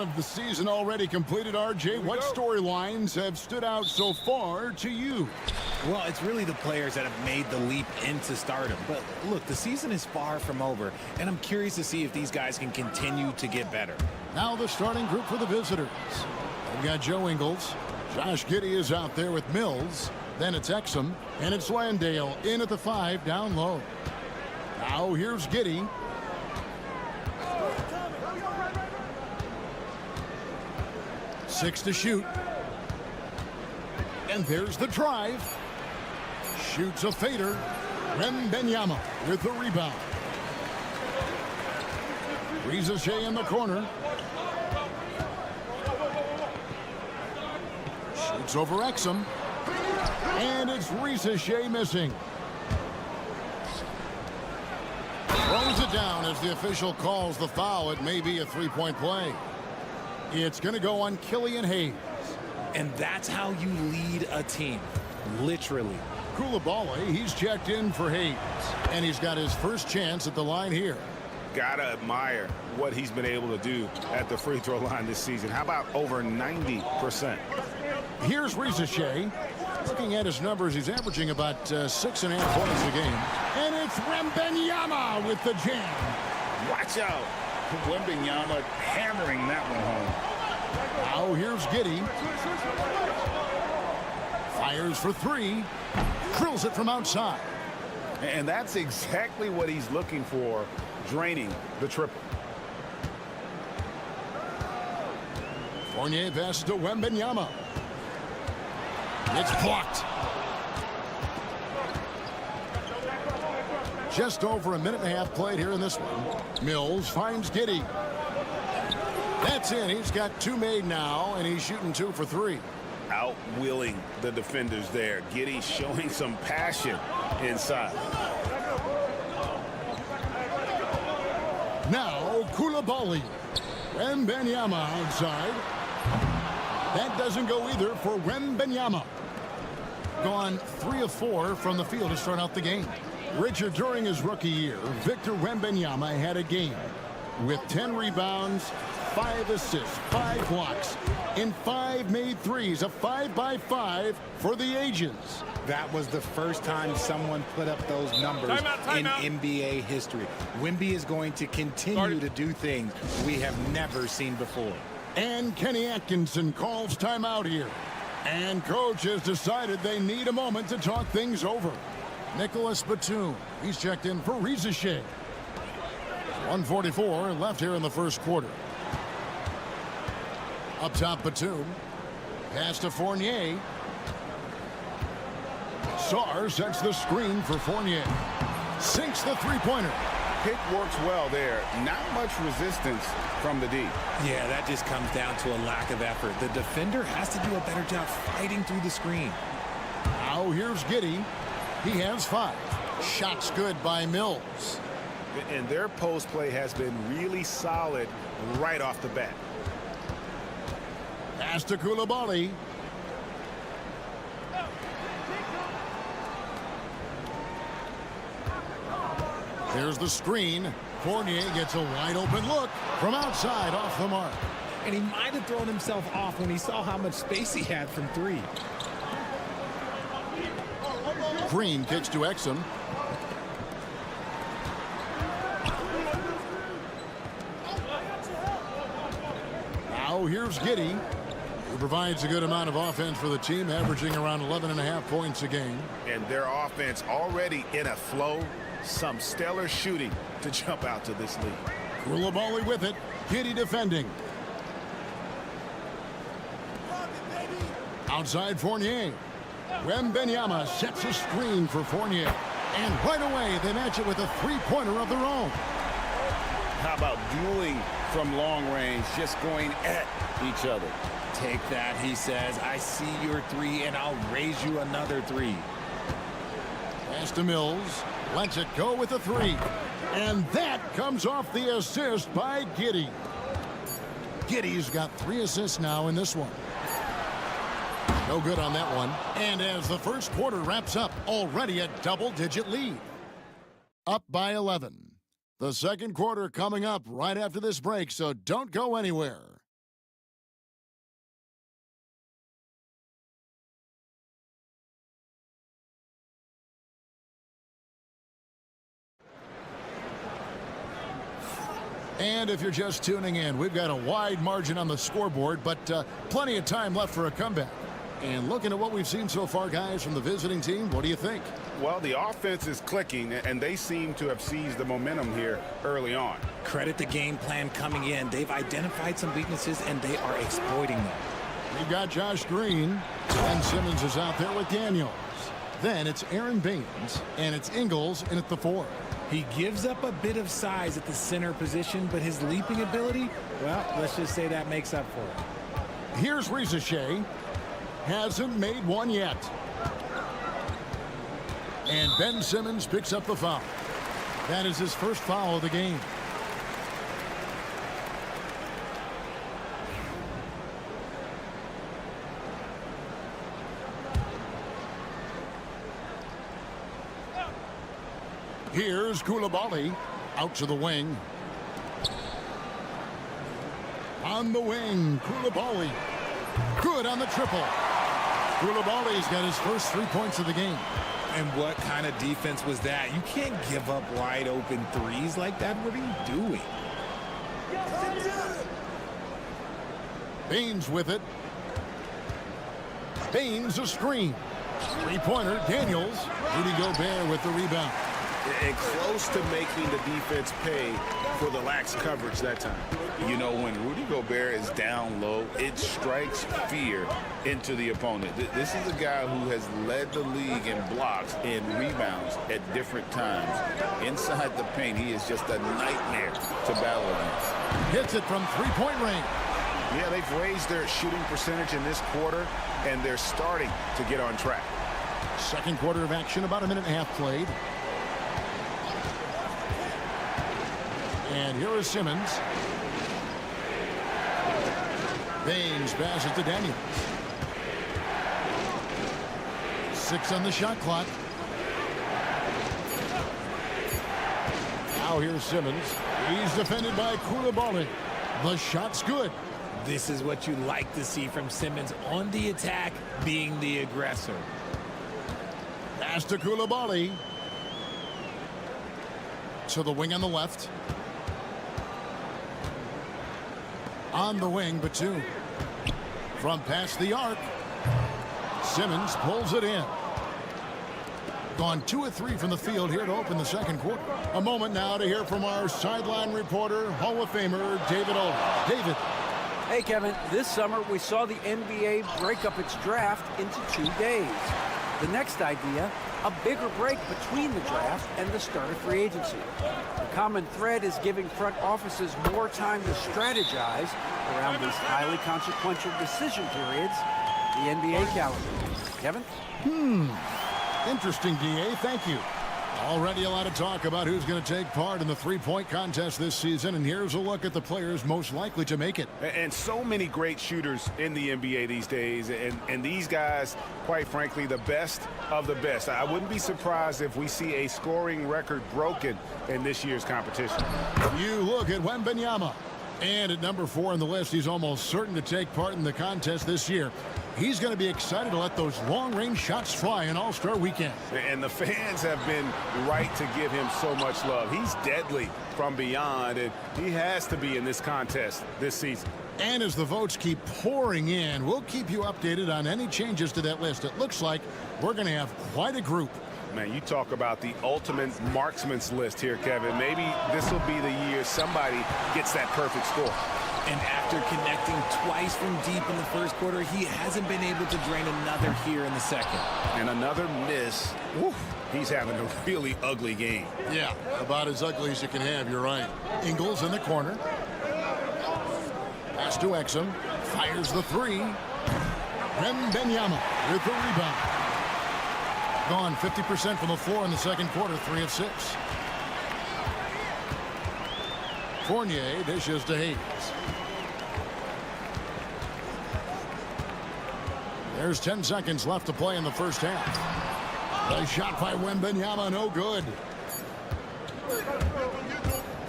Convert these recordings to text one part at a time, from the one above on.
of the season already completed, RJ. What storylines have stood out so far to you? Well, it's really the players that have made the leap into stardom. But look, the season is far from over, and I'm curious to see if these guys can continue to get better. Now the starting group for the visitors. We've got Joe Ingles. Josh Giddey is out there with Mills. Then it's Exum, and it's Landale in at the 5 down low. Now here's Giddey. Six to shoot. And there's the drive. Shoots a fader. Wembanyama with the rebound. Shea in the corner. Shoots over Exum. And it's Shea missing. Throws it down as the official calls the foul. It may be a three-point play. It's going to go on Killian Hayes. And that's how you lead a team, literally. Koulibaly, he's checked in for Hayes. And he's got his first chance at the line here. Gotta admire what he's been able to do at the free throw line this season. How about over 90%? Here's Shea. Looking at his numbers, he's averaging about 6.5 points a game. And it's Wembanyama with the jam. Watch out. Wembanyama hammering that one home. Now here's Giddey. Fires for three. Drills it from outside. And that's exactly what he's looking for, draining the triple. Fournier passes to Wembanyama. It's blocked. Just over a minute and a half played here in this one. Mills finds Giddey. That's in. He's got two made now, and he's shooting 2 for 3. Outwheeling the defenders there. Giddey showing some passion inside. Now Koulibaly. Wembanyama outside. That doesn't go either for Wembanyama. Gone 3 of 4 from the field to start out the game. Richard, during his rookie year, Victor Wembanyama had a game with 10 rebounds, 5 assists, 5 blocks, and 5 made threes, a 5-by-5 for the ages. That was the first time someone put up those numbers in NBA history. Wemby is going to continue to do things we have never seen before. And Kenny Atkinson calls timeout here. And coach has decided they need a moment to talk things over. Nicholas Batum, he's checked in for Shea. 1:44 left here in the first quarter. Up top, Batum. Pass to Fournier. Sarr sets the screen for Fournier. Sinks the three-pointer. Pick works well there. Not much resistance from the D. Yeah, that just comes down to a lack of effort. The defender has to do a better job fighting through the screen. Now here's Giddey. He has 5. Shots good by Mills. And their post play has been really solid right off the bat. Pass to Koulibaly. There's the screen. Fournier gets a wide open look from outside off the mark. And he might have thrown himself off when he saw how much space he had from 3. Green kicks to Exum. Now here's Giddey, who provides a good amount of offense for the team, averaging around 11.5 points a game. And their offense already in a flow. Some stellar shooting to jump out to this lead. Koulibaly with it. Giddey defending. Outside Fournier. Wembanyama sets a screen for Fournier. And right away, they match it with a three-pointer of their own. How about dueling from long range, just going at each other? Take that, he says. I see your 3, and I'll raise you another 3. Pass to Mills. Lets it go with a 3. And that comes off the assist by Giddey. Giddey's got 3 assists now in this one. No good on that one. And as the first quarter wraps up, already a double-digit lead. Up by 11. The second quarter coming up right after this break, so don't go anywhere. And if you're just tuning in, we've got a wide margin on the scoreboard, but plenty of time left for a comeback. And looking at what we've seen so far, guys, from the visiting team, what do you think? Well, the offense is clicking, and they seem to have seized the momentum here early on. Credit the game plan coming in. They've identified some weaknesses, and they are exploiting them. We've got Josh Green. Ben Simmons is out there with Daniels. Then it's Aaron Baines, and it's Ingles in at the 4. He gives up a bit of size at the center position, but his leaping ability, well, let's just say that makes up for it. Here's Rizachet. Hasn't made one yet. And Ben Simmons picks up the foul. That is his first foul of the game. Here's Koulibaly out to the wing. On the wing, Koulibaly. Good on the triple. Koulibaly's got his first 3 points of the game. And what kind of defense was that? You can't give up wide open threes like that. What are you doing? Baines with it. Baines a screen. Three-pointer, Daniels. Rudy Gobert with the rebound. And close to making the defense pay for the lax coverage that time. You know, when Rudy Gobert is down low, it strikes fear into the opponent. This is a guy who has led the league in blocks and rebounds at different times. Inside the paint, he is just a nightmare to battle against. Hits it from three-point range. Yeah, they've raised their shooting percentage in this quarter, and they're starting to get on track. Second quarter of action, about a minute and a half played. And here is Simmons. Baines passes to Daniels. 6 on the shot clock. Now here's Simmons. He's defended by Koulibaly. The shot's good. This is what you like to see from Simmons on the attack, being the aggressor. Pass to Koulibaly. To the wing on the left. On the wing, Batum. From past the arc. Simmons pulls it in. Gone 2 of 3 from the field here to open the second quarter. A moment now to hear from our sideline reporter, Hall of Famer David Olin. David. Hey, Kevin. This summer, we saw the NBA break up its draft into 2 days. The next idea, a bigger break between the draft and the start of free agency. The common thread is giving front offices more time to strategize around these highly consequential decision periods, the NBA calendar. Kevin? Interesting, DA. Thank you. Already a lot of talk about who's going to take part in the three-point contest this season, and here's a look at the players most likely to make it. And so many great shooters in the NBA these days, and these guys, quite frankly, the best of the best. I wouldn't be surprised if we see a scoring record broken in this year's competition. You look at Wembanyama, and at number 4 on the list, he's almost certain to take part in the contest this year. He's going to be excited to let those long-range shots fly in All-Star Weekend. And the fans have been right to give him so much love. He's deadly from beyond, and he has to be in this contest this season. And as the votes keep pouring in, we'll keep you updated on any changes to that list. It looks like we're going to have quite a group. Man, you talk about the ultimate marksman's list here, Kevin. Maybe this will be the year somebody gets that perfect score. And after connecting twice from deep in the first quarter, he hasn't been able to drain another here in the second. And another miss. Woo, he's having a really ugly game. Yeah, about as ugly as you can have, you're right. Ingles in the corner. Pass to Exum. Fires the 3. Wembanyama with the rebound. Gone 50% from the floor in the second quarter, 3 of 6. Fournier dishes to Hayes. There's 10 seconds left to play in the first half. The shot by Wembanyama, no good.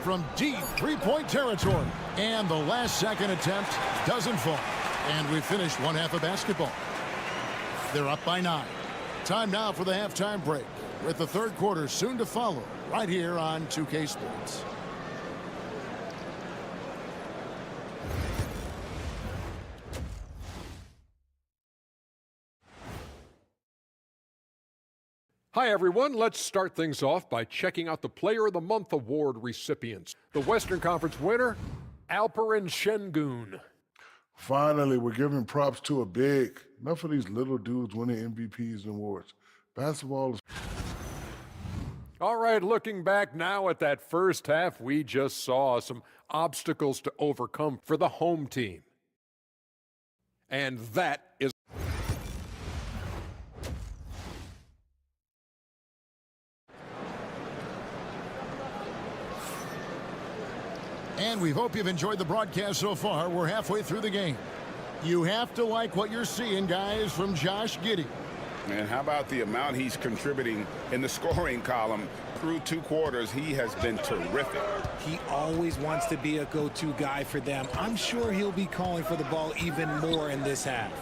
From deep three-point territory. And the last second attempt doesn't fall. And we finished one half of basketball. They're up by 9. Time now for the halftime break, with the third quarter soon to follow right here on 2K Sports. Hi, everyone. Let's start things off by checking out the Player of the Month award recipients. The Western Conference winner, Alperen Şengün. Finally, we're giving props to a big. Enough of these little dudes winning MVPs and awards. Basketball is... All right, looking back now at that first half, we just saw some obstacles to overcome for the home team. And that is... And we hope you've enjoyed the broadcast so far. We're halfway through the game. You have to like what you're seeing, guys, from Josh Giddey. And how about the amount he's contributing in the scoring column? Through 2 quarters, he has been terrific. He always wants to be a go-to guy for them. I'm sure he'll be calling for the ball even more in this half.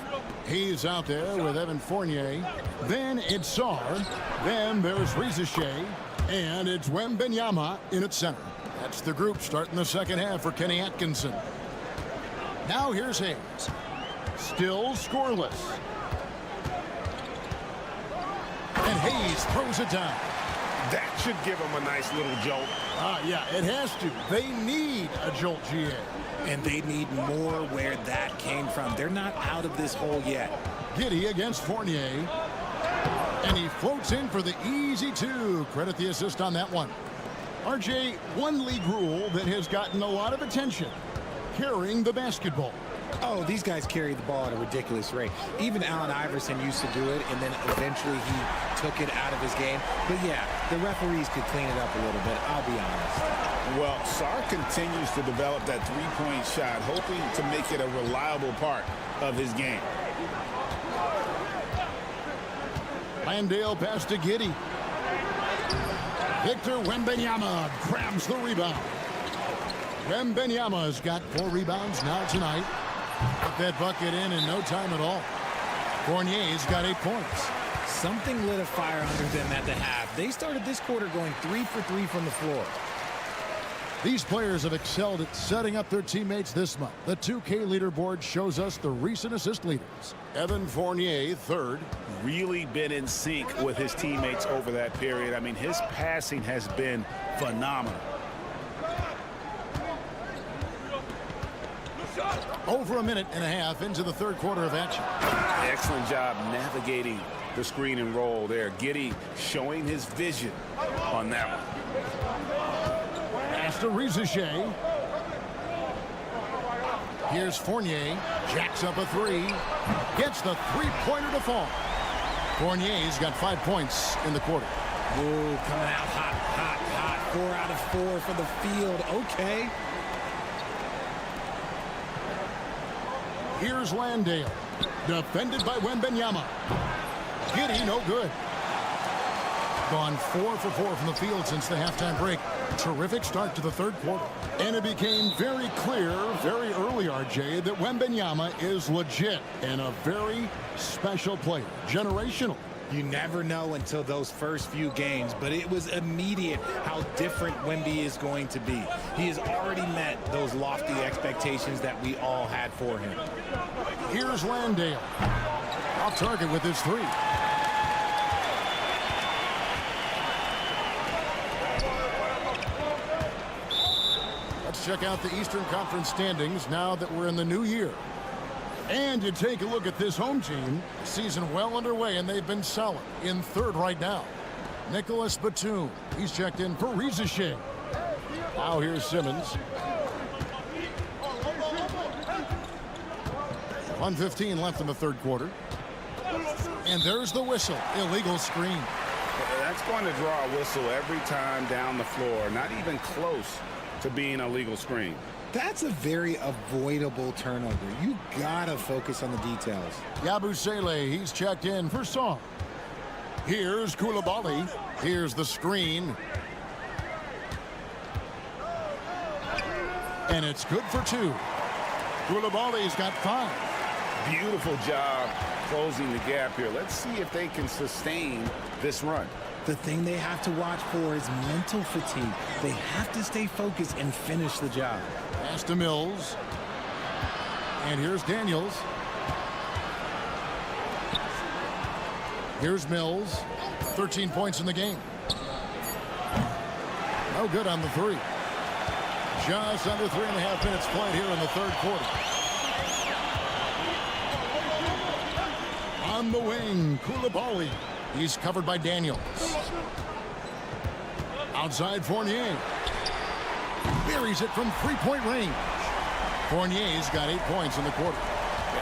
He's out there with Evan Fournier. Then it's Sarr. Then there's Rizachet. And it's Wembanyama in its center. That's the group starting the second half for Kenny Atkinson. Now here's Hayes. Still scoreless. And Hayes throws it down. That should give him a nice little jolt. Yeah, it has to. They need a jolt, GA. And they need more where that came from. They're not out of this hole yet. Giddey against Fournier. And he floats in for the easy 2. Credit the assist on that one. RJ, one league rule that has gotten a lot of attention. Carrying the basketball. Oh, these guys carry the ball at a ridiculous rate. Even Allen Iverson used to do it, and then eventually he took it out of his game. But yeah, the referees could clean it up a little bit, I'll be honest. Well, Sarr continues to develop that three-point shot, hoping to make it a reliable part of his game. Landale pass to Giddey. Victor Wembanyama grabs the rebound. Wembanyama's got 4 rebounds now tonight. Put that bucket in no time at all. Fournier's got 8 points. Something lit a fire under them at the half. They started this quarter going 3 for 3 from the floor. These players have excelled at setting up their teammates this month. The 2K leaderboard shows us the recent assist leaders. Evan Fournier, 3rd. Really been in sync with his teammates over that period. I mean, his passing has been phenomenal. Over a minute and a half into the 3rd quarter of action. Excellent job navigating the screen and roll there. Giddey showing his vision on that one. Pass to Rizachet. Here's Fournier. Jacks up a 3. Gets the 3-pointer to fall. Fournier's got 5 points in the quarter. Ooh, coming out hot, hot, hot. 4 out of 4 for the field. Okay. Here's Landale. Defended by Wembanyama. Giddey, no good. Gone 4 for 4 from the field since the halftime break. Terrific start to the 3rd quarter. And it became very clear very early, RJ, that Wembanyama is legit and a very special player. Generational. You never know until those first few games, but it was immediate how different Wemby is going to be. He has already met those lofty expectations that we all had for him. Here's Landale. Off target with his 3. Let's check out the Eastern Conference standings now that we're in the new year. And you take a look at this home team. Season well underway, and they've been solid. In 3rd right now. Nicholas Batum. He's checked in for Rizachet. Now here's Simmons. 1:15 left in the 3rd quarter. And there's the whistle. Illegal screen. That's going to draw a whistle every time down the floor. Not even close to being a legal screen. That's a very avoidable turnover. You gotta focus on the details. Yabusele, he's checked in for Sarr. Here's Coulibaly. Here's the screen. And it's good for 2. Coulibaly's got 5. Beautiful job closing the gap here. Let's see if they can sustain this run. The thing they have to watch for is mental fatigue. They have to stay focused and finish the job. Pass to Mills. And here's Daniels. Here's Mills. 13 points in the game. No good on the three. Just under 3.5 minutes played here in the third quarter. On the wing, Koulibaly. He's covered by Daniels. Outside Fournier. Buries it from three-point range. Fournier's got 8 points in the quarter.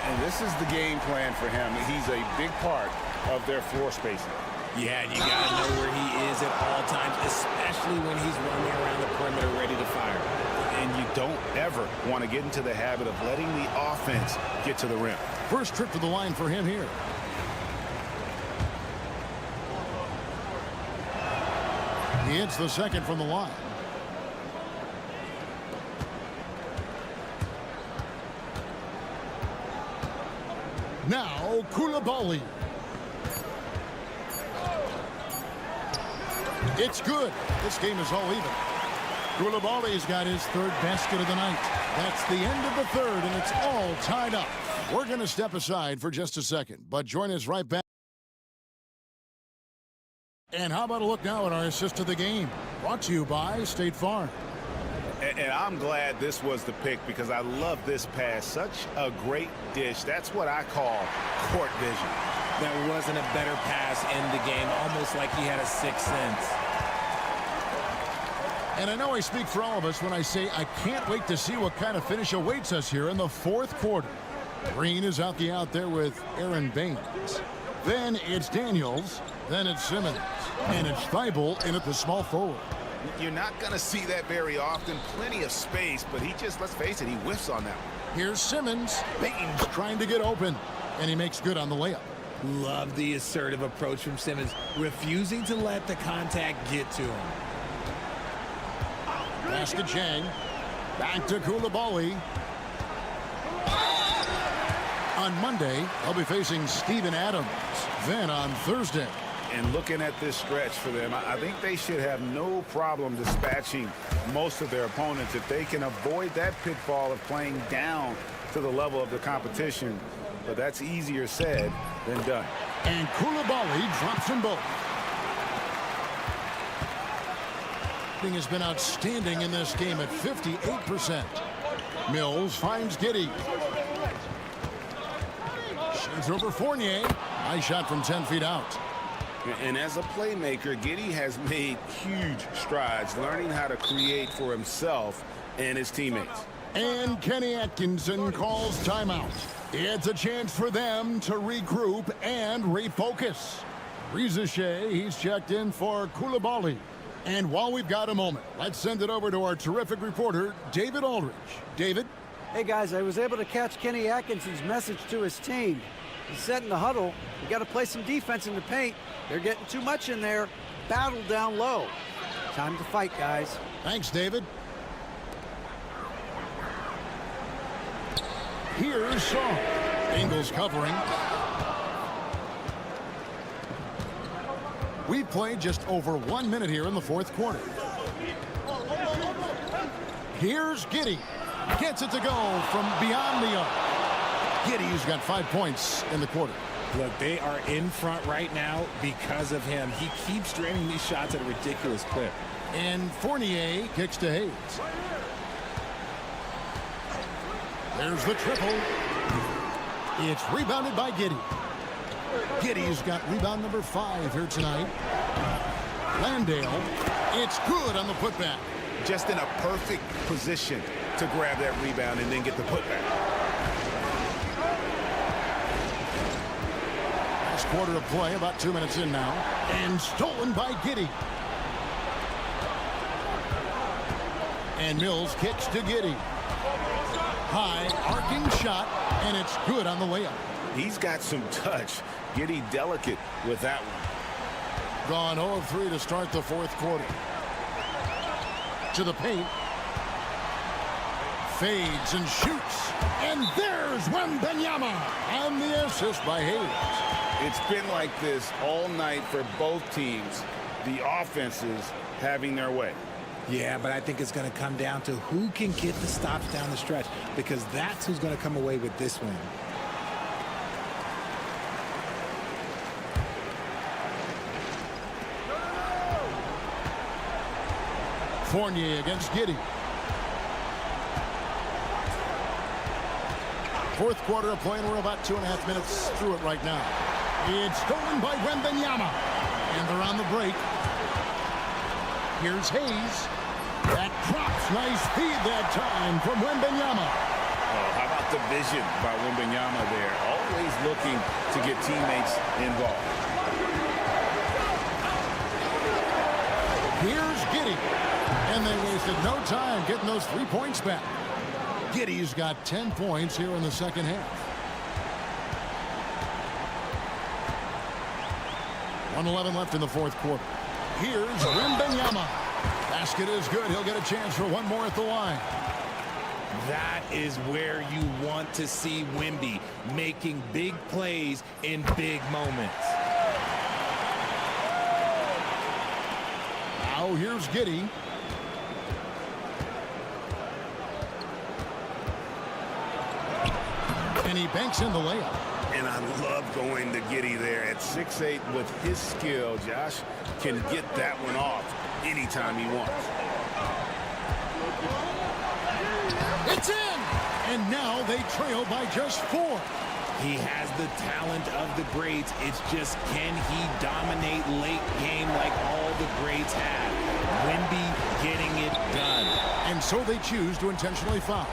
And this is the game plan for him. He's a big part of their floor spacing. Yeah, you got to know where he is at all times, especially when he's running around the perimeter ready to fire. And you don't ever want to get into the habit of letting the offense get to the rim. First trip to the line for him here. He hits the second from the line. Now, Koulibaly. It's good. This game is all even. Koulibaly's got his third basket of the night. That's the end of the third, and it's all tied up. We're going to step aside for just a second, but join us right back. And how about a look now at our assist of the game? Brought to you by State Farm. And I'm glad this was the pick because I love this pass. Such a great dish. That's what I call court vision. There wasn't a better pass in the game, almost like he had a sixth sense. And I know I speak for all of us when I say I can't wait to see what kind of finish awaits us here in the fourth quarter. Green is out there with Aaron Baines. Then it's Daniels. Then it's Simmons. And it's Thibault in at the small forward. You're not going to see that very often. Plenty of space, but he just, let's face it, he whiffs on that one. Here's Simmons. Baines trying to get open. And he makes good on the layup. Love the assertive approach from Simmons, refusing to let the contact get to him. Pass to Chang. Back to Koulibaly. On Monday, they'll be facing Steven Adams. Then on Thursday. And looking at this stretch for them, I think they should have no problem dispatching most of their opponents if they can avoid that pitfall of playing down to the level of the competition. But that's easier said than done. And Koulibaly drops them both. Has been outstanding in this game at 58%. Mills finds Giddey. Shoots over Fournier. Nice shot from 10 feet out. And as a playmaker, Giddey has made huge strides learning how to create for himself and his teammates. And Kenny Atkinson calls timeout. It's a chance for them to regroup and refocus. Rizachet, he's checked in for Koulibaly. And while we've got a moment, let's send it over to our terrific reporter, David Aldridge. David? Hey, guys, I was able to catch Kenny Atkinson's message to his team. He said in the huddle, we got to play some defense in the paint. They're getting too much in there. Battle down low. Time to fight, guys. Thanks, David. Here's Shaw. Ingles covering. We've played just over 1 minute here in the fourth quarter. Here's Giddey. Gets it to go from beyond the arc. Giddey's got 5 points in the quarter. Look, they are in front right now because of him. He keeps draining these shots at a ridiculous clip. And Fournier kicks to Hayes. There's the triple. It's rebounded by Giddey. Giddey's got rebound number 5 here tonight. Landale. It's good on the putback. Just in a perfect position to grab that rebound and then get the putback. Last quarter of play, about 2 minutes in now. And stolen by Giddey. And Mills kicks to Giddey. High, arcing shot, and it's good on the layup. He's got some touch. Giddey delicate with that one. Gone 0 of 3 to start the fourth quarter. To the paint. Fades and shoots. And there's Wembanyama on the assist by Hayes. It's been like this all night for both teams. The offenses having their way. Yeah, but I think it's going to come down to who can get the stops down the stretch, because that's who's going to come away with this win. Fournier against Giddey. Fourth quarter of play, and we're about 2.5 minutes through it right now. It's stolen by Wembanyama. And they're on the break. Here's Hayes. That drops. Nice feed that time from Wembanyama. Oh, how about the vision by Wembanyama there? Always looking to get teammates involved. Here's Giddey. And they wasted no time getting those 3 points back. Giddey's got 10 points here in the second half. 1:11 left in the fourth quarter. Here's Wembanyama. Basket is good. He'll get a chance for one more at the line. That is where you want to see Wemby, making big plays in big moments. Now here's Giddey. And he banks in the layup. And I love going to Giddey there at 6'8". With his skill, Josh can get that one off anytime he wants. It's in! And now they trail by just 4. He has the talent of the greats. It's just, can he dominate late game like all the greats have? Wemby getting it done. And so they choose to intentionally foul.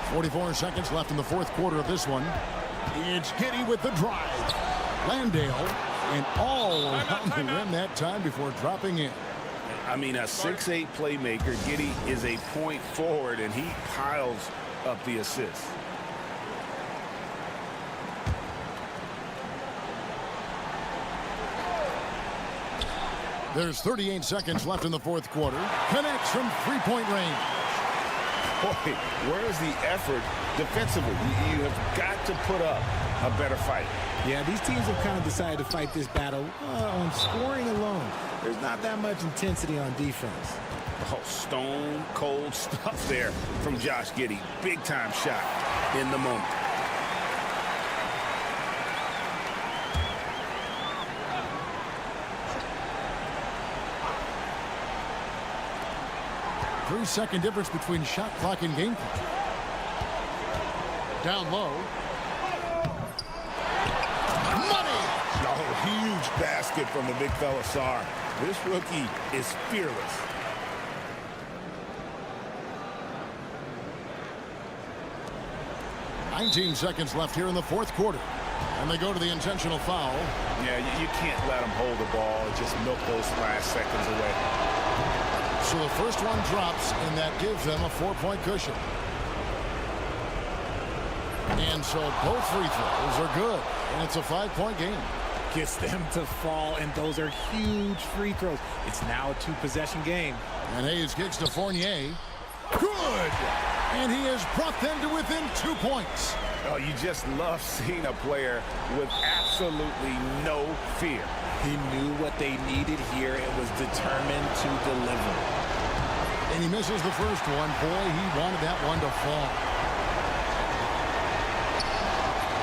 .44 seconds left in the fourth quarter of this one. It's Giddey with the drive. Landale and all around the rim that time before dropping in. I mean, a 6'8" playmaker. Giddey is a point forward, and he piles up the assists. There's 38 seconds left in the fourth quarter. Connects from three-point range. Boy, where's the effort defensively? You have got to put up a better fight. Yeah, these teams have kind of decided to fight this battle on scoring alone. There's not that much intensity on defense. Oh, stone cold stuff there from Josh Giddey. Big time shot in the moment. Three-second difference between shot clock and game clock. Down low. Money! Oh, huge basket from the big fella Sarr. This rookie is fearless. .19 seconds left here in the fourth quarter. And they go to the intentional foul. Yeah, you can't let him hold the ball and just milk those last seconds away. So the first one drops, and that gives them a 4-point cushion. And so both free throws are good, and it's a 5-point game. Gets them to fall, and those are huge free throws. It's now a 2-possession game. And Hayes kicks to Fournier. Good! And he has brought them to within 2 points. Oh, you just love seeing a player with absolutely no fear. He knew what they needed here and was determined to deliver. And he misses the first one. Boy, he wanted that one to fall.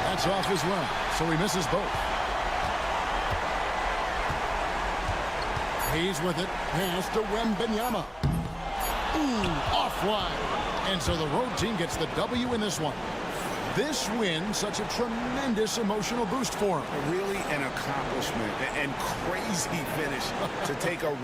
That's off as well, so he misses both. Hayes with it. Pass to Wembanyama. Ooh, offline. And so the road team gets the W in this one. This win, such a tremendous emotional boost for him. Really an accomplishment and crazy finish to take a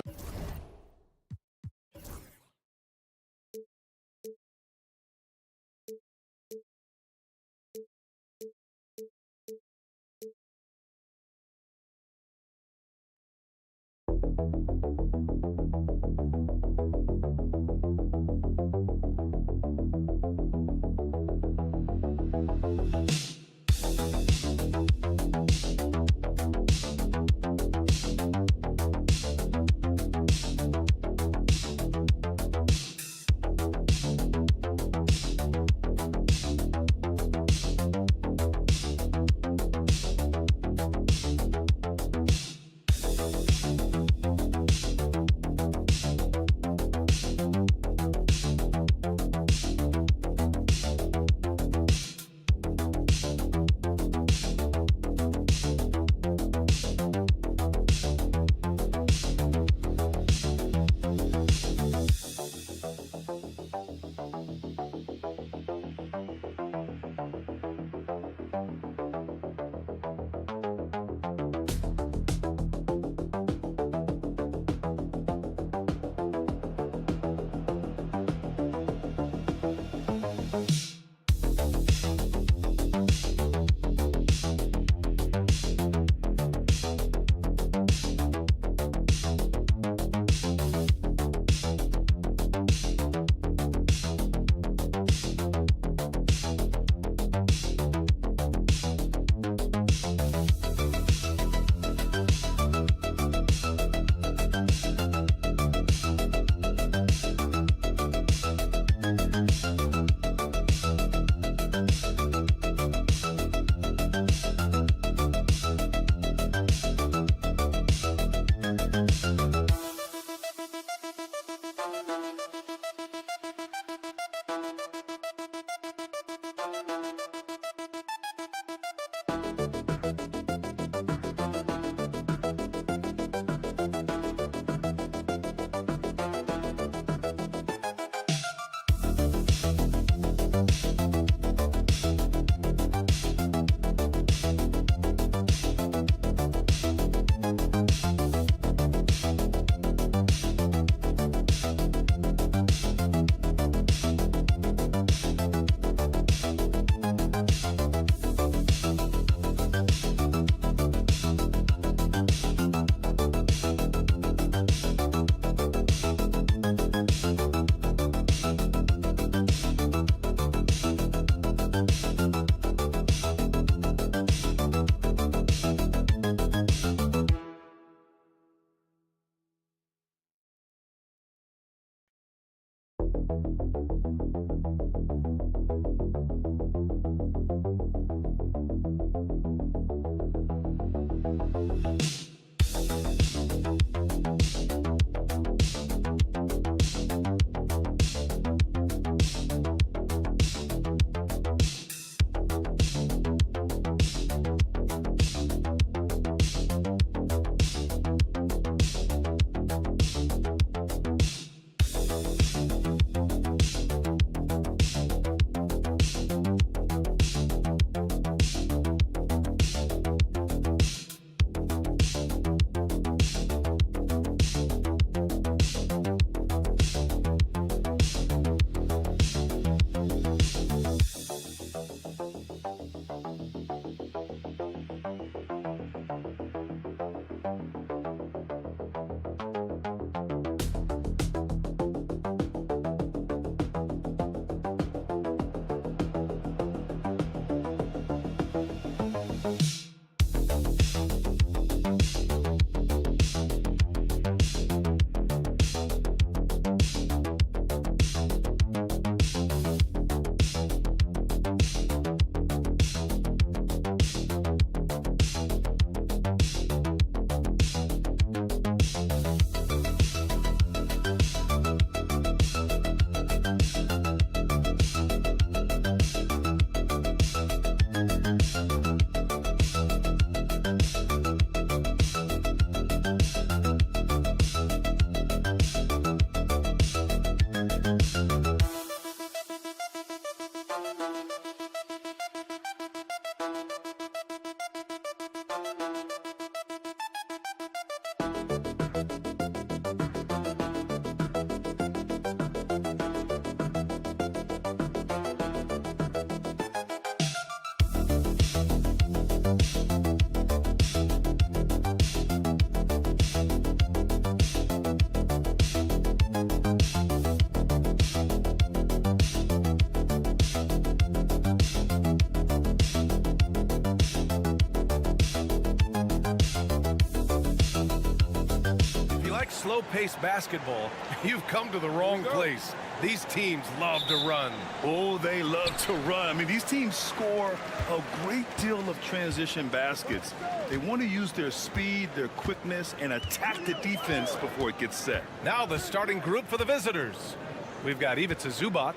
slow-paced basketball, you've come to the wrong place. These teams love to run. Oh, they love to run. I mean, these teams score a great deal of transition baskets. They want to use their speed, their quickness, and attack the defense before it gets set. Now the starting group for the visitors. We've got Ivica Zubac,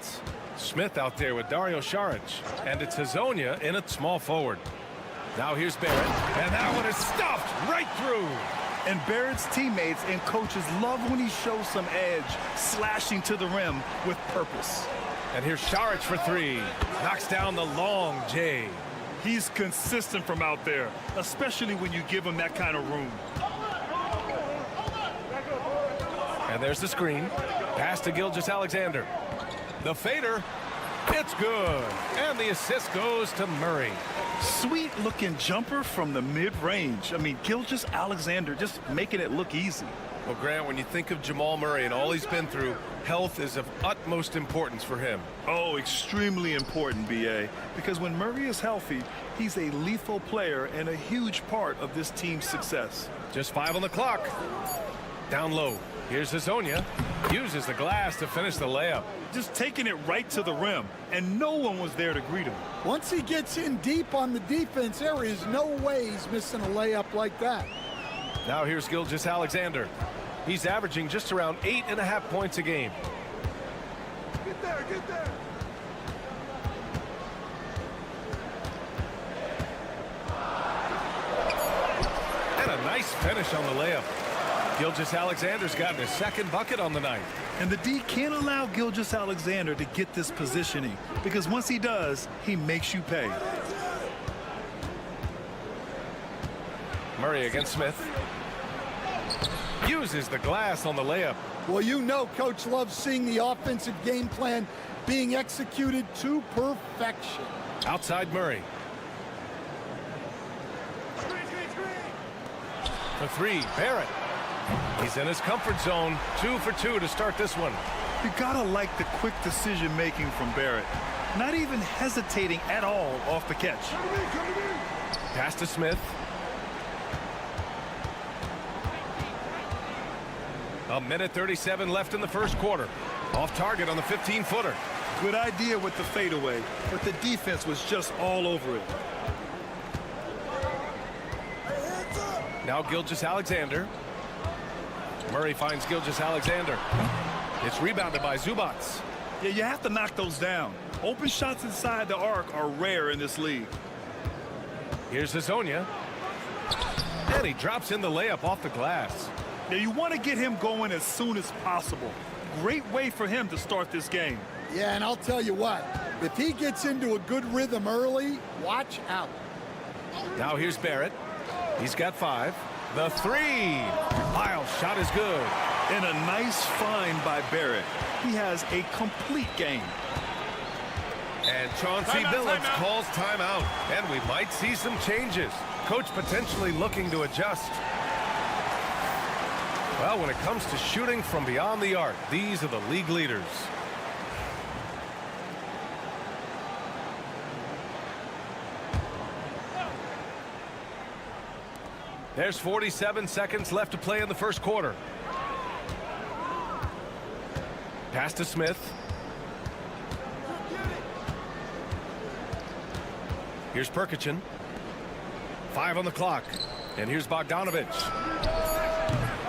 Smith out there with Dario Saric, and it's Hazonia in at small forward. Now here's Barrett, and that one is stuffed right through. And Barrett's teammates and coaches love when he shows some edge, slashing to the rim with purpose. And here's Saric for three. Knocks down the long J. He's consistent from out there, especially when you give him that kind of room. And there's the screen. Pass to Gilgeous-Alexander. The fader. It's good. And the assist goes to Murray. Sweet-looking jumper from the mid-range. I mean, Gilgeous-Alexander just making it look easy. Well, Grant, when you think of Jamal Murray and all he's been through, health is of utmost importance for him. Oh, extremely important, B.A., because when Murray is healthy, he's a lethal player and a huge part of this team's success. Just 5 on the clock. Down low. Here's Hazonia. Uses the glass to finish the layup. Just taking it right to the rim, and no one was there to greet him. Once he gets in deep on the defense, there is no way he's missing a layup like that. Now here's Gilgeous-Alexander. He's averaging just around 8.5 points a game. Get there, get there. And a nice finish on the layup. Gilgeous-Alexander's gotten his second bucket on the night. And the D can't allow Gilgeous-Alexander to get this positioning, because once he does, he makes you pay. Murray against Smith. Uses the glass on the layup. Well, you know Coach loves seeing the offensive game plan being executed to perfection. Outside Murray. For three, Barrett. He's in his comfort zone. 2 for 2 to start this one. You gotta like the quick decision making from Barrett. Not even hesitating at all off the catch. Pass to Smith. A minute 37 left in the first quarter. Off target on the 15-footer. Good idea with the fadeaway, but the defense was just all over it. Now Gilgeous-Alexander. Murray finds Gilgeous-Alexander. It's rebounded by Zubats. Yeah, you have to knock those down. Open shots inside the arc are rare in this league. Here's Hazonia. And he drops in the layup off the glass. Yeah, you want to get him going as soon as possible. Great way for him to start this game. Yeah, and I'll tell you what, if he gets into a good rhythm early, watch out. Now here's Barrett. He's got 5. The 3. Lyle's shot is good. And a nice find by Barrett. He has a complete game. And Chauncey Billups calls timeout. And we might see some changes. Coach potentially looking to adjust. Well, when it comes to shooting from beyond the arc, these are the league leaders. There's 47 seconds left to play in the first quarter. Pass to Smith. Here's Perkichin. 5 on the clock. And here's Bogdanovich.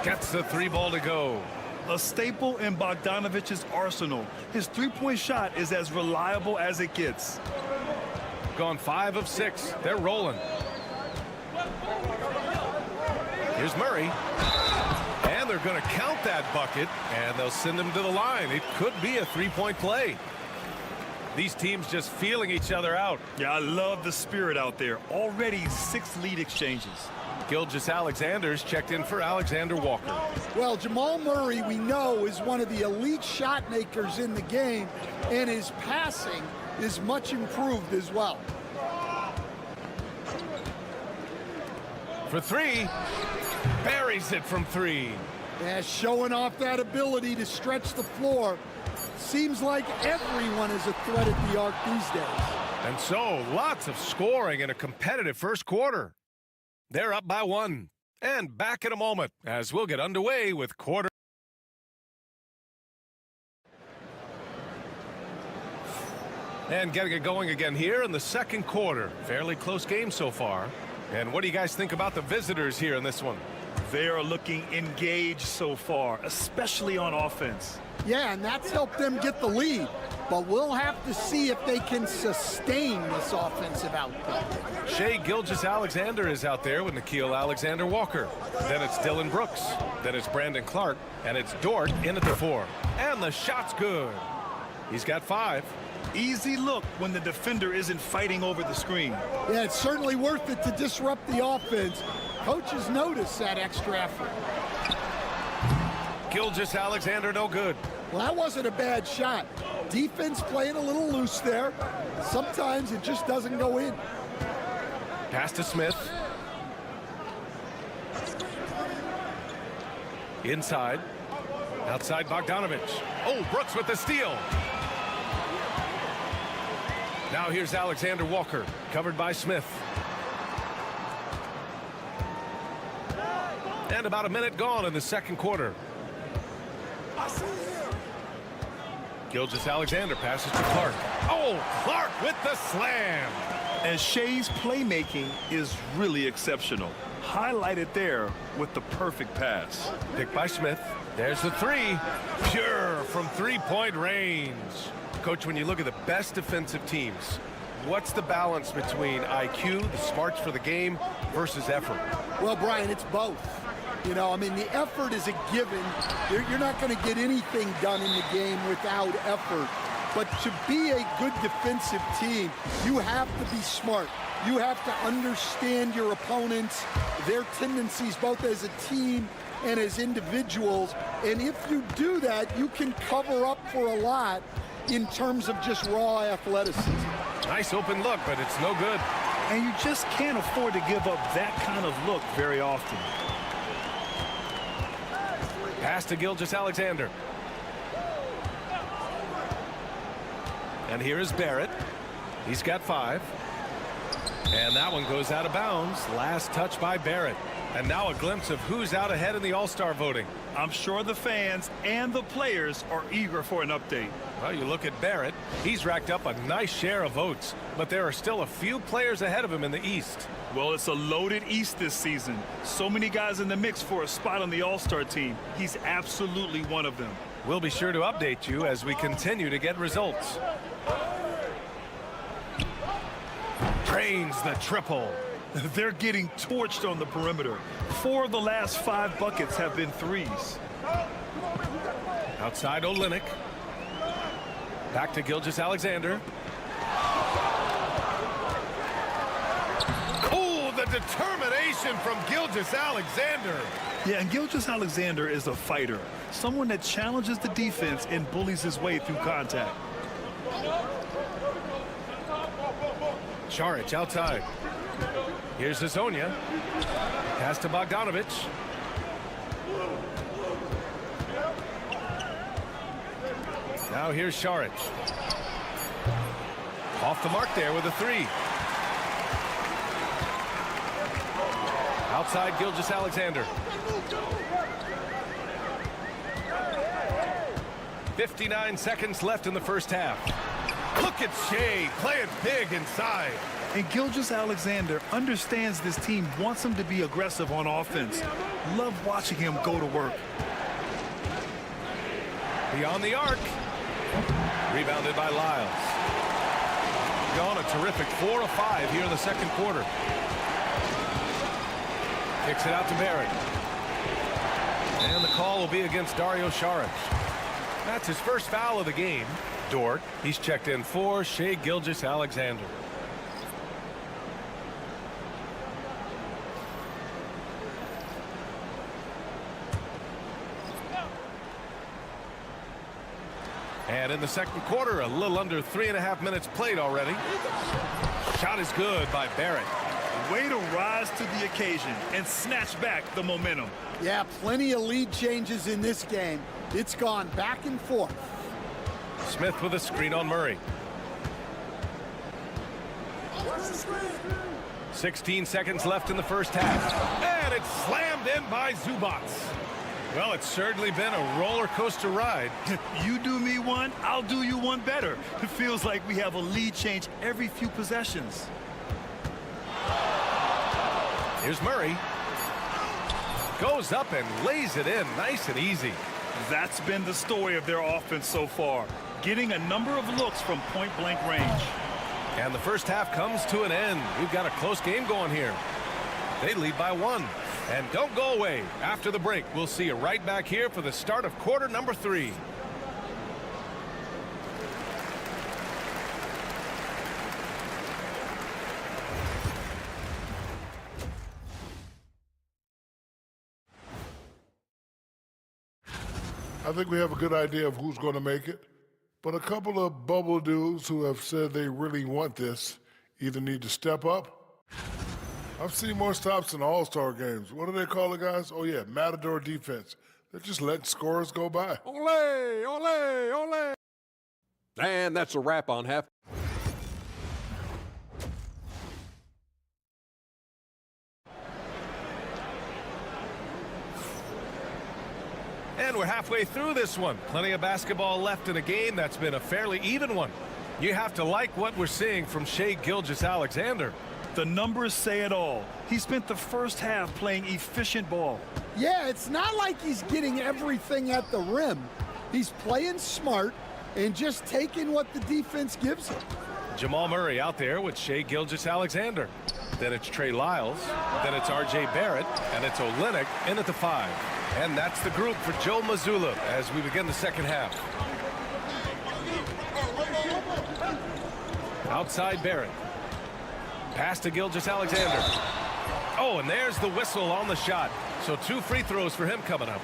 Gets the 3-ball to go. A staple in Bogdanovich's arsenal. His three-point shot is as reliable as it gets. Gone 5 of 6. They're rolling. Here's Murray. And they're going to count that bucket, and they'll send him to the line. It could be a 3-point play. These teams just feeling each other out. Yeah, I love the spirit out there. Already 6 lead exchanges. Gilgeous-Alexander's checked in for Alexander Walker. Well, Jamal Murray, we know, is one of the elite shot makers in the game, and his passing is much improved as well. For 3. Buries it from 3. Yeah, showing off that ability to stretch the floor. Seems like everyone is a threat at the arc these days. And so, lots of scoring in a competitive first quarter. They're up by 1. And back in a moment as we'll get underway with quarter. And getting it going again here in the second quarter. Fairly close game so far. And what do you guys think about the visitors here in this one? They are looking engaged so far, especially on offense. Yeah, and that's helped them get the lead. But we'll have to see if they can sustain this offensive output. Shai Gilgeous-Alexander is out there with Nickeil Alexander-Walker. Then it's Dylan Brooks. Then it's Brandon Clark. And it's Dort in at the 4. And the shot's good. He's got 5. Easy look when the defender isn't fighting over the screen. Yeah, it's certainly worth it to disrupt the offense. Coaches notice that extra effort. Gilgeous-Alexander no good. Well, that wasn't a bad shot. Defense playing a little loose there. Sometimes it just doesn't go in. Pass to Smith. Inside. Outside Bogdanovich. Oh, Brooks with the steal. Now here's Alexander Walker, covered by Smith. And about a minute gone in the second quarter. Gilgeous-Alexander passes to Clark. Oh, Clark with the slam. And Shai's playmaking is really exceptional. Highlighted there with the perfect pass. Picked by Smith. There's the 3. Pure from 3-point range. Coach, when you look at the best defensive teams, what's the balance between IQ, the smarts for the game, versus effort? Well, Brian, it's both. You know, I mean, the effort is a given. You're not going to get anything done in the game without effort. But to be a good defensive team, you have to be smart. You have to understand your opponents, their tendencies, both as a team and as individuals. And if you do that, you can cover up for a lot in terms of just raw athleticism. Nice open look, but it's no good. And you just can't afford to give up that kind of look very often. Pass to Gilgeous-Alexander. And here is Barrett. He's got 5. And that one goes out of bounds. Last touch by Barrett. And now a glimpse of who's out ahead in the All-Star voting. I'm sure the fans and the players are eager for an update. Well, you look at Barrett. He's racked up a nice share of votes, but there are still a few players ahead of him in the East. Well, it's a loaded East this season. So many guys in the mix for a spot on the All-Star team. He's absolutely one of them. We'll be sure to update you as we continue to get results. Drains the triple. They're getting torched on the perimeter. 4 of the last 5 buckets have been threes. Outside Olynyk. Back to Gilgeous-Alexander. Oh, the determination from Gilgeous-Alexander. Yeah, and Gilgeous-Alexander is a fighter. Someone that challenges the defense and bullies his way through contact. Šarić outside. Here's Hezonja. Pass to Bogdanović. Now here's Šarić. Off the mark there with a 3. Outside Gilgeous-Alexander. 59 seconds left in the first half. Look at Shea playing big inside. And Gilgeous-Alexander understands this team wants him to be aggressive on offense. Love watching him go to work. Beyond the arc. Rebounded by Lyles. Gone a terrific 4 of 5 here in the second quarter. Kicks it out to Barrett. And the call will be against Dario Šarić. That's his first foul of the game. Dort, he's checked in for Shea Gilgeous-Alexander. And in the second quarter, a little under 3.5 minutes played already. Shot is good by Barrett. Way to rise to the occasion and snatch back the momentum. Yeah, plenty of lead changes in this game. It's gone back and forth. Smith with a screen on Murray. 16 seconds left in the first half. And it's slammed in by Zubac. Well, it's certainly been a roller coaster ride. You do me one, I'll do you one better. It feels like we have a lead change every few possessions. Here's Murray. Goes up and lays it in nice and easy. That's been the story of their offense so far. Getting a number of looks from point-blank range. And the first half comes to an end. We've got a close game going here. They lead by 1. And don't go away. After the break, we'll see you right back here for the start of quarter number 3. I think we have a good idea of who's going to make it, but a couple of bubble dudes who have said they really want this either need to step up. I've seen more stops in All-Star games. What do they call it, guys? Oh, yeah, Matador defense. They're just letting scores go by. Ole, ole, ole. And that's a wrap on half. And we're halfway through this one. Plenty of basketball left in a game that's been a fairly even one. You have to like what we're seeing from Shea Gilgeous-Alexander. The numbers say it all. He spent the first half playing efficient ball. Yeah, it's not like he's getting everything at the rim. He's playing smart and just taking what the defense gives him. Jamal Murray out there with Shea Gilgeous-Alexander. Then it's Trey Lyles. Then it's R.J. Barrett. And it's Olynyk in at the 5. And that's the group for Joe Mazzulla as we begin the second half. Outside Barrett. Pass to Gilgeous-Alexander. Oh, and there's the whistle on the shot. So 2 free throws for him coming up.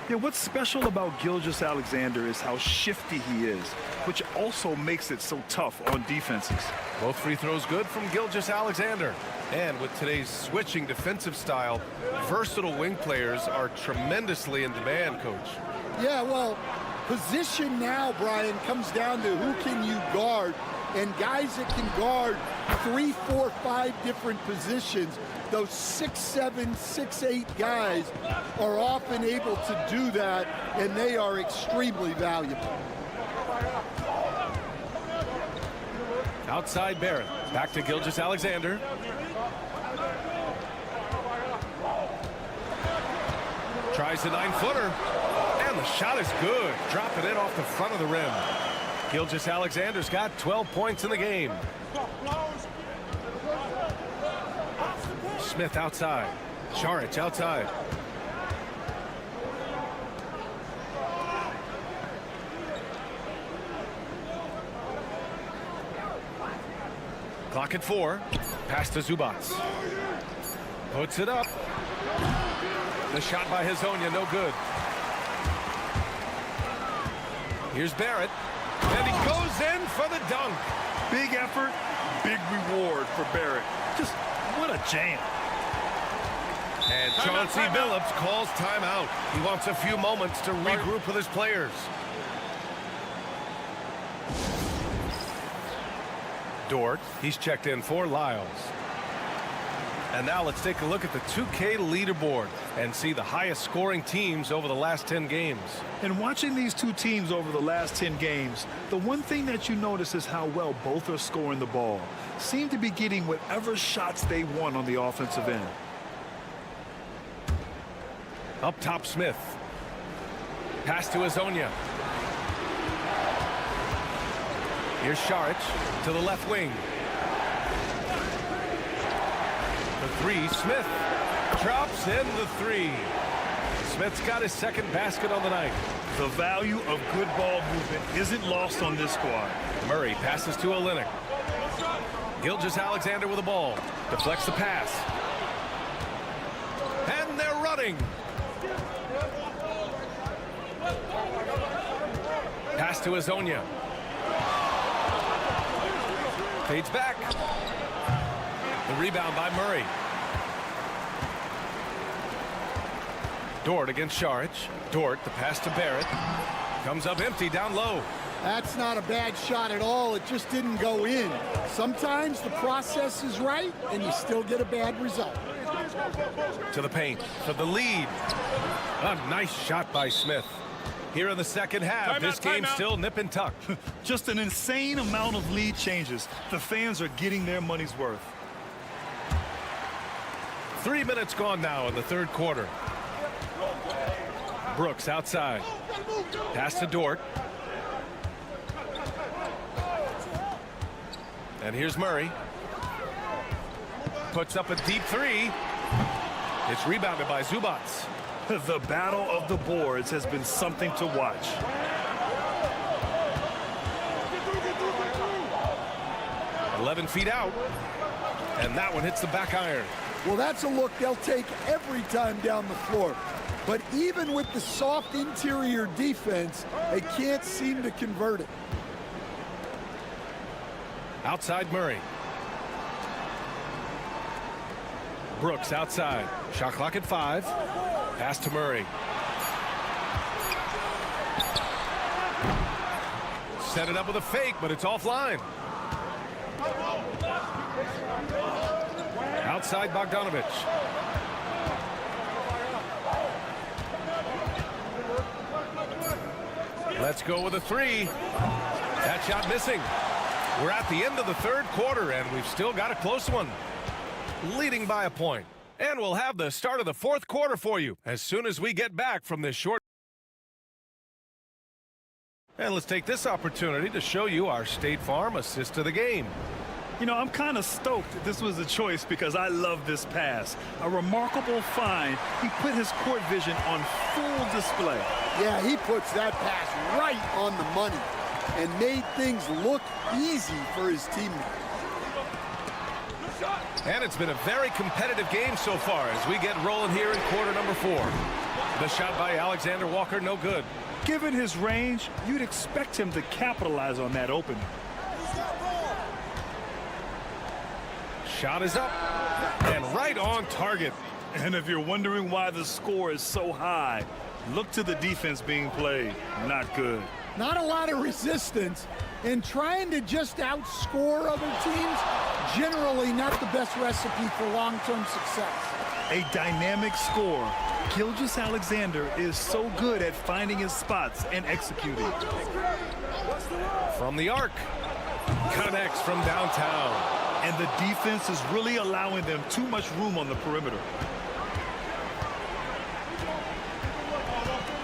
Yeah, what's special about Gilgeous-Alexander is how shifty he is, which also makes it so tough on defenses. Both free throws good from Gilgeous-Alexander. And with today's switching defensive style, versatile wing players are tremendously in demand, Coach. Yeah, well, position now, Brian, comes down to who can you guard And guys that can guard 3, 4, 5 different positions, those 6'7", 6'8" guys are often able to do that, and they are extremely valuable. Outside Barrett. Back to Gilgeous-Alexander. Tries the 9-footer. And the shot is good. Dropping it off the front of the rim. Gilgeous-Alexander's got 12 points in the game. Smith outside. Šarić outside. Clock at 4. Pass to Zubac. Puts it up. The shot by Hezonja, no good. Here's Barrett. And he goes in for the dunk. Big effort, big reward for Barrett. Just what a jam. And Chauncey Billups calls timeout. He wants a few moments to regroup with his players. Dort, he's checked in for Lyles. And now let's take a look at the 2K leaderboard and see the highest scoring teams over the last 10 games. And watching these two teams over the last 10 games, the one thing that you notice is how well both are scoring the ball. Seem to be getting whatever shots they want on the offensive end. Up top, Smith. Pass to Hezonja. Here's Šarić to the left wing. The 3, Smith drops in the 3. Smith's got his second basket on the night. The value of good ball movement isn't lost on this squad. Murray passes to Olynyk. Gilgeous-Alexander with the ball. Deflects the pass. And they're running. Pass to Hezonja. Fades back. The rebound by Murray. Dort against Šarić. Dort, the pass to Barrett. Comes up empty down low. That's not a bad shot at all. It just didn't go in. Sometimes the process is right, and you still get a bad result. To the paint for the lead. A nice shot by Smith. Here in the second half, this game's still nip and tuck. Just an insane amount of lead changes. The fans are getting their money's worth. 3 minutes gone now in the third quarter. Brooks outside. Pass to Dort. And here's Murray. Puts up a deep 3. It's rebounded by Zubac. The battle of the boards has been something to watch. "11 feet out. And that one hits the back iron. Well, that's a look they'll take every time down the floor. But even with the soft interior defense, they can't seem to convert it. Outside Murray. Brooks outside. Shot clock at 5. Pass to Murray. Set it up with a fake, but it's offline. Outside Bogdanović. Let's go with a 3. That shot missing. We're at the end of the third quarter, and we've still got a close one. Leading by a point. And we'll have the start of the fourth quarter for you as soon as we get back from this short. And let's take this opportunity to show you our State Farm assist of the game. You know, I'm kind of stoked that this was a choice because I love this pass. A remarkable find. He put his court vision on full display. Yeah, he puts that pass right on the money and made things look easy for his teammates. And it's been a very competitive game so far as we get rolling here in quarter number 4. The shot by Alexander Walker, no good. Given his range, you'd expect him to capitalize on that opening. Shot is up and right on target. And if you're wondering why the score is so high, look to the defense being played. Not good. not a lot of resistance, and trying to just outscore other teams, generally not the best recipe for long-term success. A dynamic score. Gilgeous-Alexander is so good at finding his spots and executing. From the arc. Connects from downtown. And the defense is really allowing them too much room on the perimeter.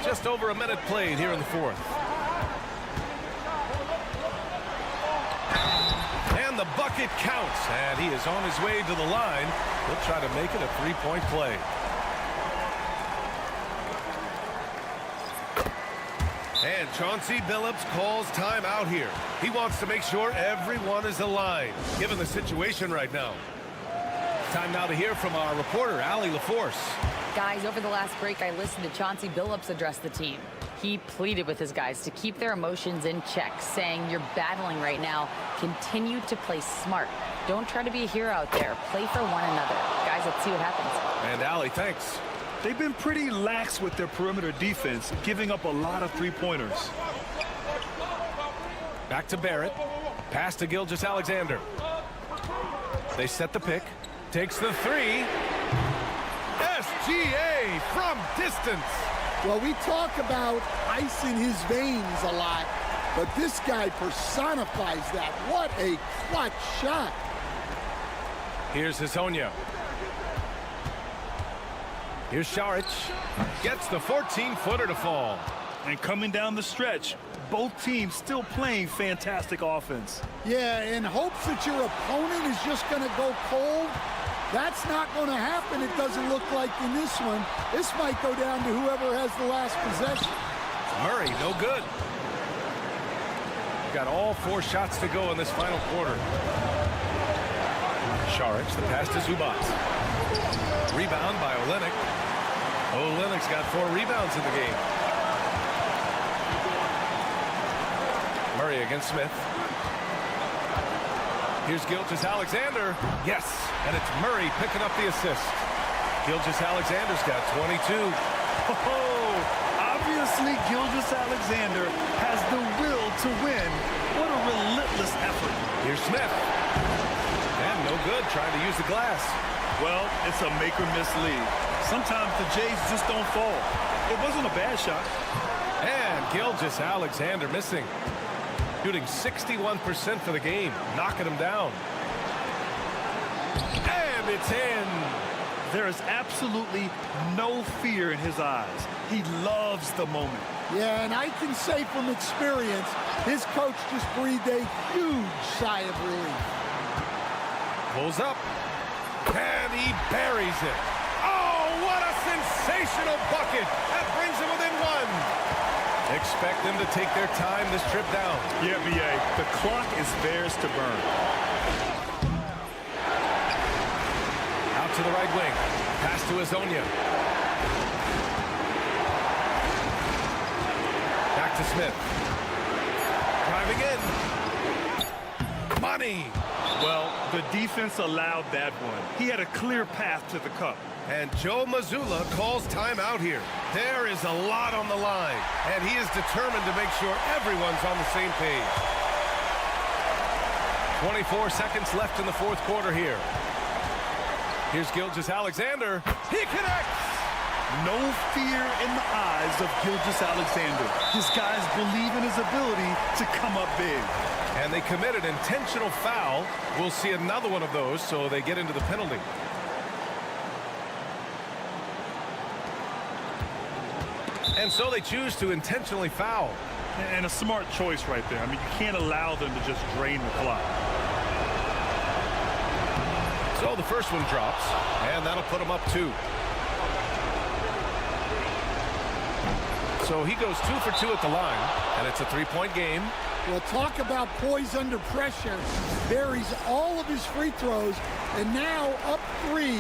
Just over a minute played here in the fourth. And the bucket counts, and he is on his way to the line. He'll try to make it a three-point play. And Chauncey Billups calls timeout here. He wants to make sure everyone is aligned, given the situation right now. Time now to hear from our reporter, Allie LaForce. Guys, over the last break, I listened to Chauncey Billups address the team. He pleaded with his guys to keep their emotions in check, saying, "You're battling right now. Continue to play smart. Don't try to be a hero out there. Play for one another." Guys, let's see what happens. And Allie, thanks. They've been pretty lax with their perimeter defense, giving up a lot of three-pointers. Back to Barrett. Pass to Gilgeous-Alexander. They set the pick. Takes the three. SGA from distance. Well, we talk about ice in his veins a lot, but this guy personifies that. What a clutch shot. Here's Hezonja. Here's Šarić. Gets the 14-footer to fall. And coming down the stretch, both teams still playing fantastic offense. Yeah, in hopes that your opponent is just going to go cold. That's not going to happen, it doesn't look like in this one. This might go down to whoever has the last possession. Murray, no good. Got all 4 shots to go in this final quarter. Šarić, the pass to Zubac. Rebound by Olynyk. Olynyk's got 4 rebounds in the game. Murray against Smith. Here's Gilgeous-Alexander. Yes, and it's Murray picking up the assist. Gilgeous-Alexander's got 22. Oh, obviously Gilgeous-Alexander has the will to win. What a relentless effort. Here's Smith. And no good, trying to use the glass. Well, it's a make-or-miss lead. Sometimes the Jays just don't fall. It wasn't a bad shot. And Gilgeous-Alexander missing. Shooting 61% for the game, knocking him down. And it's in. There is absolutely no fear in his eyes. He loves the moment. Yeah, and I can say from experience, his coach just breathed a huge sigh of relief. Pulls up. And he buries it. Oh, what a sensational bucket. That brings him within 1. Expect them to take their time this trip down. Yeah, B.A., the clock is theirs to burn. Out to the right wing. Pass to Hezonja. Back to Smith. Driving in. Money. Well, the defense allowed that one. He had a clear path to the cup. And Joe Mazzulla calls timeout here. There is a lot on the line, and he is determined to make sure everyone's on the same page. 24 seconds left in the fourth quarter here. Here's Gilgeous-Alexander. He connects! No fear in the eyes of Gilgeous-Alexander. His guys believe in his ability to come up big. And they committed intentional foul. We'll see another one of those, so they get into the penalty. And so they choose to intentionally foul. And a smart choice right there. I mean, you can't allow them to just drain the clock. So the first one drops, and that'll put him up 2. So he goes 2 for 2 at the line, and it's a 3-point game. Well, talk about poise under pressure. Buries all of his free throws, and now up 3.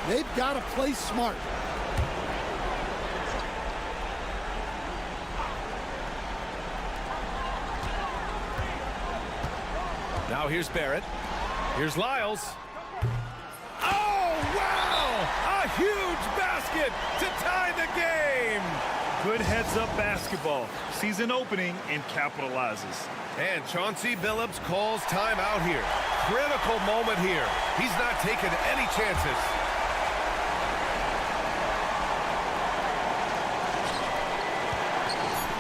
They've got to play smart. Now here's Barrett. Here's Lyles. Oh, wow! A huge basket to tie the game! Good heads-up basketball. Sees an opening and capitalizes. And Chauncey Billups calls timeout here. Critical moment here. He's not taking any chances.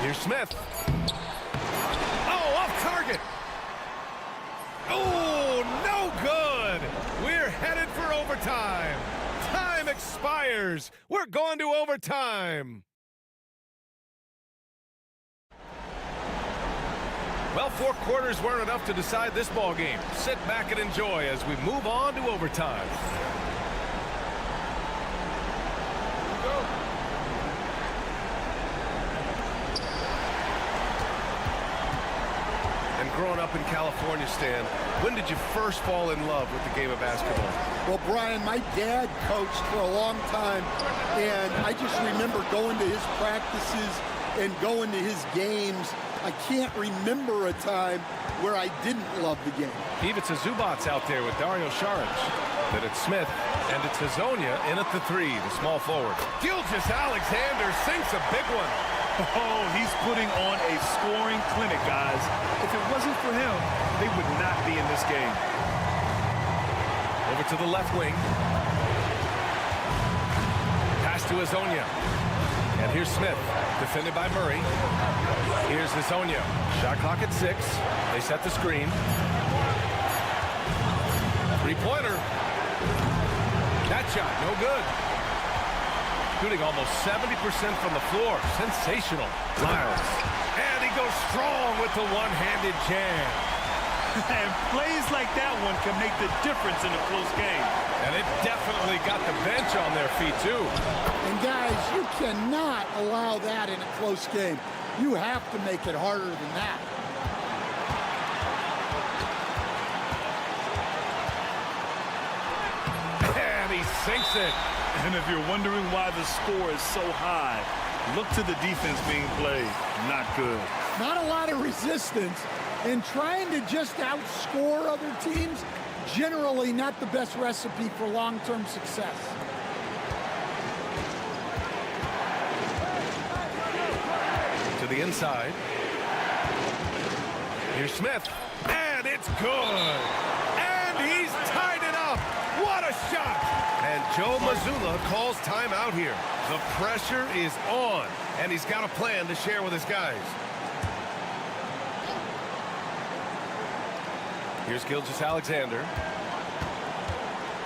Here's Smith. Oh, off target. Oh, no good. We're headed for overtime. Time expires. We're going to overtime. Well, 4 quarters weren't enough to decide this ball game. Sit back and enjoy as we move on to overtime. And growing up in California, Stan, when did you first fall in love with the game of basketball? Well, Brian, my dad coached for a long time, and I just remember going to his practices and going to his games. I can't remember a time where I didn't love the game. Ivica Zubac's out there with Dario Saric. Then it's Smith, and it's Hazonia in at the 3, the small forward. Gilgeous Alexander sinks a big one. Oh, he's putting on a scoring clinic, guys. If it wasn't for him, they would not be in this game. Over to the left wing. Pass to Hazonia. And here's Smith, defended by Murray. Here's Hazonia. Shot clock at 6. They set the screen. 3-pointer. That shot, no good. Shooting almost 70% from the floor. Sensational. Miles. And he goes strong with the one-handed jam. And plays like that one can make the difference in a close game. And it definitely got the bench on their feet, too. And, guys, you cannot allow that in a close game. You have to make it harder than that. And he sinks it. And if you're wondering why the score is so high, look to the defense being played. Not good. Not a lot of resistance, and trying to just outscore other teams, generally not the best recipe for long-term success. To the inside. Here's Smith. And it's good. And he's tied it up. What a shot. And Joe Mazzulla calls timeout here. The pressure is on. And he's got a plan to share with his guys. Here's Gilgeous Alexander.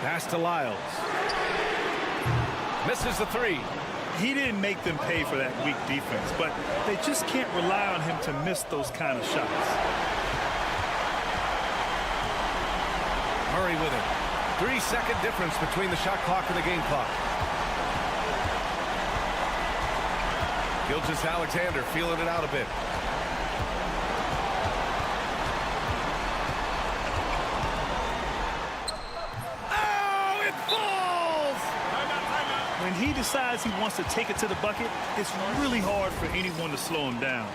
Pass to Lyles. Misses the 3. He didn't make them pay for that weak defense, but they just can't rely on him to miss those kind of shots. Murray with it. 3-second difference between the shot clock and the game clock. Gilgeous Alexander feeling it out a bit. Oh, it falls! When he decides he wants to take it to the bucket, it's really hard for anyone to slow him down.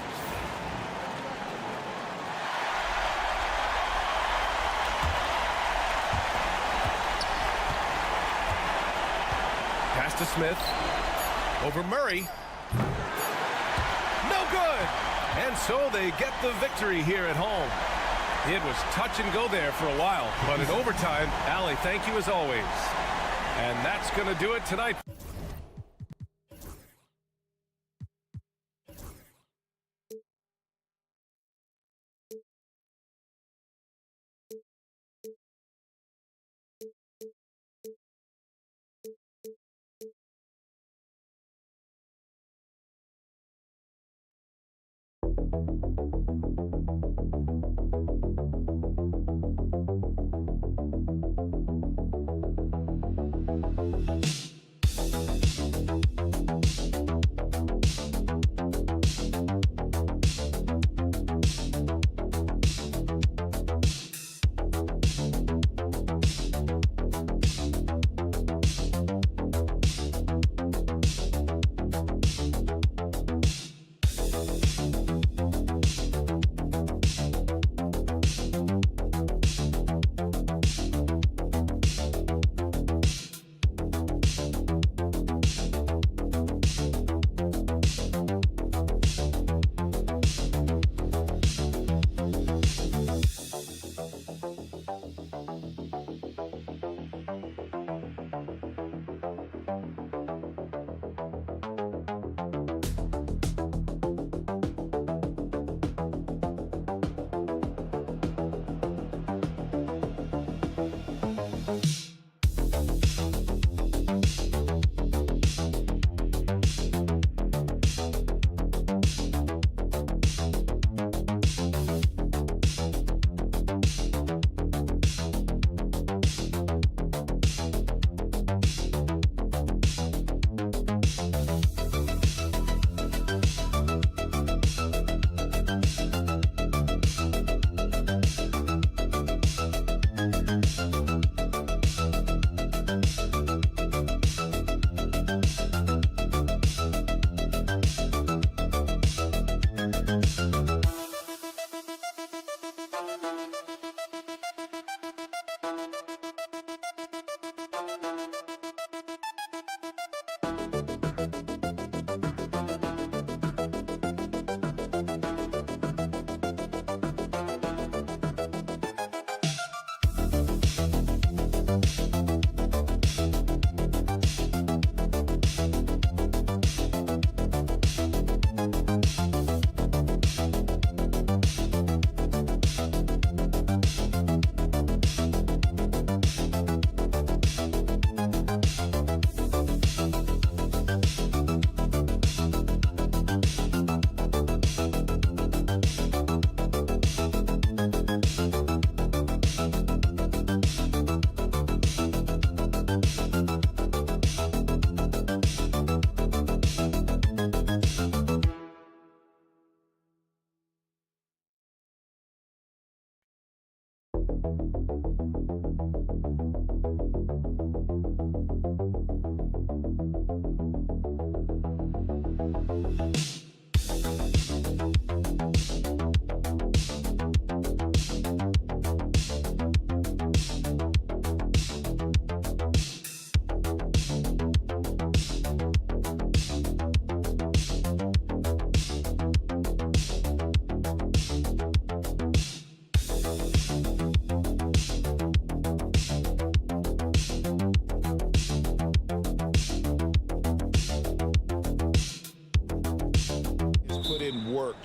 Pass to Smith. Over Murray. No good! And so they get the victory here at home. It was touch and go there for a while, but in overtime, Allie, thank you as always. And that's going to do it tonight.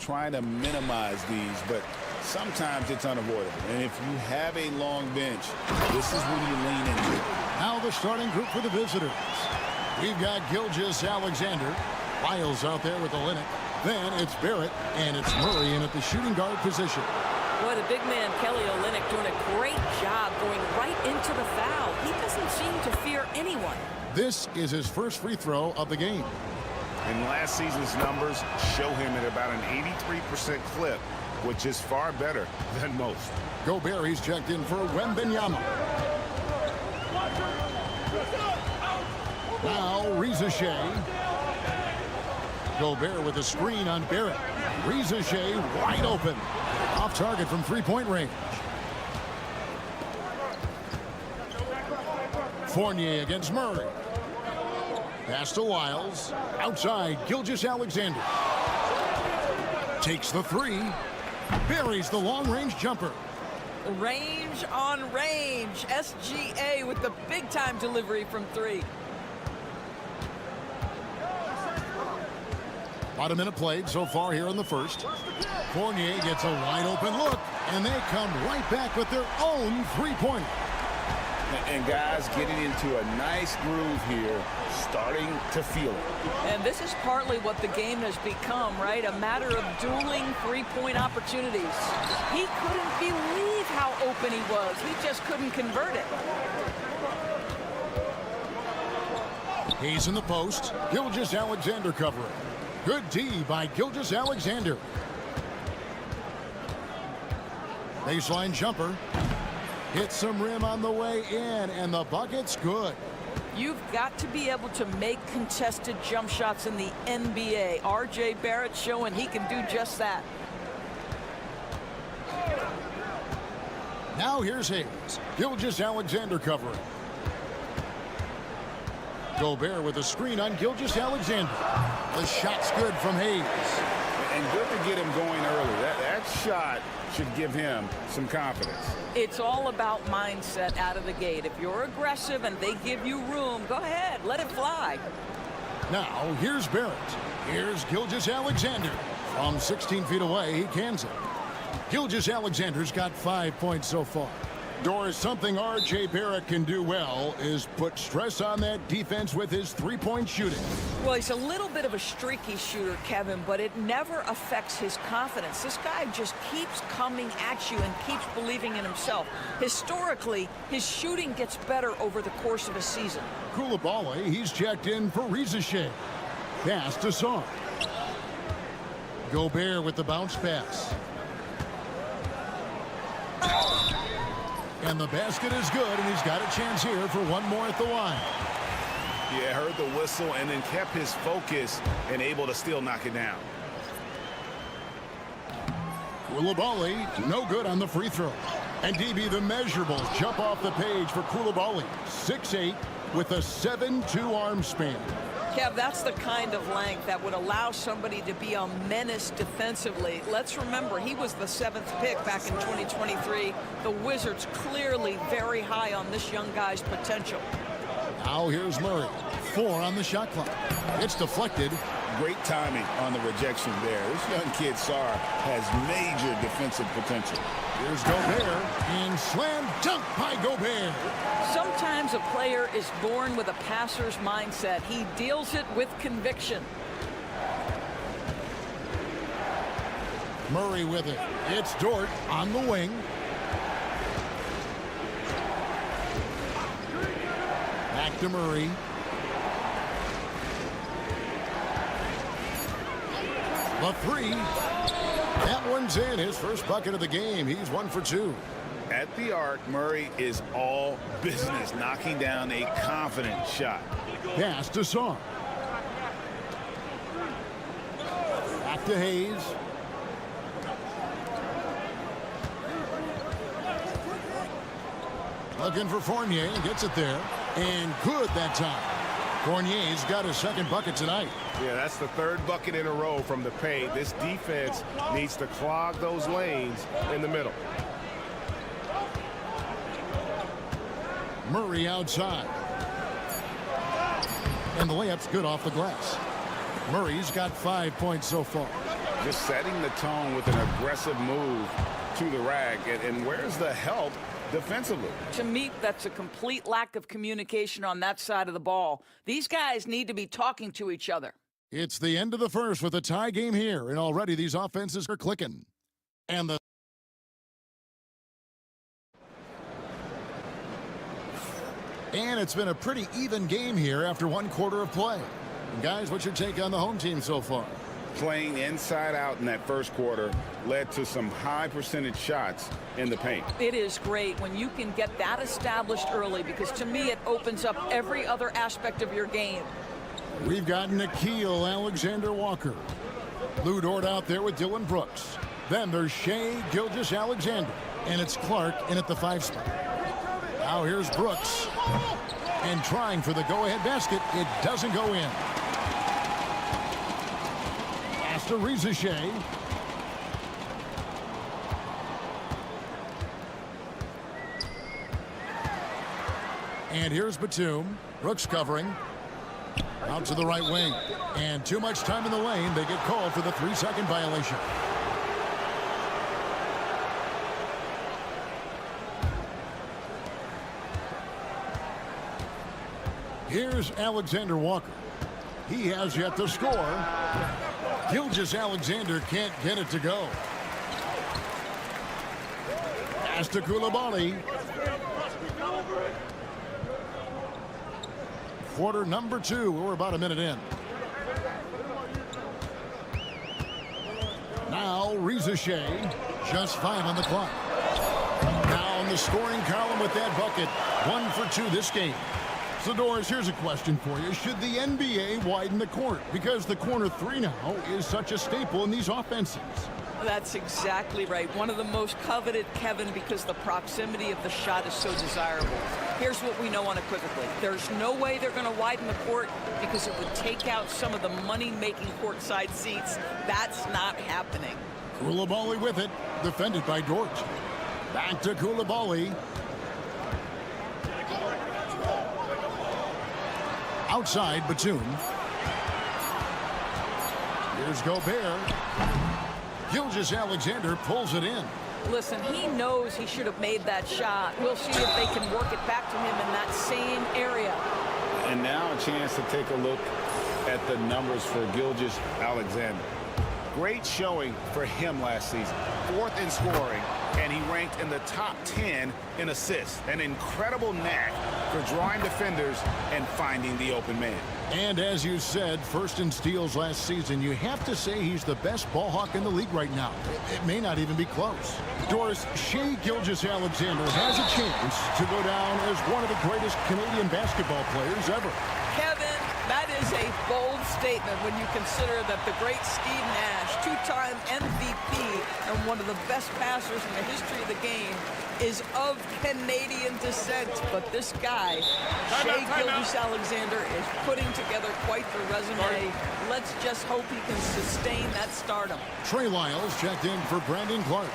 trying to minimize these, but sometimes it's unavoidable. And if you have a long bench, this is when you lean into it. Now the starting group for the visitors. We've got Gilgeous-Alexander. Lyles out there with the Olynyk. Then it's Barrett, and it's Murray in at the shooting guard position. Boy, the big man, Kelly Olynyk, doing a great job going right into the foul. He doesn't seem to fear anyone. This is his first free throw of the game. And last season's numbers show him at about an 83% clip, which is far better than most. Gobert, he's checked in for Wembanyama. Now Reza Shea. Gobert with a screen on Barrett. Reza Shea wide open. Off target from three-point range. Fournier against Murray. Pass to Lyles. Outside, Gilgeous-Alexander. Takes the three. Buries the long-range jumper. Range on range. SGA with the big-time delivery from three. About a minute played so far here in the first. Fournier gets a wide-open look, and they come right back with their own three-pointer. And guys getting into a nice groove here, starting to feel it. And this is partly what the game has become, right? A matter of dueling three-point opportunities. He couldn't believe how open he was. He just couldn't convert it. He's in the post. Gilgeous-Alexander covering. Good D by Gilgeous-Alexander. Baseline jumper. Hits some rim on the way in, and the bucket's good. You've got to be able to make contested jump shots in the NBA. R.J. Barrett showing he can do just that. Now here's Hayes. Gilgeous-Alexander covering. Gobert with a screen on Gilgeous-Alexander. The shot's good from Hayes. And good to get him going early. That shot should give him some confidence. It's all about mindset out of the gate. If you're aggressive and they give you room, go ahead, let it fly. Now here's Barrett. Here's Gilgeous-Alexander. From 16 feet away, he cans it. Gilgeous-Alexander's got 5 points so far. Doris, something R.J. Barrett can do well is put stress on that defense with his three-point shooting. Well, he's a little bit of a streaky shooter, Kevin, but it never affects his confidence. This guy just keeps coming at you and keeps believing in himself. Historically, his shooting gets better over the course of a season. Koulibaly, he's checked in for Reza Shea. Pass to Song. Gobert with the bounce pass. And the basket is good, and he's got a chance here for one more at the line. Yeah, heard the whistle and then kept his focus and able to still knock it down. Koulibaly, no good on the free throw. And DB, the measurables jump off the page for Koulibaly. 6'8", with a 7'2" arm span. Kev, that's the kind of length that would allow somebody to be a menace defensively. Let's remember, he was the 7th pick back in 2023. The Wizards clearly very high on this young guy's potential. Now here's Murray. 4 on the shot clock. It's deflected. Great timing on the rejection there. This young kid, Sarr, has major defensive potential. Here's Gobert, and slam dunk by Gobert. Sometimes a player is born with a passer's mindset. He deals it with conviction. Murray with it. It's Dort on the wing. Back to Murray. The three. That one's in. His first bucket of the game. He's 1 for 2. At the arc, Murray is all business, knocking down a confident shot. Pass to Song. Back to Hayes. Looking for Fournier and gets it there. And good that time. Fournier's got his second bucket tonight. Yeah, that's the 3rd bucket in a row from the paint. This defense needs to clog those lanes in the middle. Murray outside. And the layup's good off the glass. Murray's got 5 points so far. just setting the tone with an aggressive move to the rack. And where's the help defensively? To me, that's a complete lack of communication on that side of the ball. These guys need to be talking to each other. It's the end of the first with a tie game here, and already these offenses are clicking. And it's been a pretty even game here after one quarter of play. And guys, what's your take on the home team so far? Playing inside out in that first quarter led to some high percentage shots in the paint. It is great when you can get that established early, because to me it opens up every other aspect of your game. We've got Nikhil Alexander-Walker. Lou Dort out there with Dylan Brooks. Then there's Shai Gilgeous-Alexander. And it's Clark in at the 5 spot. Now here's Brooks. And trying for the go-ahead basket. It doesn't go in. Pass to Reza Shai. And here's Batum. Brooks covering. Out to the right wing. And too much time in the lane. They get called for the 3-second violation. Here's Alexander Walker. He has yet to score. Gilgeous-Alexander can't get it to go. Pass to Koulibaly. Quarter number 2. We're about a minute in. Now Reza Shai. Just 5 on the clock. Now on the scoring column with that bucket. 1 for 2 this game. So, Doris, here's a question for you. Should the NBA widen the court? Because the corner 3 now is such a staple in these offenses. That's exactly right. One of the most coveted, Kevin, because the proximity of the shot is so desirable. Here's what we know unequivocally. There's no way they're going to widen the court because it would take out some of the money-making courtside seats. That's not happening. Koulibaly with it, defended by Dort. Back to Koulibaly. Outside, Batum. Here's Gobert. Gilgeous-Alexander pulls it in. Listen, he knows he should have made that shot. We'll see if they can work it back to him in that same area. And now a chance to take a look at the numbers for Gilgeous-Alexander. Great showing for him last season. 4th in scoring, and he ranked in the top 10 in assists. An incredible knack for drawing defenders and finding the open man. And as you said, 1st in steals last season. You have to say he's the best ball hawk in the league right now. It may not even be close. Doris, Shai Gilgeous-Alexander has a chance to go down as one of the greatest Canadian basketball players ever. Kevin, that is a bold statement when you consider that the great Steve Nash, 2-time MVP and one of the best passers in the history of the game, is of Canadian descent. But this guy, Shai Gilgeous-Alexander, is putting together quite the resume. Let's just hope he can sustain that stardom. Trey Lyles checked in for Brandon Clark.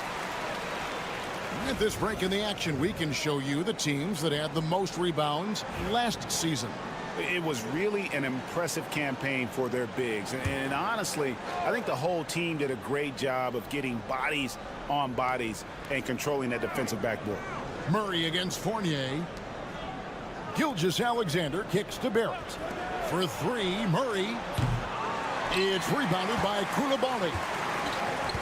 At this break in the action, we can show you the teams that had the most rebounds last season. It was really an impressive campaign for their bigs. And honestly, I think the whole team did a great job of getting bodies on bodies and controlling that defensive backboard. Murray against Fournier. Gilgeous-Alexander kicks to Barrett. For 3, Murray. It's rebounded by Koulibaly.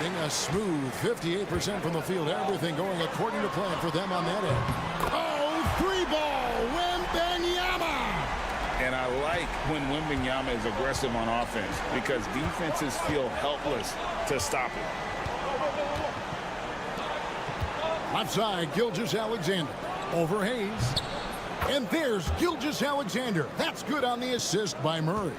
Getting a smooth 58% from the field. Everything going according to plan for them on that end. Oh, 3-ball, Wembanyama! And I like when Wembanyama is aggressive on offense because defenses feel helpless to stop it. Left side, Gilgeous-Alexander. Over Hayes. And there's Gilgeous-Alexander. That's good on the assist by Murray.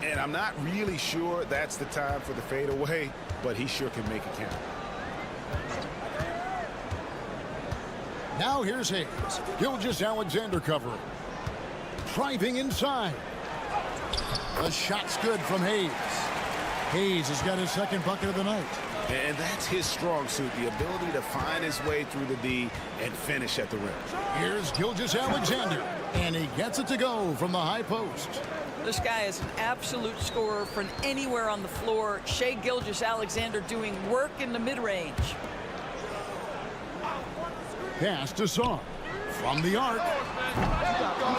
And I'm not really sure that's the time for the fadeaway, but he sure can make it count. Now here's Hayes. Gilgeous-Alexander covering. Driving inside. The shot's good from Hayes. Hayes has got his 2nd bucket of the night. And that's his strong suit, the ability to find his way through the D and finish at the rim. Here's Gilgeous-Alexander. And he gets it to go from the high post. This guy is an absolute scorer from anywhere on the floor. Shai Gilgeous-Alexander doing work in the mid-range. Pass to Saar. From the arc.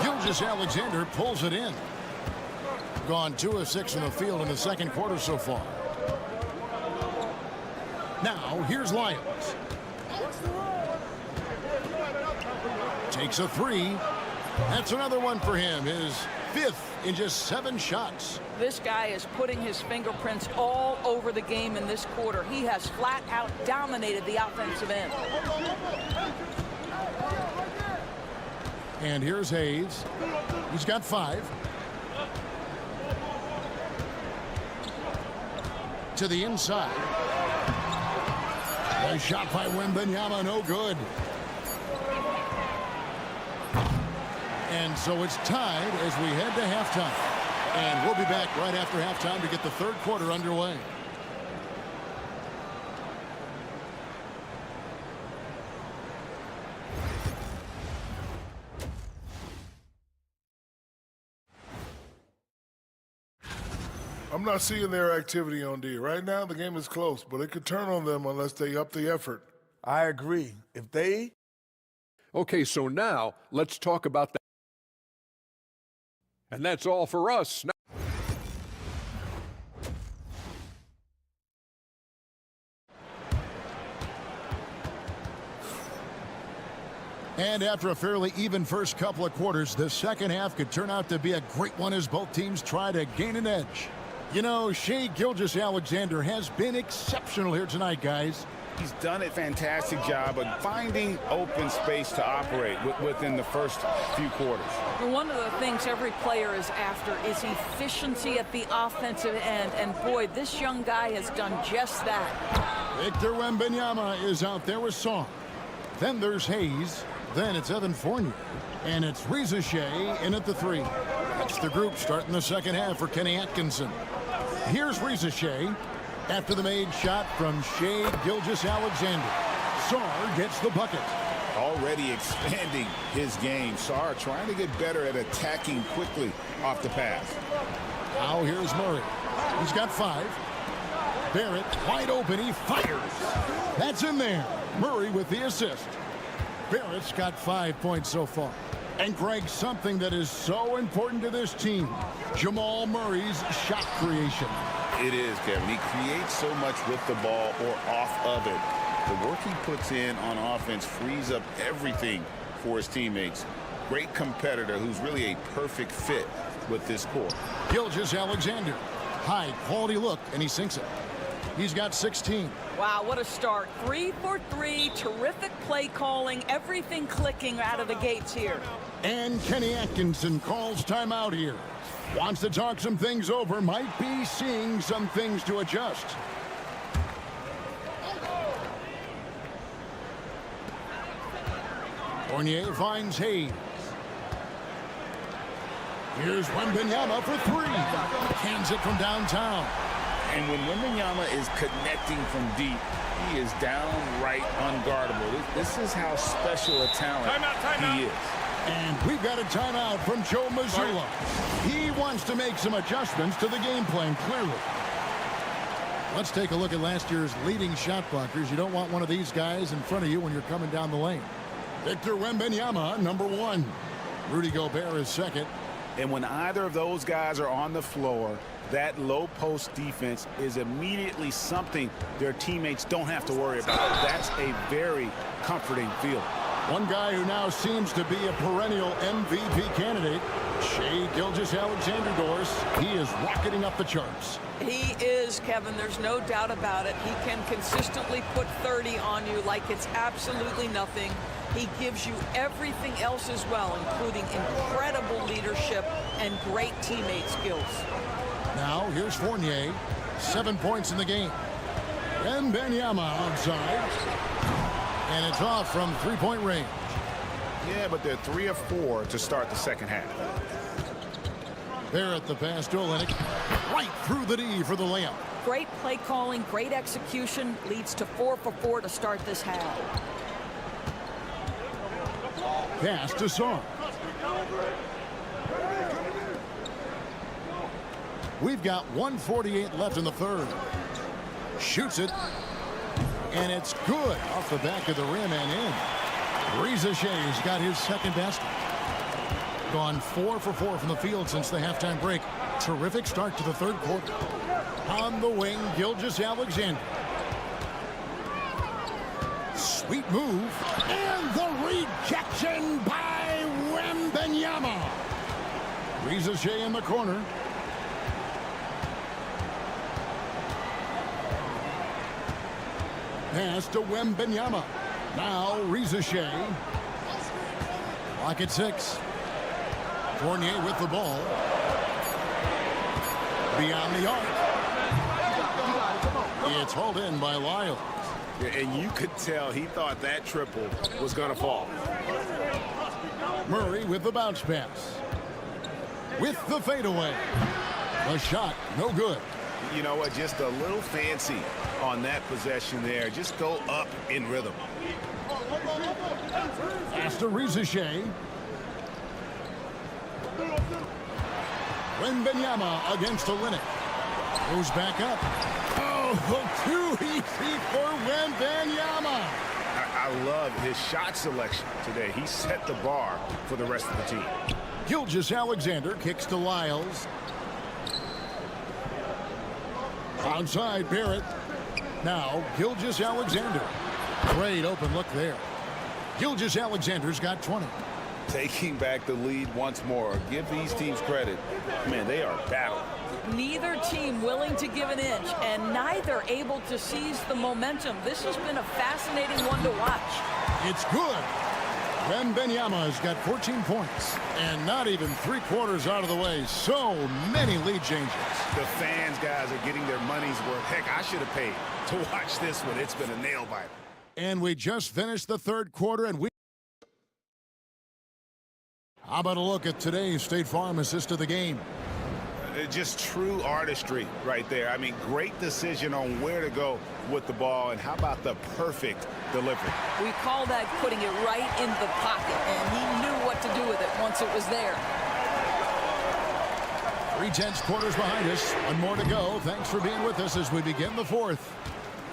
Gilgeous-Alexander pulls it in. Gone 2 of 6 in the field in the second quarter so far. Now, here's Lyons. Takes a 3. That's another one for him. His 5th in just 7 shots. This guy is putting his fingerprints all over the game in this quarter. He has flat out dominated the offensive end. And here's Hayes. He's got 5. To the inside. Nice shot by Wembanyama, no good. And so it's tied as we head to halftime. And we'll be back right after halftime to get the third quarter underway. I'm not seeing their activity on D. Right now, the game is close, but it could turn on them unless they up the effort. I agree. If they... Okay, so now let's talk about that. And that's all for us. And after a fairly even first couple of quarters, the second half could turn out to be a great one as both teams try to gain an edge. You know, Shai Gilgeous-Alexander has been exceptional here tonight, guys. He's done a fantastic job of finding open space to operate within the first few quarters. One of the things every player is after is efficiency at the offensive end. And boy, this young guy has done just that. Victor Wembanyama is out there with Saar. Then there's Hayes. Then it's Evan Fournier. And it's Reza Shai in at the 3. That's the group starting the second half for Kenny Atkinson. Here's Reza Shai. After the made shot from Shai Gilgeous-Alexander. Saar gets the bucket. Already expanding his game. Saar trying to get better at attacking quickly off the pass. Now here's Murray. He's got 5. Barrett wide open. He fires. That's in there. Murray with the assist. Barrett's got 5 points so far. And Greg, something that is so important to this team, Jamal Murray's shot creation. It is, Kevin. He creates so much with the ball or off of it. The work he puts in on offense frees up everything for his teammates. Great competitor who's really a perfect fit with this core. Gilgeous-Alexander. High quality look, and he sinks it. He's got 16. Wow, what a start. 3 for 3. Terrific play calling. Everything clicking out of the gates here. And Kenny Atkinson calls timeout here. Wants to talk some things over. Might be seeing some things to adjust. Fournier finds Hayes. Here's Wembanyama for 3. Hands it from downtown. And when Wembanyama is connecting from deep, he is downright unguardable. This is how special a talent he is. And we've got a timeout from Joe Mazzulla. He wants to make some adjustments to the game plan, clearly. Let's take a look at last year's leading shot blockers. You don't want one of these guys in front of you when you're coming down the lane. Victor Wembanyama, number 1. Rudy Gobert is second. And when either of those guys are on the floor, that low post defense is immediately something their teammates don't have to worry about. That's a very comforting feeling. One guy who now seems to be a perennial MVP candidate, Shai Gilgeous-Alexander, Doris. He is rocketing up the charts. He is, Kevin. There's no doubt about it. He can consistently put 30 on you like it's absolutely nothing. He gives you everything else as well, including incredible leadership and great teammate skills. Now here's Fournier. 7 points in the game. Wembanyama outside. And it's off from three-point range. Yeah, but they're 3 of 4 to start the second half. Barrett the pass to Olynyk. Right through the D for the layup. Great play calling, great execution, leads to 4 for 4 to start this half. Pass to Saar. We've got 1:48 left in the third. Shoots it. And it's good off the back of the rim and in. Reza Shea's got his second basket. Gone 4 for 4 from the field since the halftime break. Terrific start to the third quarter. On the wing, Gilgeous-Alexander. Sweet move. And the rejection by Wembanyama. Reza Shea in the corner. Pass to Wembanyama. Now Reza Shea. Clock at 6. Fournier with the ball. Beyond the arc. It's hauled in by Lyles. And you could tell he thought that triple was going to fall. Murray with the bounce pass. With the fadeaway. The shot, no good. You know what? Just a little fancy on that possession there. Just go up in rhythm. Pass to Reza Shea. Wembanyama against Olynyk. Goes back up. Oh, too easy for Wembanyama. I love his shot selection today. He set the bar for the rest of the team. Gilgeous-Alexander kicks to Lyles. Outside Barrett. Now Gilgeous-Alexander. Great open look there. Gilgeous-Alexander's got 20. Taking back the lead once more. Give these teams credit. Man, they are battling. Neither team willing to give an inch, and neither able to seize the momentum. This has been a fascinating one to watch. It's good. Wembanyama has got 14 points, and not even 3/4 out of the way. So many lead changes. The fans, guys, are getting their money's worth. Heck, I should have paid to watch this one. It's been a nail-biter. And we just finished the third quarter, and how about a look at today's State Farm assist of the game? Just true artistry right there. I mean, great decision on where to go with the ball, and how about the perfect delivery? We call that putting it right in the pocket, and he knew what to do with it once it was there. 3/10 quarters behind us. One more to go. Thanks for being with us as we begin the fourth.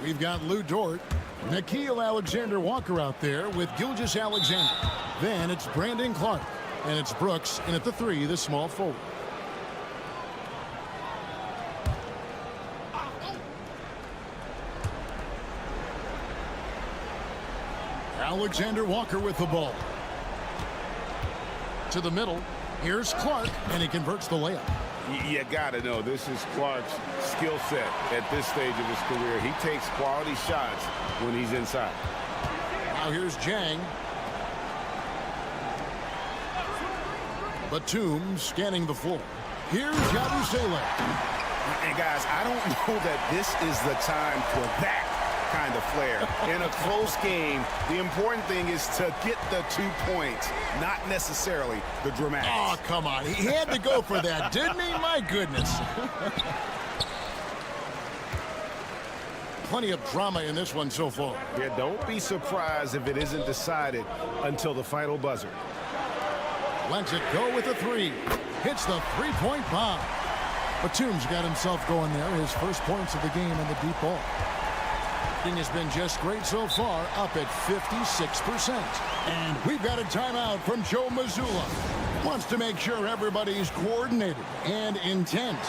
We've got Lou Dort, Nickeil Alexander-Walker out there with Gilgeous-Alexander. Then it's Brandon Clark, and it's Brooks, and at the 3, the small forward. Alexander Walker with the ball. To the middle. Here's Clark, and he converts the layup. You got to know this is Clark's skill set at this stage of his career. He takes quality shots when he's inside. Now here's Jang. Batum scanning the floor. Here's Yabusele. And guys, I don't know that this is the time for that kind of flair. In a close game, the important thing is to get the 2 points, not necessarily the dramatics. Oh, come on. He had to go for that, didn't he? My goodness. Plenty of drama in this one so far. Yeah, don't be surprised if it isn't decided until the final buzzer. Lets it go with a 3. Hits the 3-point bomb. Batum's got himself going there. His first points of the game in the deep ball. Has been just great so far, up at 56%. And we've got a timeout from Joe Mazzulla. Wants to make sure everybody's coordinated and intent.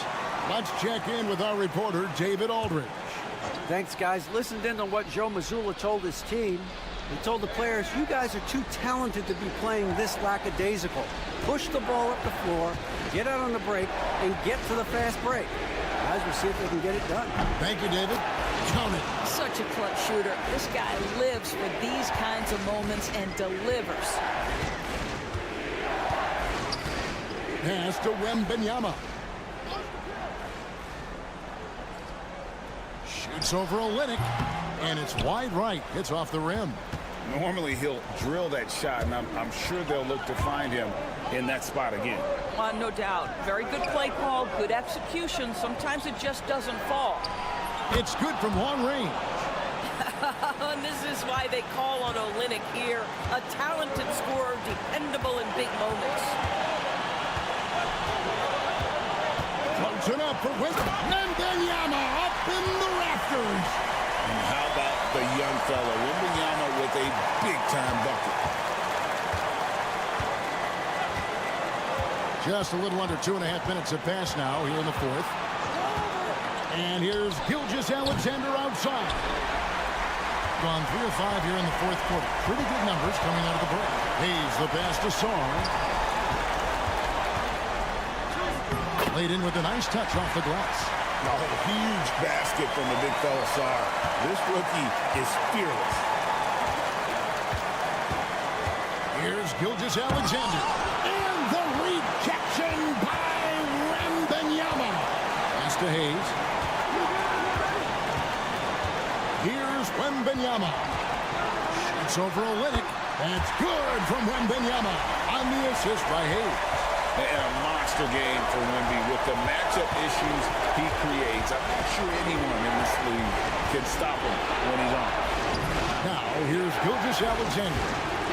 Let's check in with our reporter, David Aldridge. Thanks, guys. Listened in on what Joe Mazzulla told his team. He told the players, you guys are too talented to be playing this lackadaisical. Push the ball up the floor, get out on the break, and get to the fast break. Guys, we'll see if they can get it done. Thank you, David. Count it. Such a clutch shooter. This guy lives for these kinds of moments and delivers. Pass to Wembanyama. Shoots over Olynyk, and it's wide right. Hits off the rim. Normally he'll drill that shot, and I'm sure they'll look to find him in that spot again. No doubt. Very good play call, good execution. Sometimes it just doesn't fall. It's good from long range. And this is why they call on Olynyk here. A talented scorer, dependable in big moments. Close enough for Wembanyama up in the rafters. And how about the young fella, Wembanyama, with a big-time bucket. Just a little under 2.5 minutes have passed now here in the fourth. And here's Gilgeous-Alexander outside. Gone 3 of 5 here in the fourth quarter. Pretty good numbers coming out of the break. Hayes the pass to Sarr. Laid in with a nice touch off the glass. Oh, huge basket from the big fella Sarr. This rookie is fearless. Here's Gilgeous-Alexander. And the rejection by Wembanyama. Pass to Hayes. Here's Wembanyama. Shoots over Olynyk. That's good from Wembanyama on the assist by Hayes. And a monster game for Wemby with the matchup issues he creates. I'm not sure anyone in this league can stop him when he's on. Now, here's Gilgeous-Alexander.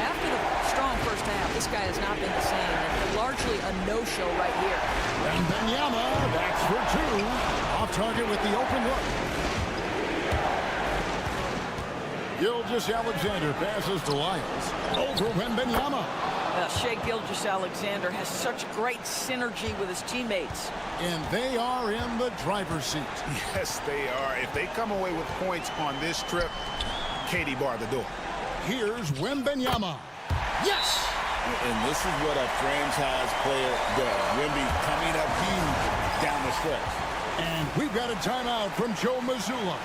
After the strong first half, this guy has not been the same, and largely a no-show right here. Wembanyama, that's for 2. Off target with the open look. Gilgeous-Alexander passes to Lyles. Over Wembanyama. Shai Gilgeous-Alexander has such great synergy with his teammates. And they are in the driver's seat. Yes, they are. If they come away with points on this trip, Katie bar the door. Here's Wembanyama. Yes! And this is what a franchise player does. Wemby coming up huge down the stretch. And we've got a timeout from Joe Mazzulla.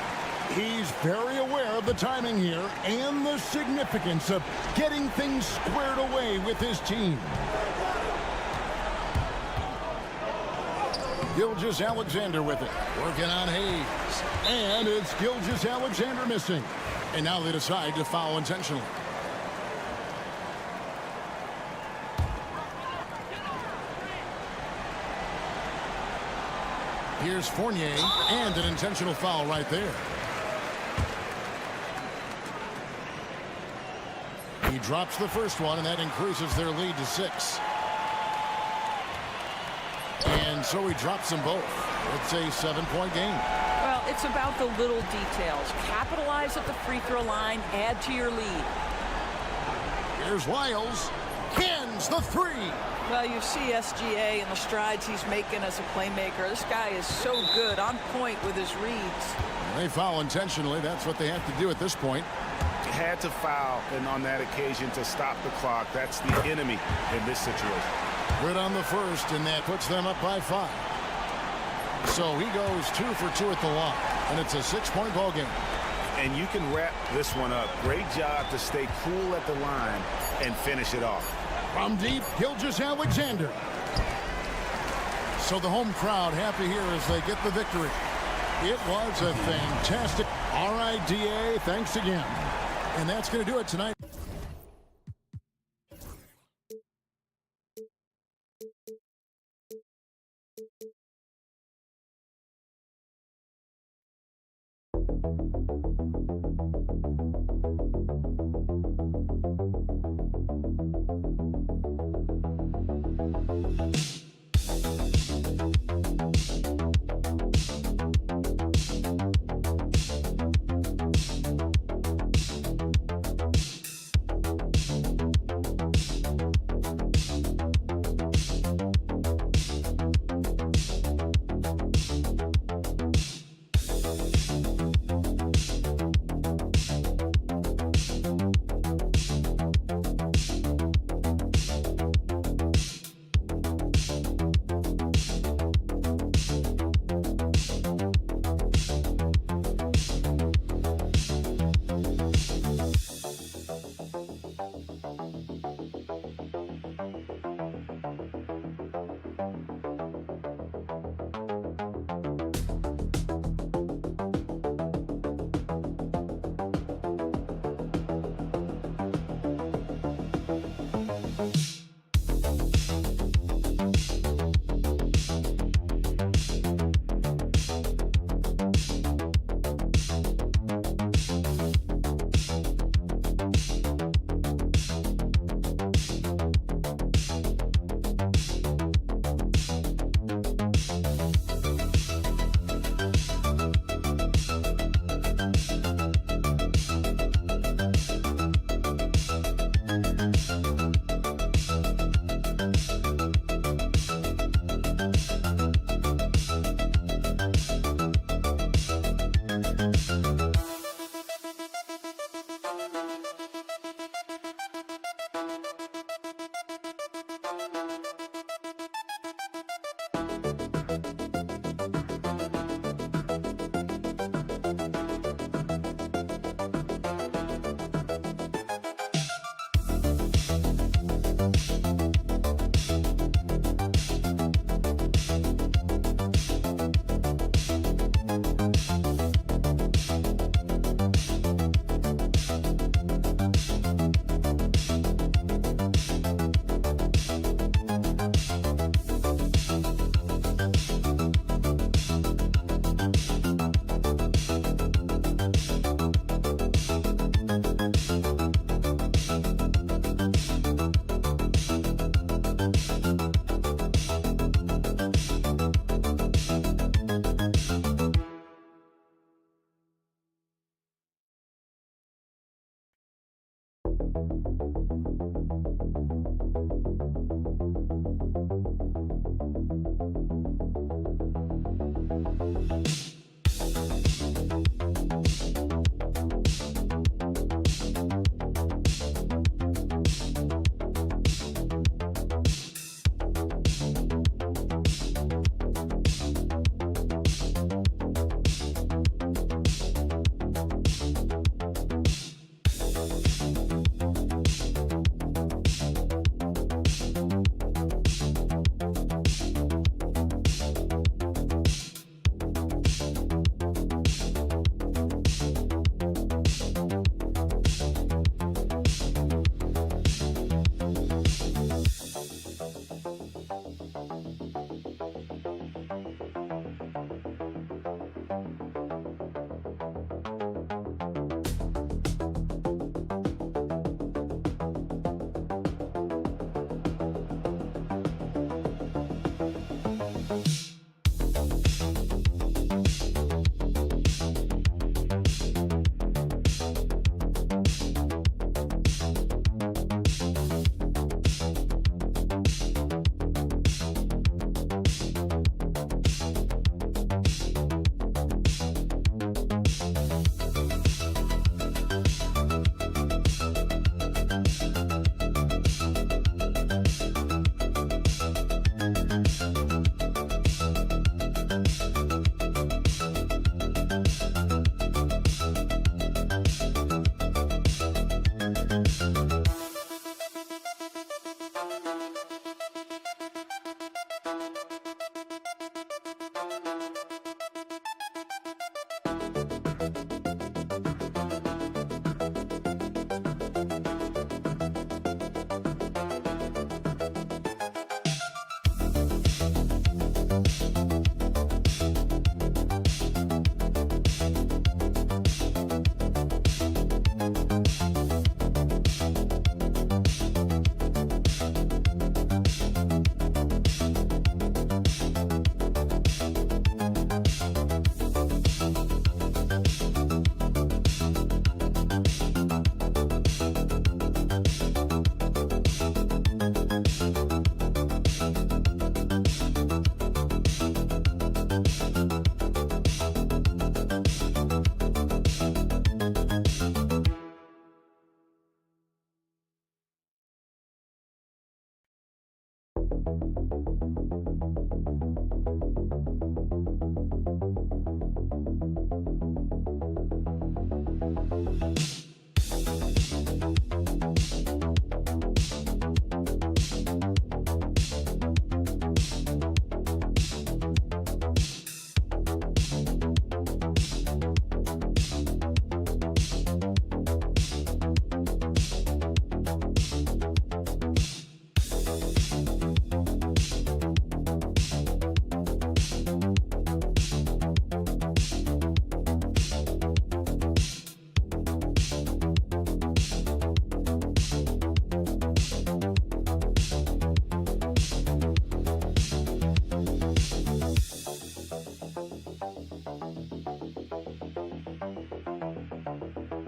He's very aware of the timing here and the significance of getting things squared away with his team. Gilgeous-Alexander with it. Working on Hayes. And it's Gilgeous-Alexander missing. And now they decide to foul intentionally. Here's Fournier, and an intentional foul right there. He drops the first one, and that increases their lead to 6. And so he drops them both. It's a 7-point game. Well, it's about the little details. Capitalize at the free throw line, add to your lead. Here's Lyles. Cans the 3. Well, you see SGA and the strides he's making as a playmaker. This guy is so good, on point with his reads. They foul intentionally. That's what they have to do at this point. Had to foul, and on that occasion to stop the clock. That's the enemy in this situation. Good on the first, and that puts them up by 5. So he goes 2 for 2 at the line, and it's a 6-point ball game. And you can wrap this one up. Great job to stay cool at the line and finish it off. From deep, Gilgeous-Alexander. So the home crowd happy here as they get the victory. It was a fantastic. All right, DA, thanks again. And that's going to do it tonight.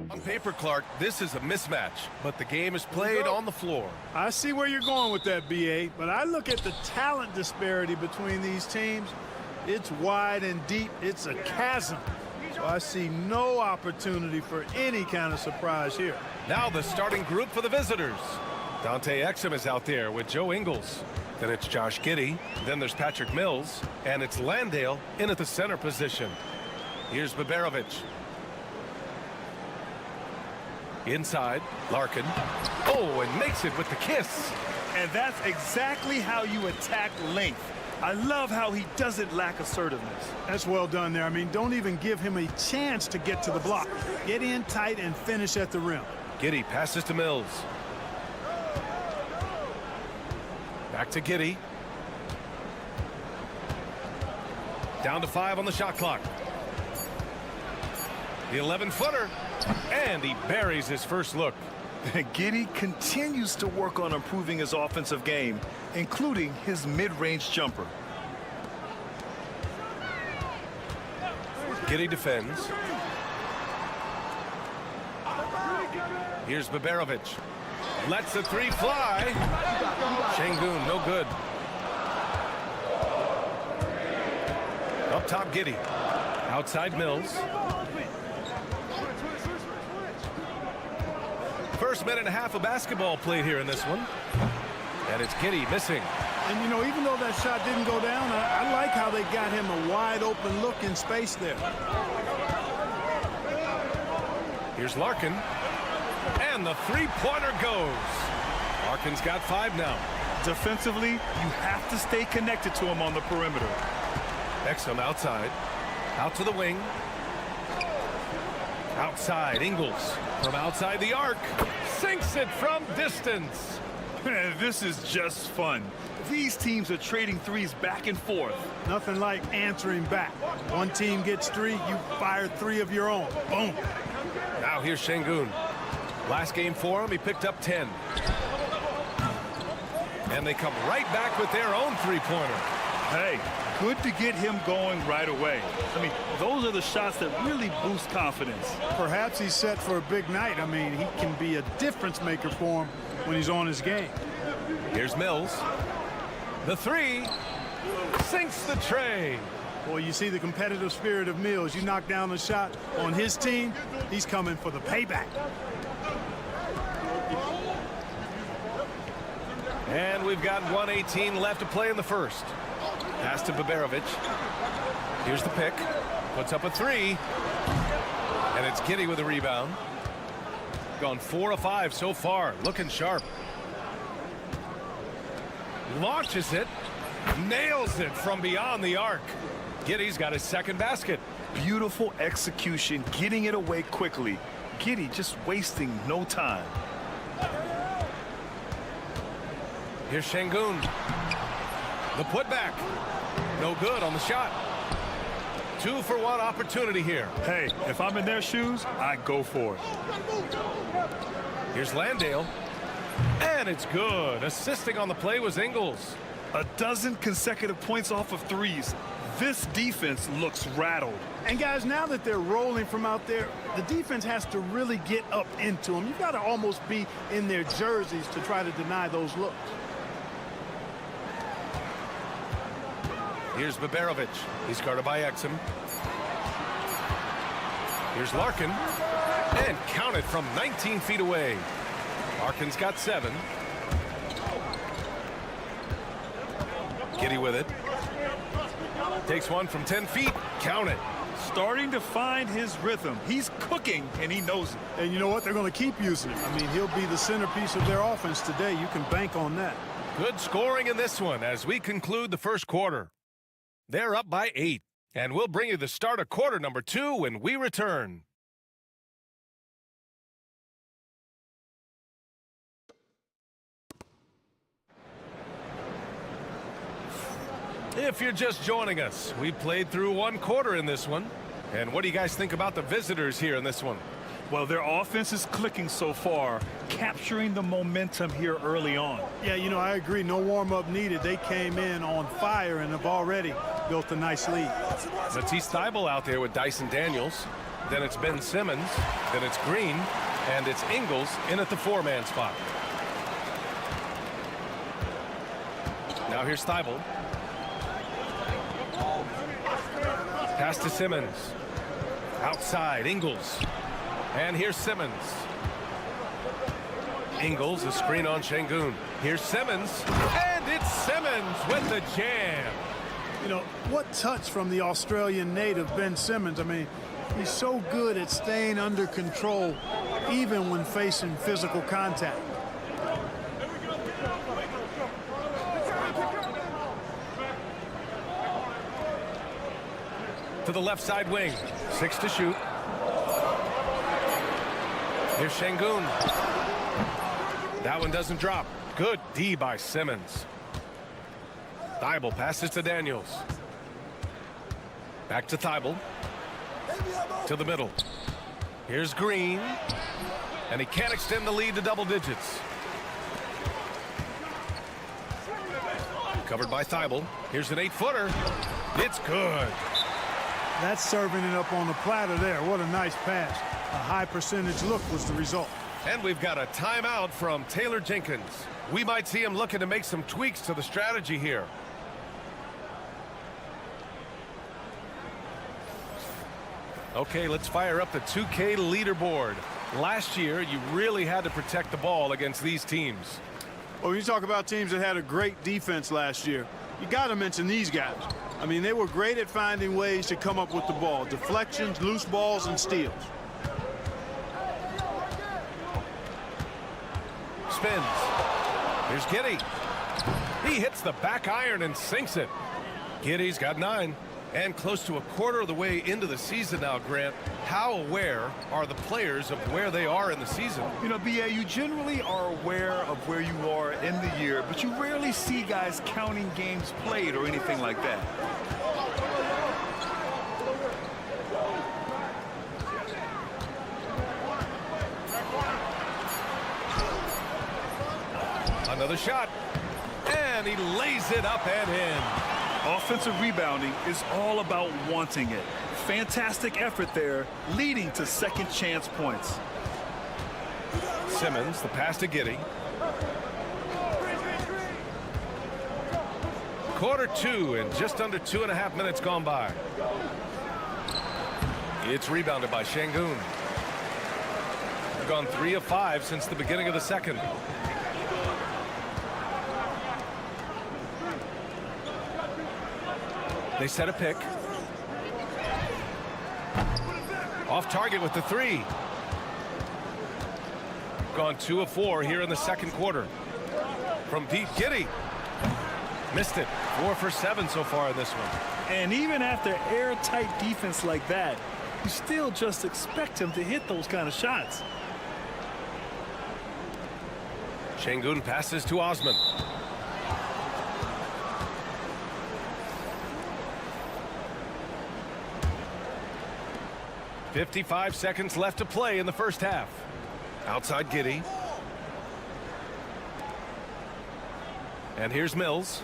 On paper, Clark, this is a mismatch, but the game is played on the floor. I see where you're going with that, BA, but I look at the talent disparity between these teams. It's wide and deep. It's a chasm. So I see no opportunity for any kind of surprise here. Now the starting group for the visitors. Dante Exum is out there with Joe Ingles. Then it's Josh Giddey. Then there's Patrick Mills. And it's Landale in at the center position. Here's Baberovic. Inside, Larkin. Oh, and makes it with the kiss. And that's exactly how you attack length. I love how he doesn't lack assertiveness. That's well done there. I mean, don't even give him a chance to get to the block. Get in tight and finish at the rim. Giddey passes to Mills. Back to Giddey. Down to 5 on the shot clock. The 11-footer. And he buries his first look. Giddey continues to work on improving his offensive game, including his mid-range jumper. Giddey defends. Here's Baberovic. Lets the three fly. Şengün, no good. Up top, Giddey. Outside, Mills. First minute and a half of basketball played here in this one. And it's Giddey missing. And, you know, even though that shot didn't go down, I like how they got him a wide-open look in space there. Here's Larkin. And the three-pointer goes. Larkin's got 5 now. Defensively, you have to stay connected to him on the perimeter. Exum outside. Out to the wing. Outside, Ingles. From outside the arc. Sinks it from distance. This is just fun. These teams are trading threes back and forth. Nothing like answering back. One team gets 3, you fire 3 of your own. Boom. Now here's Şengün. Last game for him, he picked up 10. And they come right back with their own three-pointer. Hey, good to get him going right away. I mean, those are the shots that really boost confidence. Perhaps he's set for a big night. I mean, he can be a difference maker for him when he's on his game. Here's Mills. The 3 sinks the tray. Boy, you see the competitive spirit of Mills. You knock down a shot on his team, he's coming for the payback. And we've got 1:18 left to play in the first. Pass to Baberovic. Here's the pick. Puts up a 3. And it's Giddey with a rebound. Gone 4 of 5 so far. Looking sharp. Launches it. Nails it from beyond the arc. Giddey's got his second basket. Beautiful execution, getting it away quickly. Giddey just wasting no time. Here's Şengün. The putback. No good on the shot. 2-for-1 opportunity here. Hey, if I'm in their shoes, I go for it. Here's Landale. And it's good. Assisting on the play was Ingles. A dozen consecutive points off of threes. This defense looks rattled. And guys, now that they're rolling from out there, the defense has to really get up into them. You've got to almost be in their jerseys to try to deny those looks. Here's Baberovic. He's guarded by Exum. Here's Larkin. And counted from 19 feet away. Larkin's got 7. Giddy with it. Takes one from 10 feet. Count it. Starting to find his rhythm. He's cooking, and he knows it. And you know what? They're going to keep using him. I mean, he'll be the centerpiece of their offense today. You can bank on that. Good scoring in this one as we conclude the first quarter. They're up by 8, and we'll bring you the start of quarter number 2 when we return. If you're just joining us, we played through 1 quarter in this one. And what do you guys think about the visitors here in this one? Well, their offense is clicking so far, capturing the momentum here early on. Yeah, you know, I agree. No warm-up needed. They came in on fire and have already built a nice lead. Matisse Thybulle out there with Dyson Daniels. Then it's Ben Simmons. Then it's Green. And it's Ingles in at the 4-man spot. Now here's Thybulle. Pass to Simmons. Outside, Ingles. And here's Simmons. Ingles, a screen on Şengün. Here's Simmons. And it's Simmons with the jam. You know, what touch from the Australian native, Ben Simmons. I mean, he's so good at staying under control, even when facing physical contact. To the left side wing. 6 to shoot. Here's Şengün. That one doesn't drop. Good D by Simmons. Thybulle passes to Daniels. Back to Thybulle. To the middle. Here's Green. And he can't extend the lead to double digits. Covered by Thybulle. Here's an 8-footer. It's good. That's serving it up on the platter there. What a nice pass. A high percentage look was the result. And we've got a timeout from Taylor Jenkins. We might see him looking to make some tweaks to the strategy here. Okay, let's fire up the 2K leaderboard. Last year, you really had to protect the ball against these teams. Well, when you talk about teams that had a great defense last year, you got to mention these guys. I mean, they were great at finding ways to come up with the ball. Deflections, loose balls, and steals. Spins. Here's Giddy. He hits the back iron and sinks it. Giddy's got 9. And close to a quarter of the way into the season now, Grant. How aware are the players of where they are in the season? You know, B.A., you generally are aware of where you are in the year, but you rarely see guys counting games played or anything like that. Another shot. And he lays it up and in. Offensive rebounding is all about wanting it. Fantastic effort there, leading to second chance points. Simmons, the pass to Giddy. Quarter 2 and just under 2.5 minutes gone by. It's rebounded by Şengün. They've gone 3 of 5 since the beginning of the second. They set a pick. Off target with the 3. Gone 2 of 4 here in the second quarter. From deep, Giddy. Missed it. 4 for 7 so far in this one. And even after airtight defense like that, you still just expect him to hit those kind of shots. Şengün passes to Osman. 55 seconds left to play in the first half. Outside Giddy. And here's Mills.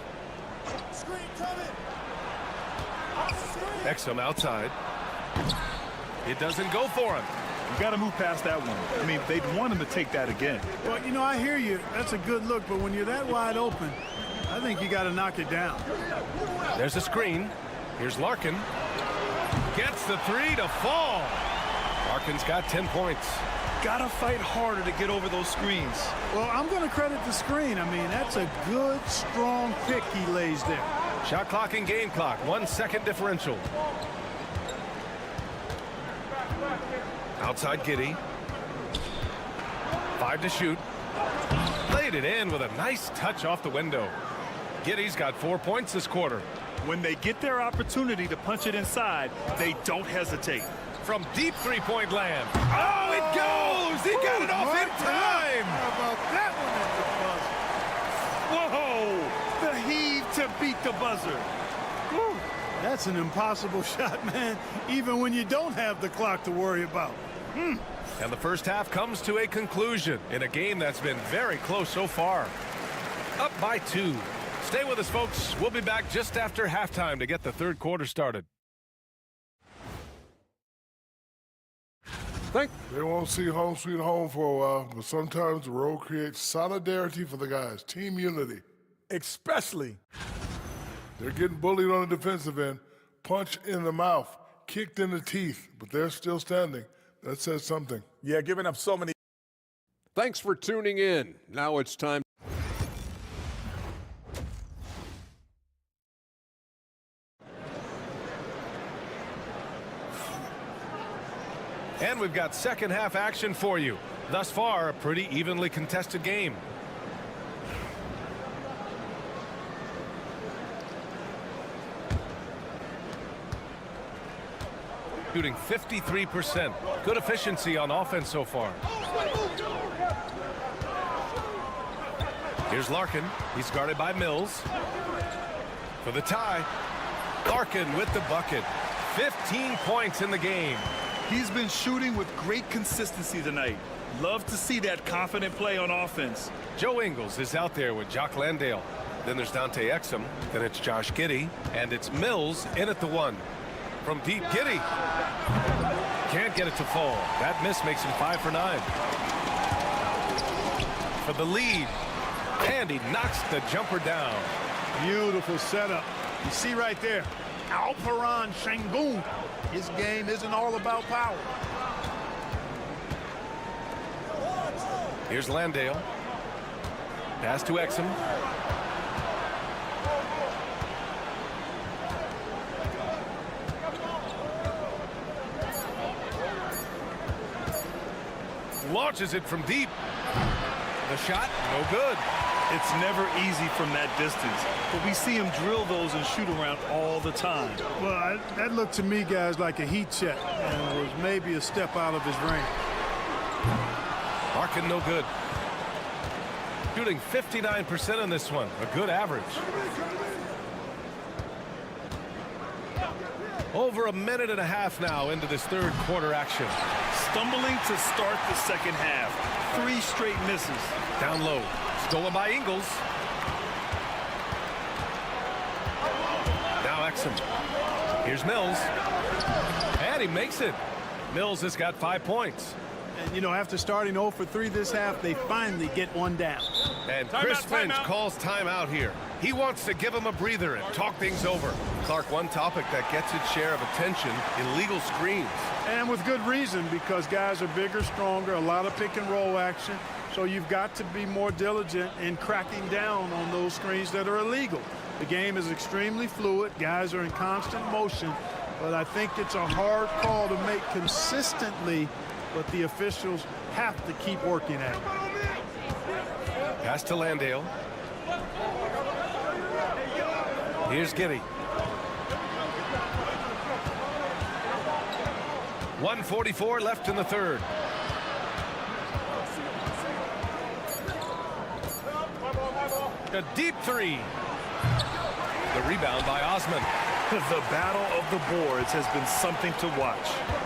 Exum outside. It doesn't go for him. You got to move past that one. I mean, they'd want him to take that again. Well, you know, I hear you. That's a good look, but when you're that wide open, I think you got to knock it down. There's a screen. Here's Larkin. Gets the three to fall. Larkin's got 10 points. Gotta fight harder to get over those screens. Well, I'm going to credit the screen. I mean, that's a good, strong pick he lays there. Shot clock and game clock. 1 second differential. Outside Giddey. 5 to shoot. Laid it in with a nice touch off the window. Giddey's got 4 points this quarter. When they get their opportunity to punch it inside, they don't hesitate. From deep three-point land. Oh, it goes! He got it off in time! How about that one at the buzzer? Whoa! The heave to beat the buzzer. Whew. That's an impossible shot, man, even when you don't have the clock to worry about. And the first half comes to a conclusion in a game that's been very close so far. Up by 2. Stay with us, folks. We'll be back just after halftime to get the third quarter started. They won't see home sweet home for a while, but sometimes the road creates solidarity for the guys, team unity. Especially. They're getting bullied on the defensive end, punched in the mouth, kicked in the teeth, but they're still standing. That says something. Yeah, giving up so many. Thanks for tuning in. Now it's time. And we've got second half action for you. Thus far, a pretty evenly contested game. Shooting 53%. Good efficiency on offense so far. Here's Larkin. He's guarded by Mills. For the tie. Larkin with the bucket. 15 points in the game. He's been shooting with great consistency tonight. Love to see that confident play on offense. Joe Ingles is out there with Jock Landale. Then there's Dante Exum. Then it's Josh Giddey. And it's Mills in at the 1. From deep, Giddey. Can't get it to fall. That miss makes him 5 for 9. For the lead. And he knocks the jumper down. Beautiful setup. You see right there, Alperon Şengün. His game isn't all about power. Here's Landale. Pass to Exum. Launches it from deep. The shot, no good. It's never easy from that distance, but we see him drill those and shoot around all the time. Well, that looked to me, guys, like a heat check, and it was maybe a step out of his range. Larkin, no good. Shooting 59% on this one, a good average. Over a minute and a half now into this third quarter action. Stumbling to start the second half. 3 straight misses. Down low. Stolen by Ingles. Now Exum. Here's Mills. And he makes it. Mills has got 5 points. And, you know, after starting 0 for 3 this half, they finally get one down. And Chris Finch calls timeout here. He wants to give him a breather and talk things over. Clark, one topic that gets its share of attention, illegal screens. And with good reason, because guys are bigger, stronger, a lot of pick and roll action. So you've got to be more diligent in cracking down on those screens that are illegal. The game is extremely fluid. Guys are in constant motion. But I think it's a hard call to make consistently, but the officials have to keep working at it. Pass to Landale. Here's Giddey. 1:44 left in the third. A deep 3. The rebound by Osman. The battle of the boards has been something to watch.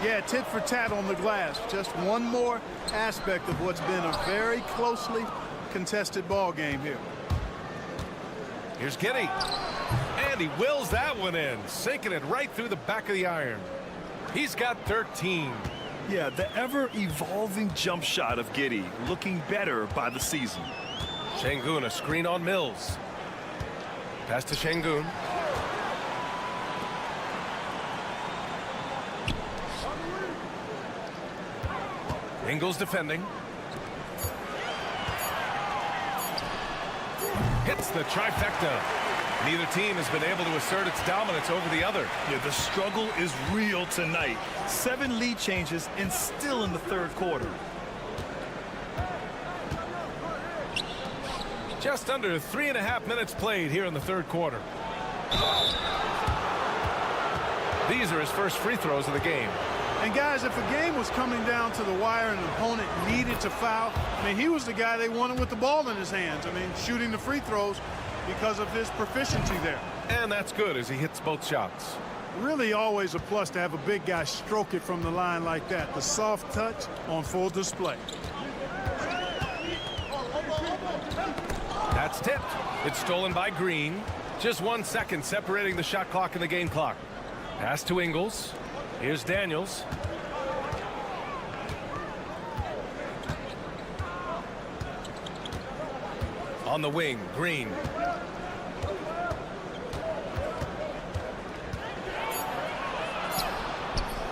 Yeah, tit for tat on the glass. Just one more aspect of what's been a very closely contested ball game here. Here's Giddey. And he wills that one in, sinking it right through the back of the iron. He's got 13. Yeah, the ever-evolving jump shot of Giddey looking better by the season. Şengün, a screen on Mills. Pass to Şengün. Ingles defending. Hits the trifecta. Neither team has been able to assert its dominance over the other. Yeah, the struggle is real tonight. 7 lead changes and still in the third quarter. Just under 3.5 minutes played here in the third quarter. These are his first free throws of the game. And guys, if a game was coming down to the wire and an opponent needed to foul, I mean, he was the guy they wanted with the ball in his hands. I mean, shooting the free throws because of his proficiency there. And that's good as he hits both shots. Really always a plus to have a big guy stroke it from the line like that. The soft touch on full display. That's tipped. It's stolen by Green. Just 1 second separating the shot clock and the game clock. Pass to Ingles. Here's Daniels. On the wing, Green.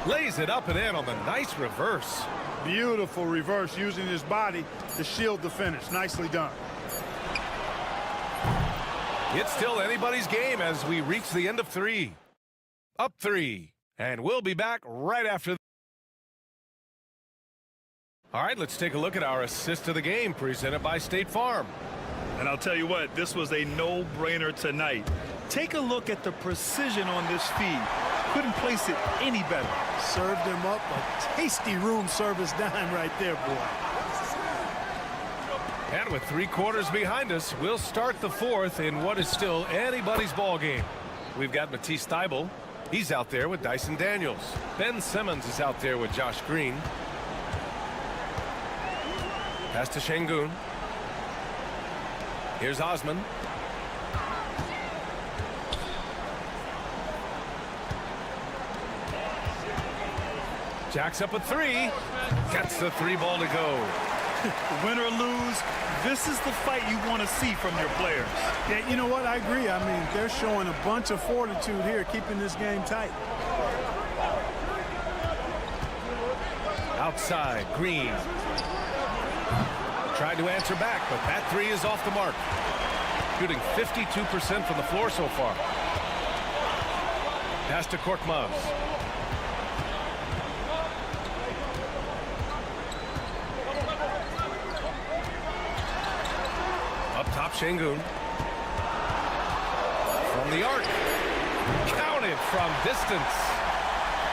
Lays it up and in on the nice reverse. Beautiful reverse using his body to shield the finish. Nicely done. It's still anybody's game as we reach the end of 3. Up 3. And we'll be back right after. All right, let's take a look at our assist of the game presented by State Farm. And I'll tell you what, this was a no-brainer tonight. Take a look at the precision on this feed. Couldn't place it any better. Served him up a tasty room service dime right there, boy. And with 3 quarters behind us, we'll start the 4th in what is still anybody's ball game. We've got Matisse Thybulle. He's out there with Dyson Daniels. Ben Simmons is out there with Josh Green. Pass to Şengün. Here's Osman. Jacks up a 3. Gets the 3 ball to go. Win or lose, this is the fight you want to see from your players. Yeah, you know what? I agree. I mean, they're showing a bunch of fortitude here, keeping this game tight. Outside, Green. Tried to answer back, but that 3 is off the mark. Shooting 52% from the floor so far. Pass to Korkmaz. Up top, Şengün. From the arc. Counted from distance.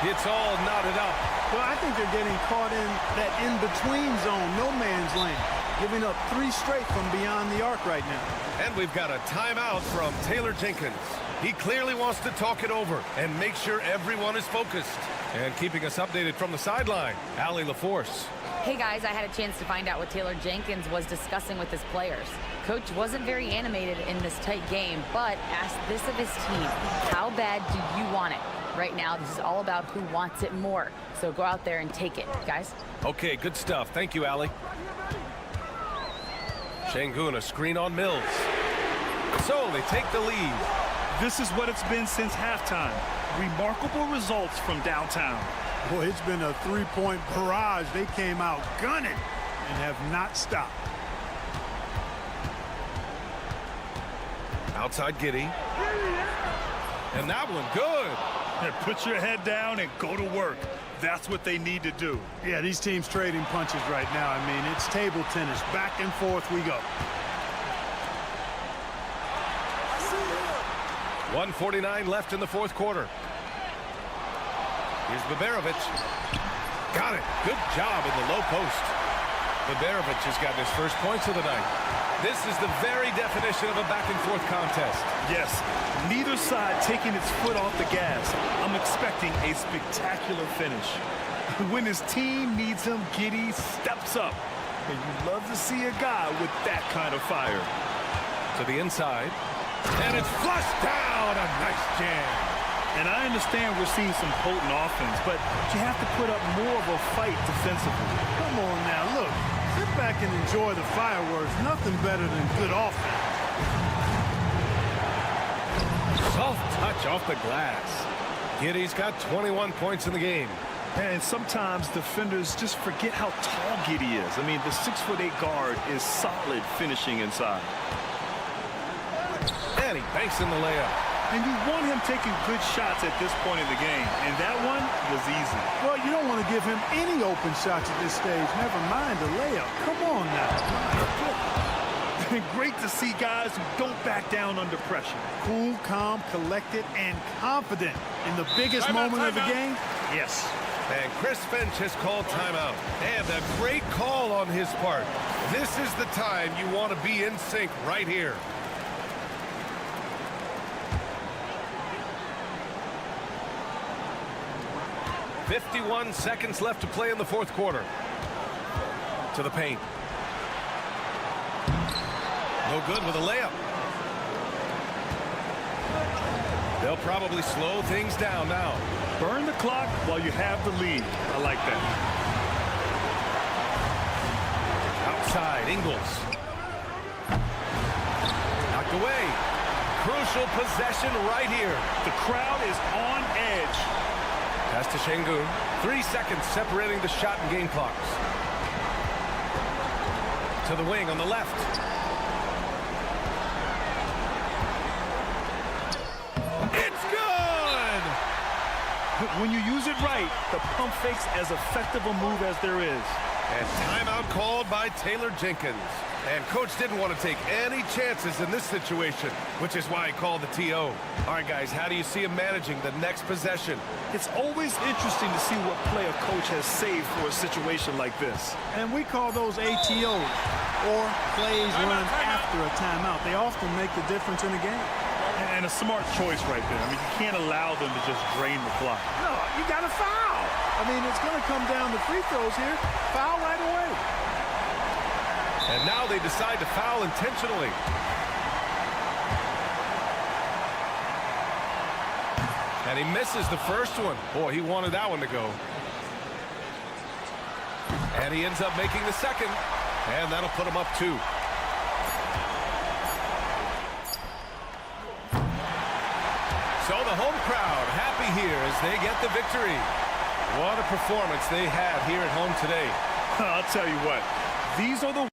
It's all knotted up. Well, I think they're getting caught in that in-between zone, no man's land. Giving up 3 straight from beyond the arc right now. And we've got a timeout from Taylor Jenkins. He clearly wants to talk it over and make sure everyone is focused. And keeping us updated from the sideline, Allie LaForce. Hey guys, I had a chance to find out what Taylor Jenkins was discussing with his players. Coach wasn't very animated in this tight game, but asked this of his team. How bad do you want it? Right now, this is all about who wants it more. So go out there and take it, guys. Okay, good stuff. Thank you, Allie. Şengün, a screen on Mills. So they take the lead. This is what it's been since halftime. Remarkable results from downtown. Boy, it's been a 3-point barrage. They came out gunning and have not stopped. Outside Giddey. And that one good. Yeah, put your head down and go to work. That's what they need to do. Yeah, these teams trading punches right now. I mean, it's table tennis. Back and forth we go. 1:49 left in the 4th quarter. Here's Baberovic. Got it. Good job in the low post. Baberovic has gotten his first points of the night. This is the very definition of a back-and-forth contest. Yes, neither side taking its foot off the gas. I'm expecting a spectacular finish. When his team needs him, Giddey steps up. And you love to see a guy with that kind of fire. To the inside. And it's flushed down. A nice jam. And I understand we're seeing some potent offense, but you have to put up more of a fight defensively. Come on now, look. Sit back and enjoy the fireworks. Nothing better than good offense. Soft touch off the glass. Giddy's got 21 points in the game. And sometimes defenders just forget how tall Giddy is. I mean, the 6'8" guard is solid finishing inside. And he banks in the layup. And you want him taking good shots at this point in the game. And that one was easy. Well, you don't want to give him any open shots at this stage. Never mind the layup. Come on now. Great to see guys who don't back down under pressure. Cool, calm, collected, and confident in the biggest moment of the game. Yes. And Chris Finch has called timeout. And a great call on his part. This is the time you want to be in sync right here. .51 seconds left to play in the fourth quarter. To the paint. No good with a layup. They'll probably slow things down now. Burn the clock while you have the lead. I like that. Outside, Ingles. Knocked away. Crucial possession right here. The crowd is on edge. Pass to Şengün. 3 seconds separating the shot and game clocks. To the wing on the left. It's good! When you use it right, the pump fake's as effective a move as there is. And timeout called by Taylor Jenkins. And coach didn't want to take any chances in this situation, which is why he called the TO. All right, guys, how do you see him managing the next possession? It's always interesting to see what play a coach has saved for a situation like this. And we call those ATOs, or plays run after a timeout. They often make the difference in a game. And a smart choice right there. I mean, you can't allow them to just drain the clock. No, you got to foul. I mean, it's going to come down to free throws here. Foul right away. And now they decide to foul intentionally. And he misses the first one. Boy, he wanted that one to go. And he ends up making the second. And that'll put him up 2. So the home crowd happy here as they get the victory. What a performance they had here at home today. I'll tell you what, these are the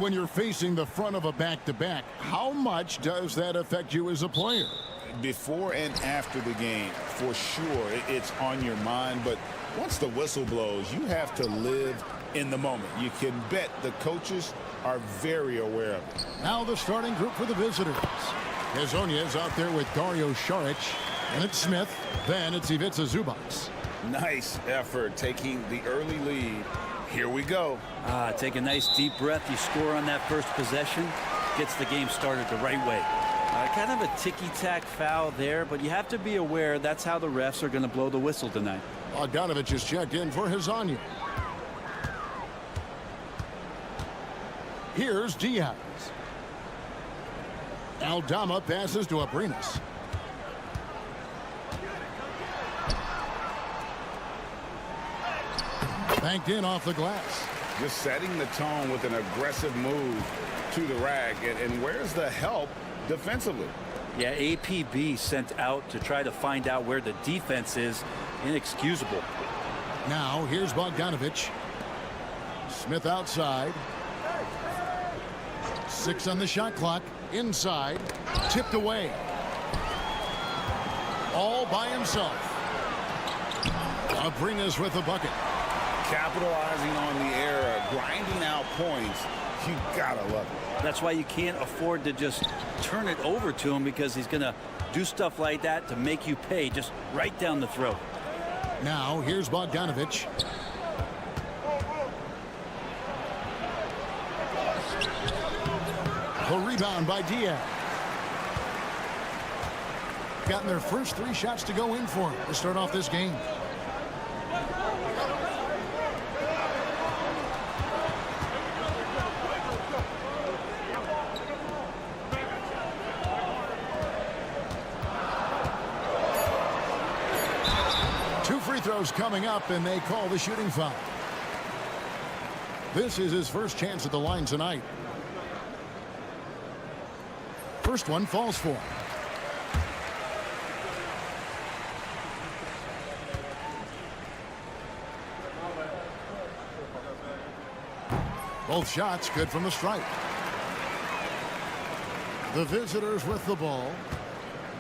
when you're facing the front of a back-to-back, how much does that affect you as a player? Before and after the game, for sure, it's on your mind. But once the whistle blows, you have to live in the moment. You can bet the coaches are very aware of it. Now the starting group for the visitors. Hazonia is out there with Dario Saric. And it's Smith. Then it's Ivica Zubac. Nice effort taking the early lead. Here we go. Take a nice deep breath. You score on that first possession. Gets the game started the right way. Kind of a ticky-tack foul there, but you have to be aware that's how the refs are going to blow the whistle tonight. Bogdanovich is checked in for Hazonia. Here's Diaz. Aldama passes to Abrinas. Banked in off the glass. Just setting the tone with an aggressive move to the rack. And where's the help defensively? Yeah, APB sent out to try to find out where the defense is. Inexcusable. Now here's Bogdanovich. Smith outside. 6 on the shot clock. Inside. Tipped away. All by himself. Abrinas with the bucket. Capitalizing on the error, grinding out points. You gotta love it. That's why you can't afford to just turn it over to him, because he's going to do stuff like that to make you pay just right down the throat. Now here's Bogdanovich. The rebound by Diaz. Gotten their first 3 shots to go in for him to start off this game. Free throws coming up, and they call the shooting foul. This is his first chance at the line tonight. First one falls for him. Both shots good from the stripe. The visitors with the ball,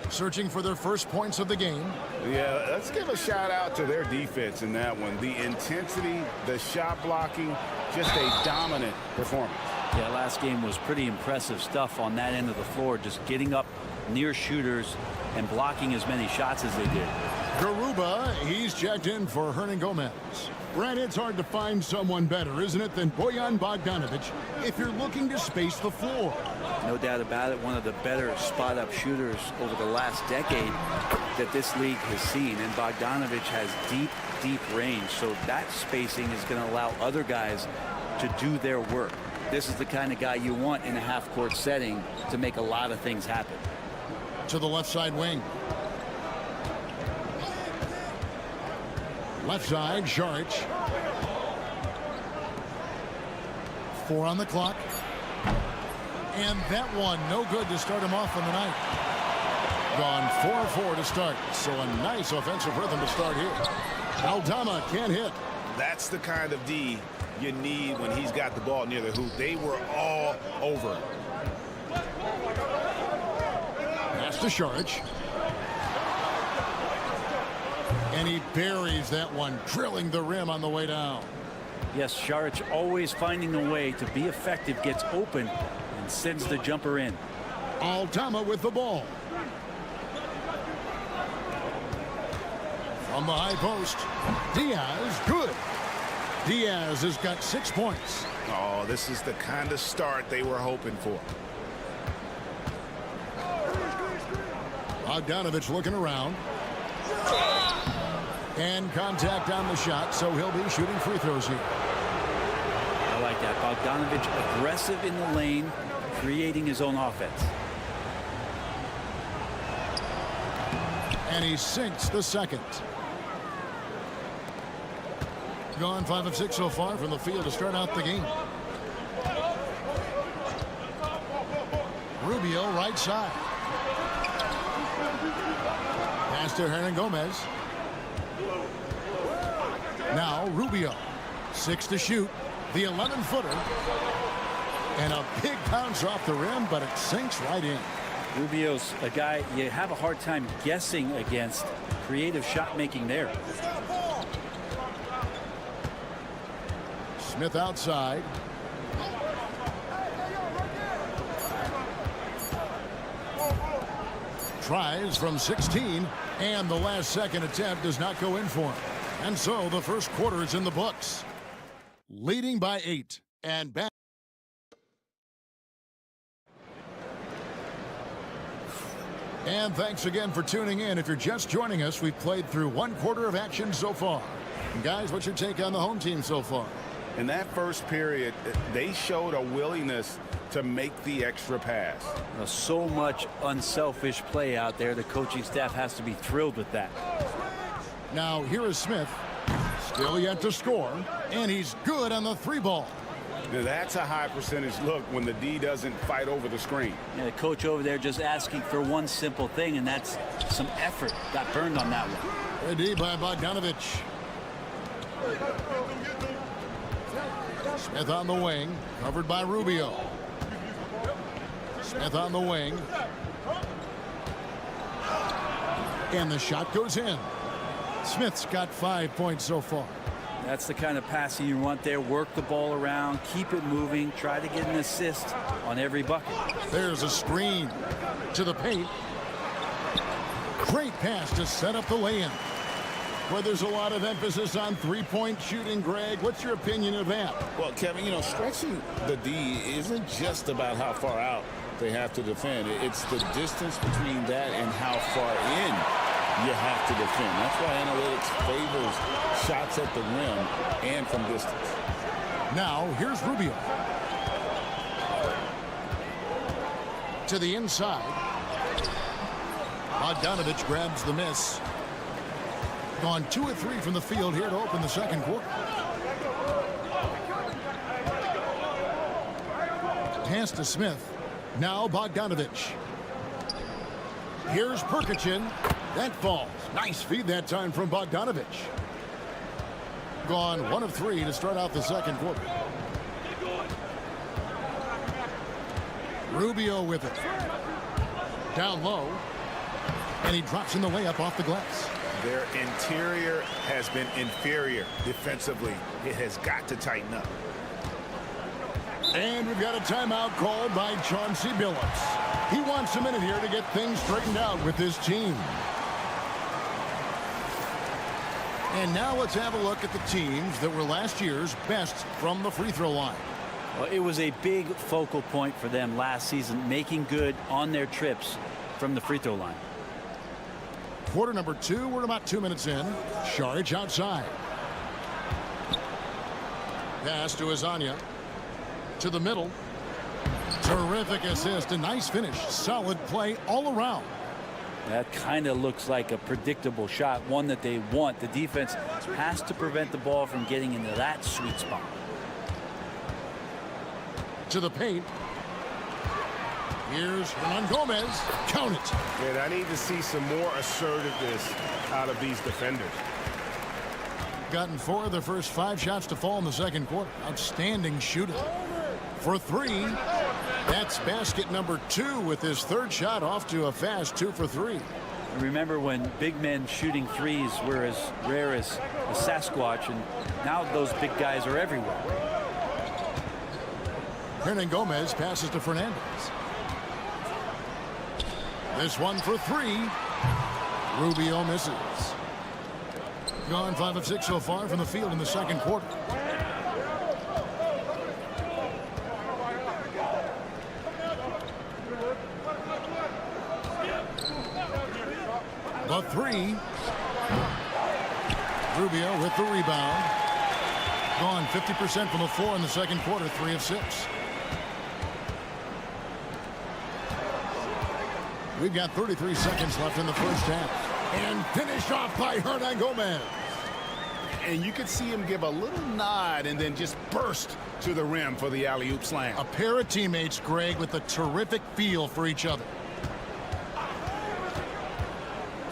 searching for their first points of the game. Yeah, let's give a shout out to their defense in that one. The intensity, the shot blocking, just a dominant performance. Yeah, last game was pretty impressive stuff on that end of the floor, just getting up near shooters and blocking as many shots as they did. Garuba, he's checked in for Hernan Gomez. Brad, it's hard to find someone better, isn't it, than Bojan Bogdanovich if you're looking to space the floor. No doubt about it, one of the better spot-up shooters over the last decade that this league has seen. And Bogdanovich has deep, deep range, so that spacing is going to allow other guys to do their work. This is the kind of guy you want in a half-court setting to make a lot of things happen. To the left side wing. Left side, Saric. 4 on the clock. And that one, no good to start him off on the night. Gone 4-4 to start. So a nice offensive rhythm to start here. Aldama can't hit. That's the kind of D you need when he's got the ball near the hoop. They were all over him. Pass to Saric. And he buries that one, drilling the rim on the way down. Yes, Saric always finding a way to be effective, gets open and sends the jumper in. Aldama with the ball. From the high post, Diaz, good. Diaz has got 6 points. Oh, this is the kind of start they were hoping for. Bogdanovich looking around. And contact on the shot, so he'll be shooting free throws here. I like that. Bogdanovich aggressive in the lane, creating his own offense. And he sinks the second. Gone 5 of 6 so far from the field to start out the game. Rubio right side. Pass to Hernan Gomez. Now Rubio. 6 to shoot. The 11-footer. And a big bounce off the rim, but it sinks right in. Rubio's a guy you have a hard time guessing against. Creative shot making there. Smith outside. Tries from 16, and the last second attempt does not go in for him. And so the first quarter is in the books. Leading by 8 and back. And thanks again for tuning in. If you're just joining us, we've played through one quarter of action so far. And guys, what's your take on the home team so far? In that first period, they showed a willingness to make the extra pass. So much unselfish play out there. The coaching staff has to be thrilled with that. Now here is Smith. Still yet to score. And he's good on the 3-ball. Now, that's a high percentage look when the D doesn't fight over the screen. Yeah, the coach over there just asking for one simple thing, and that's some effort. Got burned on that one. A D by Bogdanovich. Smith on the wing, covered by Rubio. Smith on the wing. And the shot goes in. Smith's got 5 points so far. That's the kind of passing you want there. Work the ball around, keep it moving, try to get an assist on every bucket. There's a screen to the paint. Great pass to set up the lay-in. Where there's a lot of emphasis on three-point shooting, Greg. What's your opinion of that? Well, Kevin, you know, stretching the D isn't just about how far out they have to defend. It's the distance between that and how far in you have to defend. That's why analytics favors shots at the rim and from distance. Now, here's Rubio. To the inside. Bogdanovich grabs the miss. Gone 2 of 3 from the field here to open the second quarter. Pass to Smith. Now Bogdanovich. Here's Perkichin. That falls. Nice feed that time from Bogdanovich. Gone 1 of 3 to start out the second quarter. Rubio with it. Down low. And he drops in the layup off the glass. Their interior has been inferior defensively. It has got to tighten up. And we've got a timeout called by Chauncey Billups. He wants a minute here to get things straightened out with his team. And now let's have a look at the teams that were last year's best from the free throw line. Well, it was a big focal point for them last season, making good on their trips from the free throw line. Quarter number 2, we're about 2 minutes in. Šarić outside. Pass to Azania. To the middle. Terrific assist, a nice finish. Solid play all around. That kind of looks like a predictable shot, one that they want. The defense has to prevent the ball from getting into that sweet spot. To the paint. Here's Hernangomez. Count it. And I need to see some more assertiveness out of these defenders. Gotten 4 of the first 5 shots to fall in the second quarter. Outstanding shooting. For 3. That's basket number 2 with his 3rd shot off to a fast 2 for 3. Remember when big men shooting threes were as rare as a Sasquatch, and now those big guys are everywhere. Hernangomez passes to Fernandez. This one for 3. Rubio misses. Gone 5 of 6 so far from the field in the second quarter. The 3. Rubio with the rebound. Gone 50% from the floor in the second quarter, 3 of 6. We've got 33 seconds left in the first half. And finished off by Hernangomez. And you could see him give a little nod and then just burst to the rim for the alley-oop slam. A pair of teammates, Greg, with a terrific feel for each other.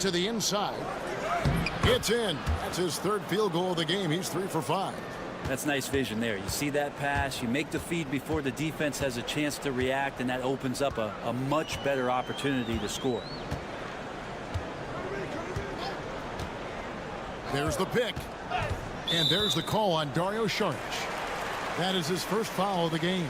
To the inside. It's in. That's his 3rd field goal of the game. He's 3 for 5. That's nice vision there. You see that pass, you make the feed before the defense has a chance to react, and that opens up a much better opportunity to score. There's the pick. And there's the call on Dario Saric. That is his first foul of the game.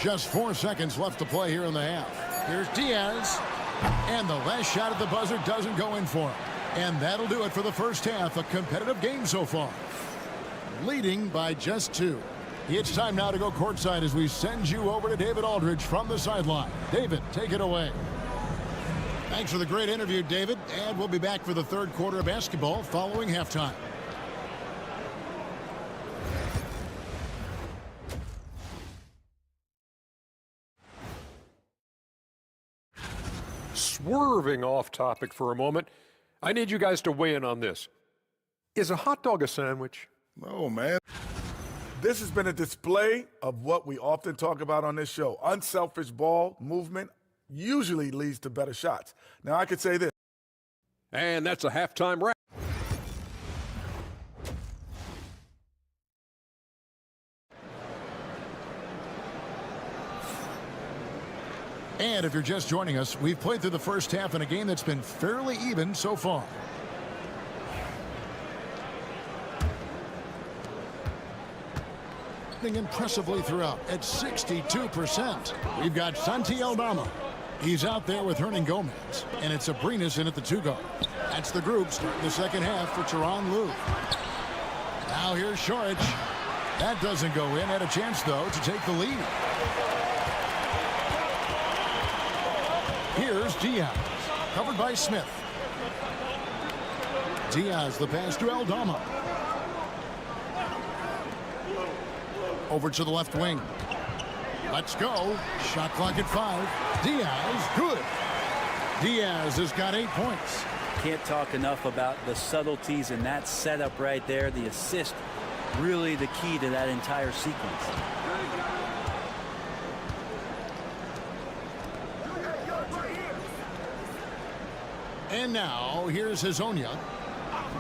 Just 4 seconds left to play here in the half. Here's Diaz. And the last shot at the buzzer doesn't go in for him. And that'll do it for the first half. A competitive game so far. Leading by just 2. It's time now to go courtside as we send you over to David Aldridge from the sideline. David, take it away. Thanks for the great interview, David. And we'll be back for the third quarter of basketball following halftime. Swerving off topic for a moment, I need you guys to weigh in on this. Is a hot dog a sandwich? No, man. This has been a display of what we often talk about on this show. Unselfish ball movement usually leads to better shots. Now, I could say this. And that's a halftime wrap. And if you're just joining us, we've played through the first half in a game that's been fairly even so far. Impressively throughout at 62%. We've got Santi Aldama. He's out there with Hernan Gomez. And it's Abrinas in at the 2-guard. That's the group starting the second half for Tyronn Lue. Now here's Saric. That doesn't go in. Had a chance, though, to take the lead. Here's Diaz, covered by Smith. Diaz, the pass to Aldama. Over to the left wing. Let's go. Shot clock at 5. Diaz, good. Diaz has got 8 points. Can't talk enough about the subtleties in that setup right there. The assist, really the key to that entire sequence. And now, here's Hazonia.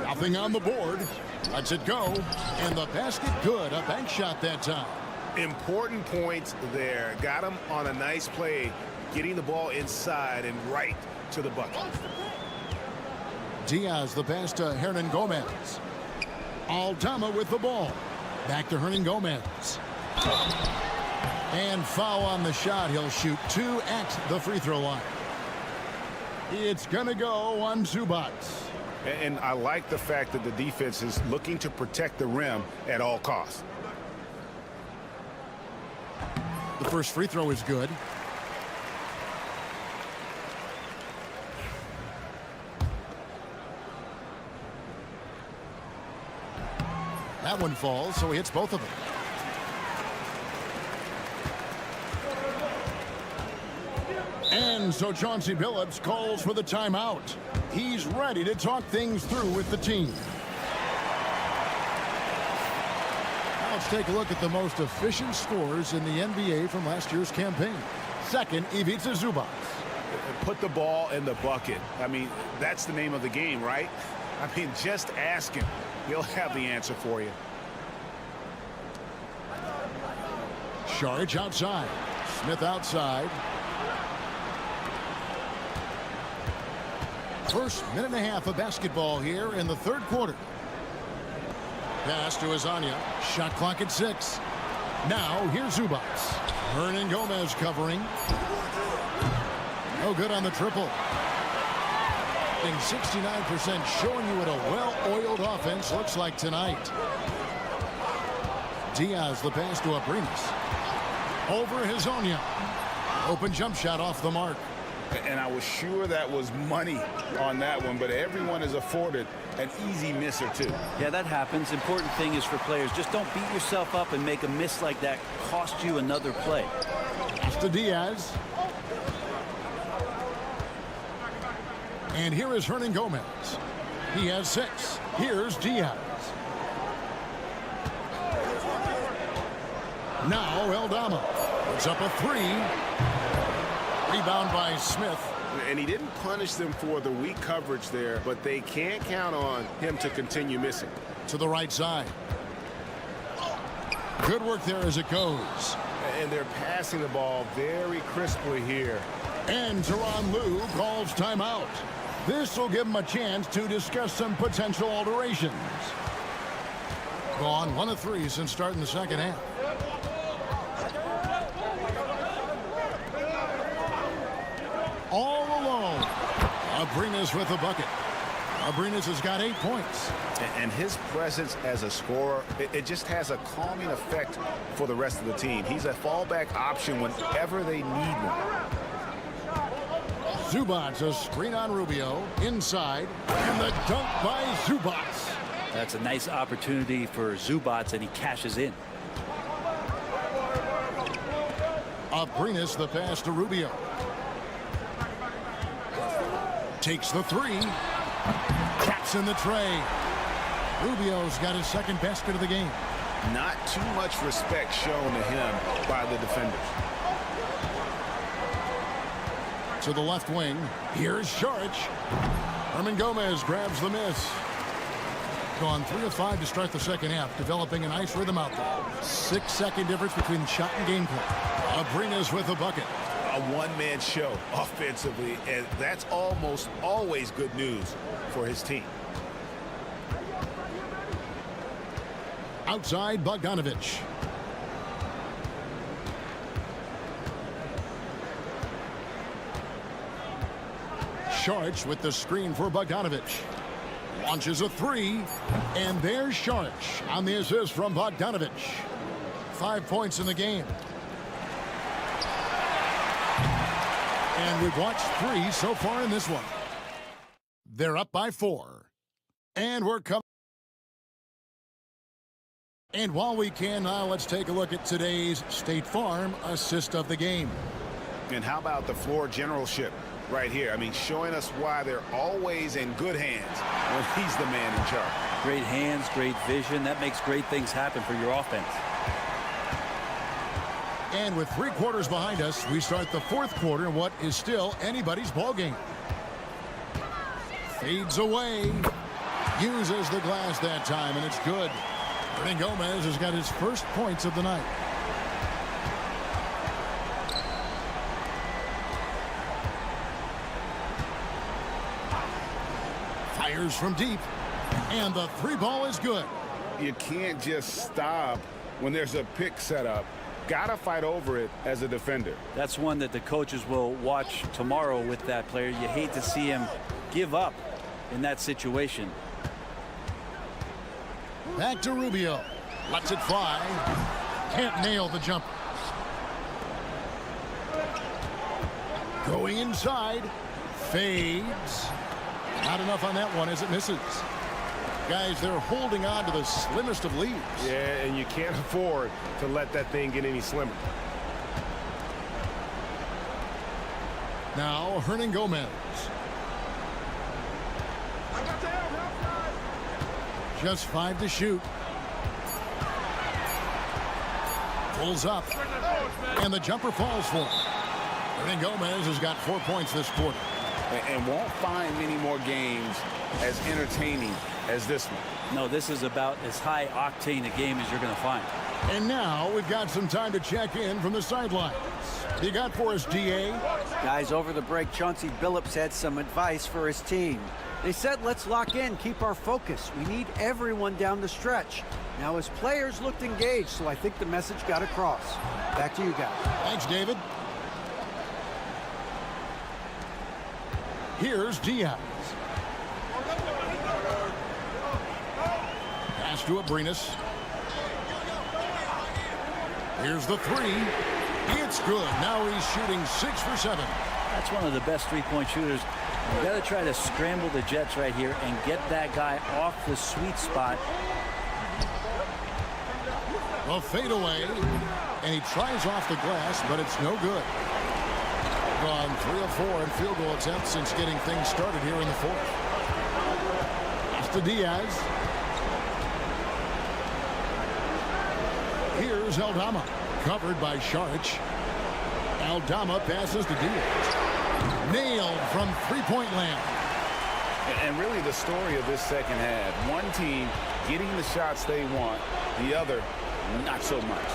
Nothing on the board. Lets it go. And the basket good. A bank shot that time. Important points there. Got him on a nice play, getting the ball inside and right to the bucket. Diaz, the pass to Hernan Gomez. Aldama with the ball. Back to Hernan Gomez. And foul on the shot. He'll shoot 2 at the free throw line. It's going to go on Zubac. And I like the fact that the defense is looking to protect the rim at all costs. The first free throw is good. That one falls, so he hits both of them. And so Chauncey Billups calls for the timeout. He's ready to talk things through with the team. Now let's take a look at the most efficient scorers in the NBA from last year's campaign. Second, Ivica Zubac. Put the ball in the bucket. I mean, that's the name of the game, right? I mean, just ask him. He'll have the answer for you. Saric outside. Smith outside. First minute and a half of basketball here in the third quarter. Pass to Hazonia. Shot clock at 6. Now here's Zubac. Hernan Gomez covering. No good on the triple. 69% showing you what a well-oiled offense looks like tonight. Diaz, the pass to Abrinas. Over Hazonia. Open jump shot off the mark. And I was sure that was money on that one, but everyone is afforded an easy miss or two. Yeah, that happens. Important thing is for players, just don't beat yourself up and make a miss like that cost you another play. Pass to Diaz. And here is Hernan Gomez. He has 6. Here's Diaz. Now Eldama puts up a three. Rebound by Smith. And he didn't punish them for the weak coverage there, but they can't count on him to continue missing. To the right side. Good work there as it goes. And they're passing the ball very crisply here. And Tyronn Lue calls timeout. This will give him a chance to discuss some potential alterations. Gone 1 of 3 since starting the second half. All alone. Abrinas with a bucket. Abrinas has got 8 points. And his presence as a scorer, it just has a calming effect for the rest of the team. He's a fallback option whenever they need one. Zubac, a screen on Rubio. Inside. And the dunk by Zubac. That's a nice opportunity for Zubac, and he cashes in. Abrinas the pass to Rubio. Takes the three. Traps in the tray. Rubio's got his second basket of the game. Not too much respect shown to him by the defenders. To the left wing. Here's Saric. Herman Gomez grabs the miss. Gone 3 of 5 to start the second half, developing a nice rhythm out there. 6-second difference between shot and gameplay. Abrinas with a bucket. A one-man show offensively, and that's almost always good news for his team. Outside, Bogdanovic. Saric with the screen for Bogdanovic. Launches a three, and there's Saric on the assist from Bogdanovic. 5 points in the game. And we've watched 3 so far in this one. They're up by 4. And we're coming. And while we can now, let's take a look at today's State Farm assist of the game. And how about the floor generalship right here? I mean, showing us why they're always in good hands when he's the man in charge. Great hands, great vision. That makes great things happen for your offense. And with 3 quarters behind us, we start the 4th quarter in what is still anybody's ball game. Fades away. Uses the glass that time, and it's good. Hernan Gomez has got his first points of the night. Fires from deep, and the 3 ball is good. You can't just stop when there's a pick set up. Gotta fight over it as a defender. That's one that the coaches will watch tomorrow with that player. You hate to see him give up in that situation. Back to Rubio. Lets it fly. Can't nail the jumper. Going inside. Fades. Not enough on that one as it misses. Guys, they're holding on to the slimmest of leads. Yeah, and you can't afford to let that thing get any slimmer. Now, Hernan Gomez. Just 5 to shoot. Pulls up. And the jumper falls for him. Hernan Gomez has got 4 points this quarter. And won't find many more games as entertaining as this one. No, this is about as high octane a game as you're going to find. And now we've got some time to check in from the sidelines. You got for us, DA? Guys, over the break, Chauncey Billups had some advice for his team. They said, let's lock in, keep our focus. We need everyone down the stretch. Now, his players looked engaged, so I think the message got across. Back to you guys. Thanks, David. Here's Diaz. Pass to Abrinas. Here's the 3. It's good. Now he's shooting 6 for 7. That's one of the best three-point shooters. You got to try to scramble the Jets right here and get that guy off the sweet spot. A fadeaway, and he tries off the glass, but it's no good. Gone 3 of 4 in field goal attempts since getting things started here in the 4th. Pass to Diaz. Here's Aldama, covered by Šarić. Aldama passes to Diaz. Nailed from three-point land. And really the story of this second half, one team getting the shots they want, the other not so much.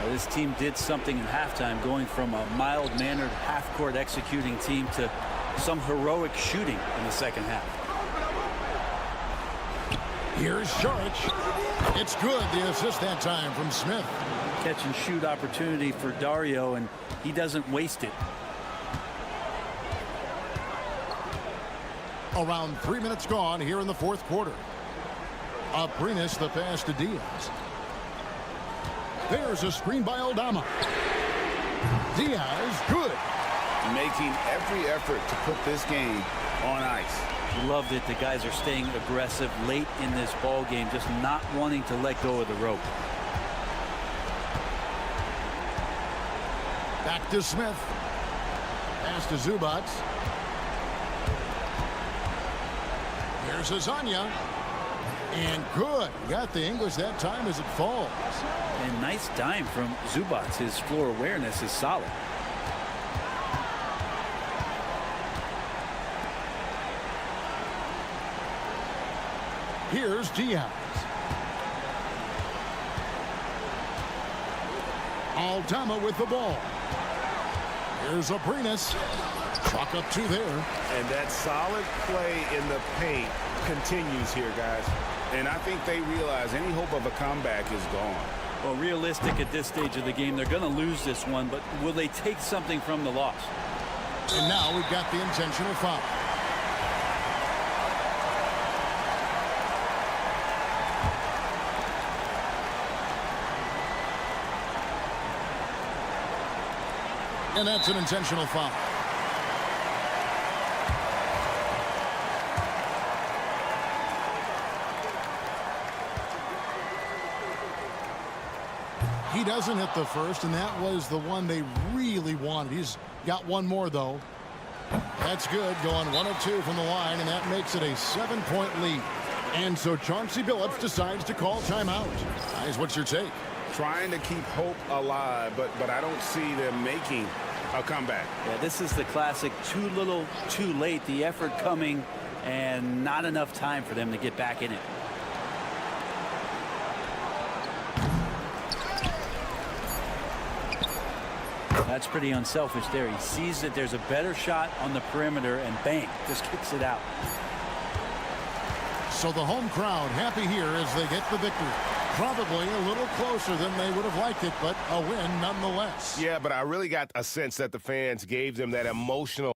This team did something in halftime, going from a mild-mannered half-court executing team to some heroic shooting in the second half. Here's Šarić. It's good. The assist that time from Smith. Catch and shoot opportunity for Dario, and he doesn't waste it. Around 3 minutes gone here in the fourth quarter. Aprinas the pass to Diaz. There's a screen by Aldama. Diaz, good. Making every effort to put this game on ice. Love that the guys are staying aggressive late in this ball game, just not wanting to let go of the rope. Back to Smith. Pass to Zubac. Here's Hezonja. And good. Got the English that time as it falls. And nice dime from Zubac. His floor awareness is solid. Here's Diaz. Aldama with the ball. Here's Aprinas. Chalk up two there. And that solid play in the paint continues here, guys. And I think they realize any hope of a comeback is gone. Well, realistic at this stage of the game, they're going to lose this one, but will they take something from the loss? And now we've got the intentional foul. And that's an intentional foul. He doesn't hit the first, and that was the one they really wanted. He's got one more, though. That's good, going 1 of 2 from the line, and that makes it a 7-point lead. And so Chauncey Billups decides to call timeout. Guys, what's your take? Trying to keep hope alive, but I don't see them making a comeback. Yeah, this is the classic too little, too late. The effort coming and not enough time for them to get back in it. That's pretty unselfish there. He sees that there's a better shot on the perimeter and bang, just kicks it out. So the home crowd happy here as they get the victory. Probably a little closer than they would have liked it, but a win nonetheless. Yeah, but I really got a sense that the fans gave them that emotional.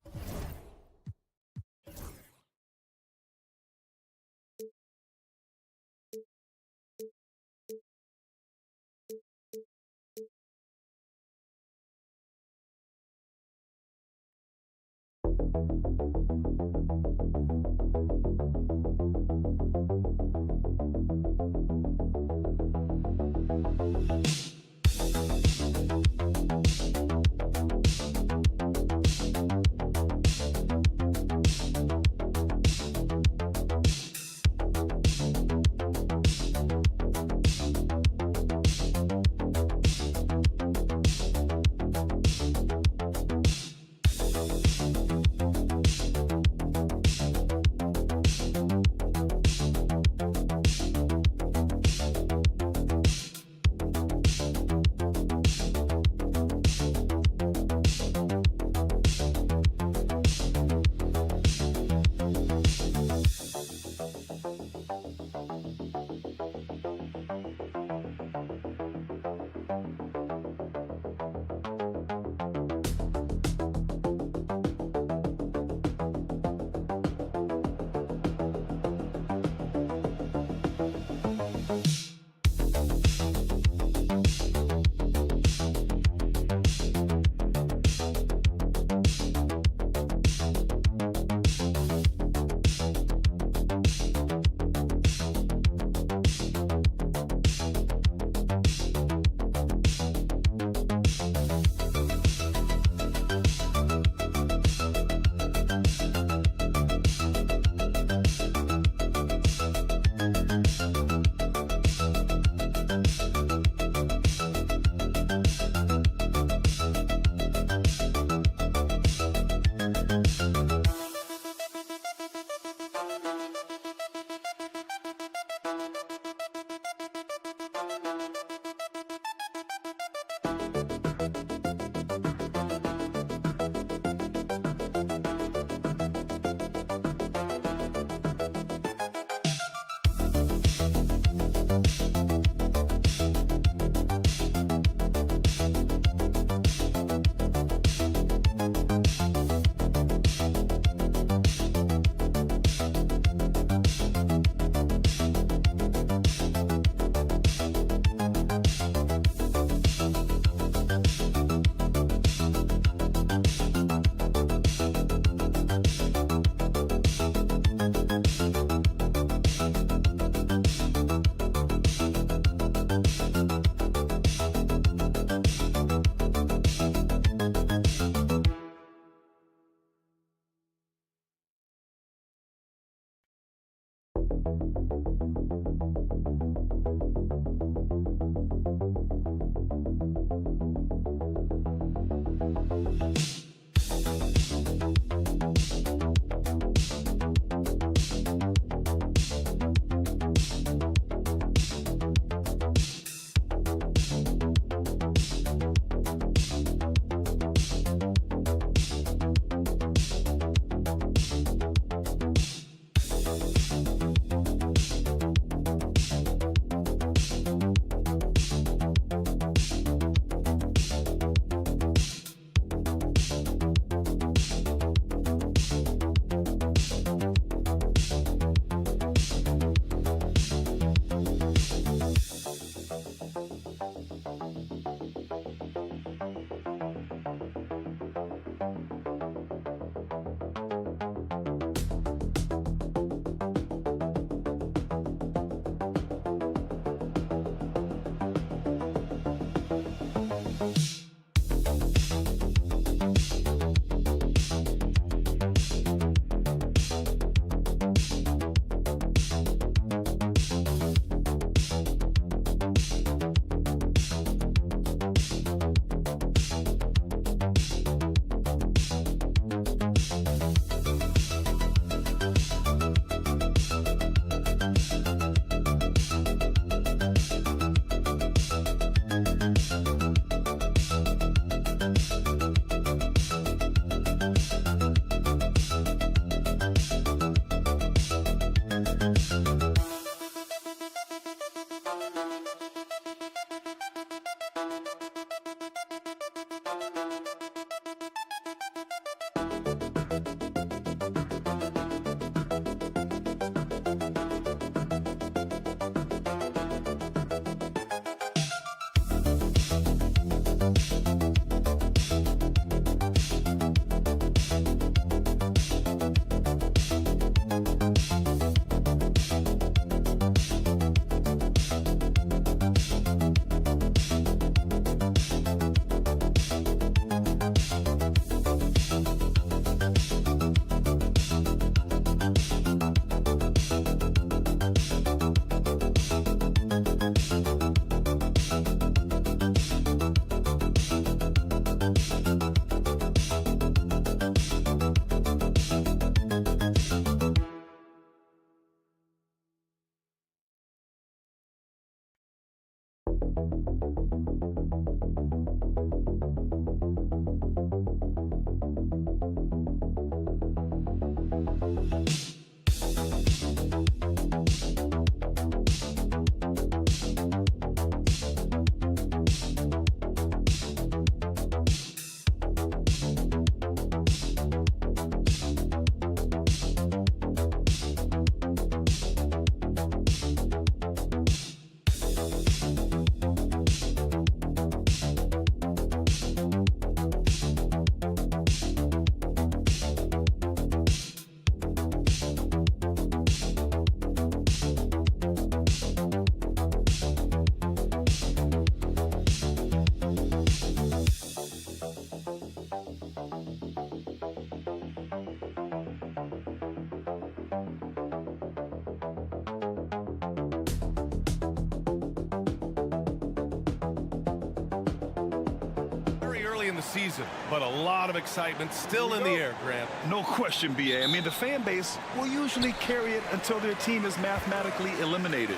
In the season, but a lot of excitement still in the air, Grant. No question, BA. I mean, the fan base will usually carry it until their team is mathematically eliminated.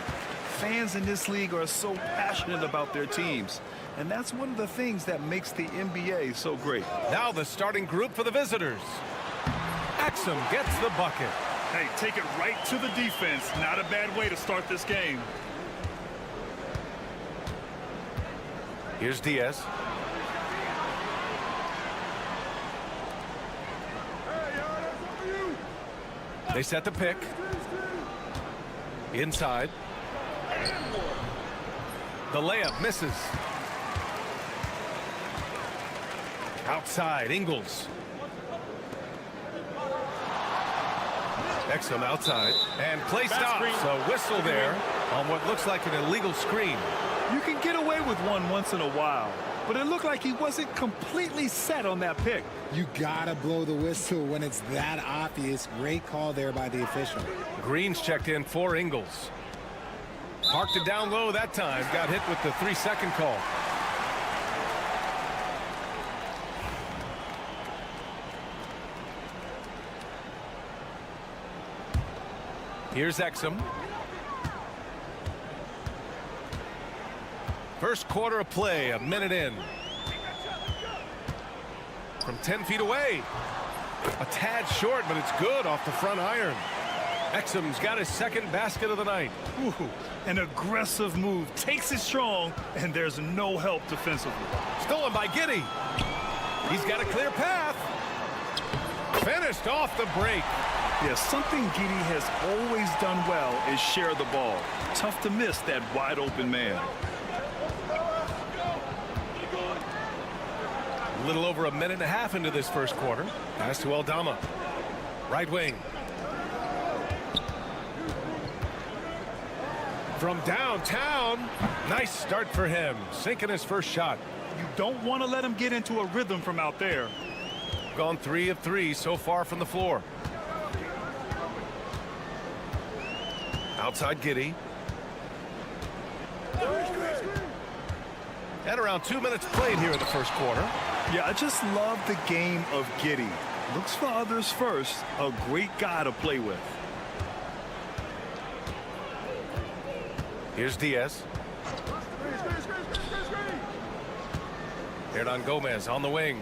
Fans in this league are so passionate about their teams, and that's one of the things that makes the NBA so great. Now the starting group for the visitors. Exum gets the bucket. Hey, take it right to the defense. Not a bad way to start this game. Here's Diaz. They set the pick. Inside. The layup misses. Outside, Ingles. Exum outside. And play stops. A whistle there on what looks like an illegal screen. You can get away with one once in a while, but it looked like he wasn't completely set on that pick. You gotta blow the whistle when it's that obvious. Great call there by the official. Green's checked in for Ingles. Parked it down low that time. Got hit with the 3-second call. Here's Exum. First quarter of play, a minute in. From 10 feet away. A tad short, but it's good off the front iron. Exum's got his second basket of the night. Ooh, an aggressive move. Takes it strong, and there's no help defensively. Stolen by Giddey. He's got a clear path. Finished off the break. Yeah, something Giddey has always done well is share the ball. Tough to miss that wide open man. A little over a minute and a half into this first quarter. Pass to Aldama. Right wing. From downtown. Nice start for him. Sinking his first shot. You don't want to let him get into a rhythm from out there. Gone 3 of 3 so far from the floor. Outside Giddey. And around 2 minutes played here in the first quarter. Yeah, I just love the game of Giddey. Looks for others first. A great guy to play with. Here's Diaz. Hernan Gomez on the wing.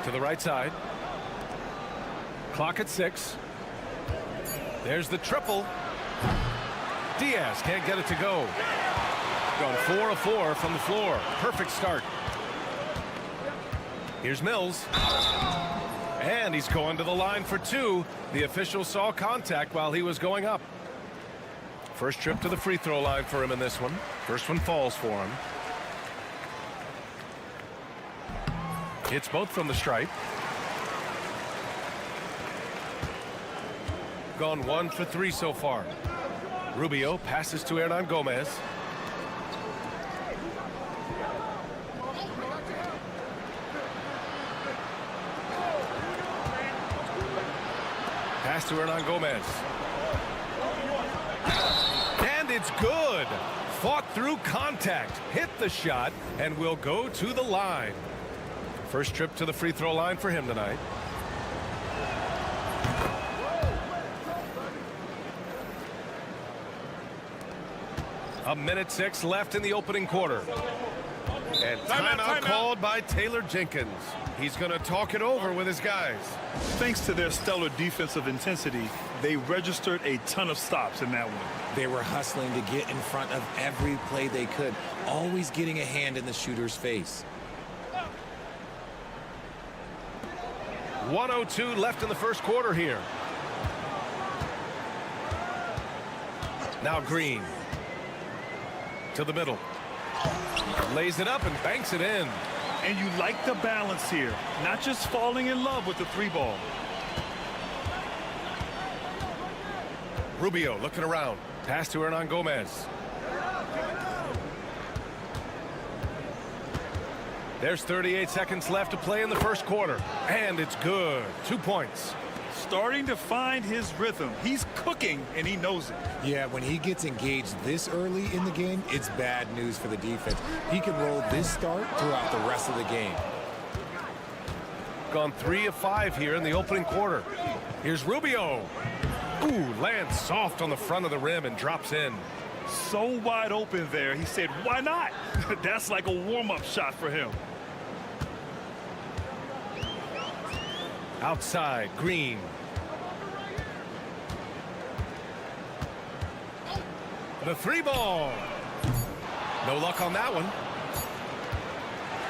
To the right side. Clock at 6. There's the triple. Diaz can't get it to go. Gone 4 of 4 from the floor. Perfect start. Here's Mills. And he's going to the line for 2. The official saw contact while he was going up. First trip to the free throw line for him in this one. First one falls for him. Hits both from the stripe. Gone 1 for 3 so far. Rubio passes to Hernan Gomez. Pass to Hernan Gomez. And it's good. Fought through contact. Hit the shot and will go to the line. First trip to the free throw line for him tonight. 1:06 left in the opening quarter. And timeout called by Taylor Jenkins. He's going to talk it over with his guys. Thanks to their stellar defensive intensity, they registered a ton of stops in that one. They were hustling to get in front of every play they could, always getting a hand in the shooter's face. 1:02 left in the first quarter here. Now Green. To the middle. Lays it up and banks it in. And you like the balance here, not just falling in love with the three ball. Rubio looking around. Pass to Hernan Gomez. There's 38 seconds left to play in the first quarter. And it's good. 2 points. Starting to find his rhythm. He's cooking, and he knows it. Yeah, when he gets engaged this early in the game, it's bad news for the defense. He can roll this start throughout the rest of the game. Gone 3 of 5 here in the opening quarter. Here's Rubio. Ooh, lands soft on the front of the rim and drops in. So wide open there. He said, why not? That's like a warm-up shot for him. Outside, Green. The three ball. No luck on that one.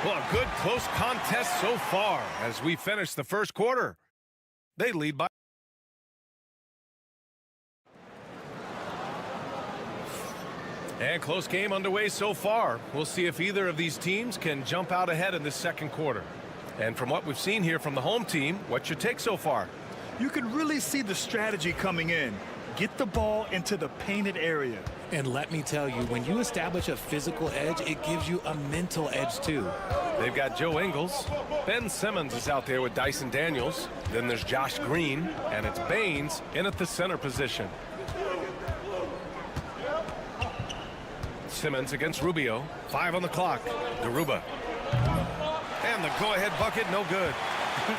Well, a good close contest so far as we finish the first quarter. They lead by. And close game underway so far. We'll see if either of these teams can jump out ahead in this second quarter. And from what we've seen here from the home team, what's your take so far? You can really see the strategy coming in. Get the ball into the painted area. And let me tell you, when you establish a physical edge, it gives you a mental edge too. They've got Joe Ingles. Ben Simmons is out there with Dyson Daniels. Then there's Josh Green, and it's Baines in at the center position. Simmons against Rubio. 5 on the clock. Garuba. And the go-ahead bucket, no good.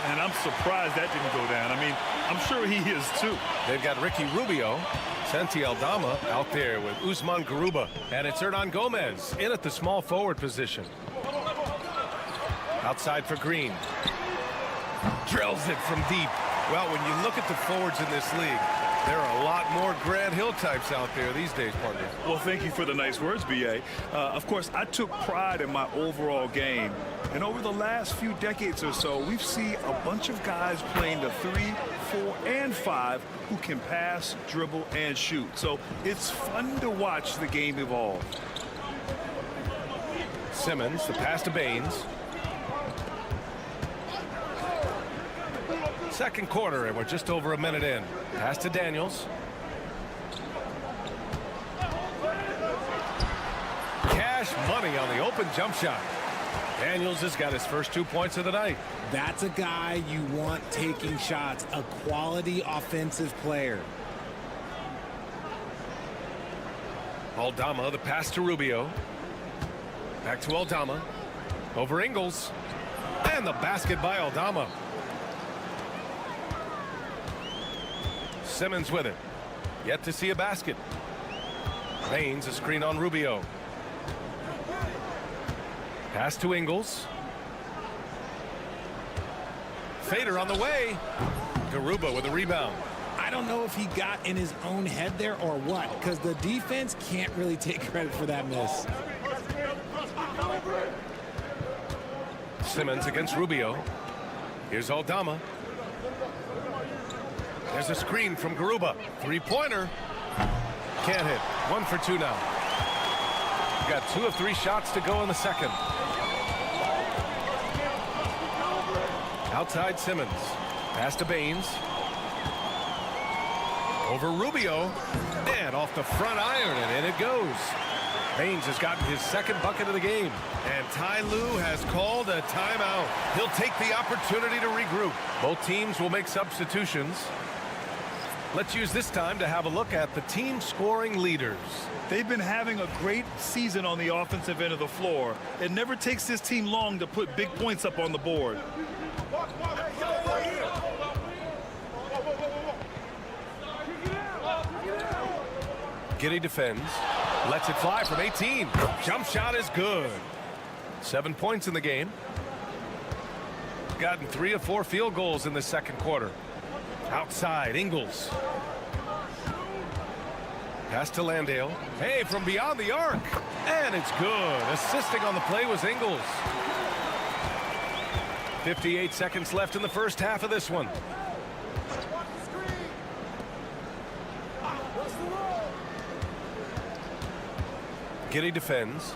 And I'm surprised that didn't go down. I mean, I'm sure he is too. They've got Ricky Rubio, Santi Aldama out there with Usman Garuba. And it's Hernan Gomez in at the small forward position. Outside for Green. Drills it from deep. Well, when you look at the forwards in this league, there are a lot more Grant Hill types out there these days, partner. Well, thank you for the nice words, B.A. Of course, I took pride in my overall game. And over the last few decades or so, we've seen a bunch of guys playing the 3, 4, and 5 who can pass, dribble, and shoot. So it's fun to watch the game evolve. Simmons, the pass to Baines. Second quarter, and we're just over a minute in. Pass to Daniels. Cash money on the open jump shot. Daniels has got his first 2 points of the night. That's a guy you want taking shots, a quality offensive player. Aldama, the pass to Rubio. Back to Aldama. Over Ingles. And the basket by Aldama. Simmons with it. Yet to see a basket. Baines a screen on Rubio. Pass to Ingles. Fader on the way. Garuba with a rebound. I don't know if he got in his own head there or what, because the defense can't really take credit for that miss. Simmons against Rubio. Here's Aldama. There's a screen from Garuba. Three-pointer. Can't hit. 1 for 2 now. We've got 2 of 3 shots to go in the second. Outside Simmons. Pass to Baines. Over Rubio. And off the front iron, and in it goes. Baines has gotten his second bucket of the game. And Ty Lue has called a timeout. He'll take the opportunity to regroup. Both teams will make substitutions. Let's use this time to have a look at the team scoring leaders. They've been having a great season on the offensive end of the floor. It never takes this team long to put big points up on the board. Giddey defends. Lets it fly from 18. Jump shot is good. 7 points in the game. Gotten 3 of 4 field goals in the second quarter. Outside, Ingles. Pass to Landale. Hey, from beyond the arc. And it's good. Assisting on the play was Ingles. 58 seconds left in the first half of this one. Giddey defends.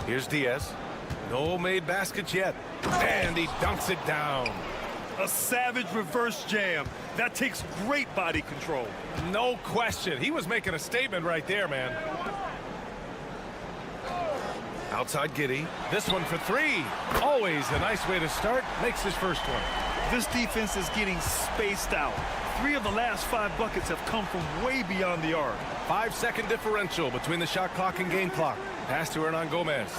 Here's Diaz. No made baskets yet. And he dunks it down. A savage reverse jam. That takes great body control. No question. He was making a statement right there, man. Outside Giddey. This one for 3. Always a nice way to start. Makes his first one. This defense is getting spaced out. 3 of the last 5 buckets have come from way beyond the arc. 5-second differential between the shot clock and game clock. Pass to Hernan Gomez.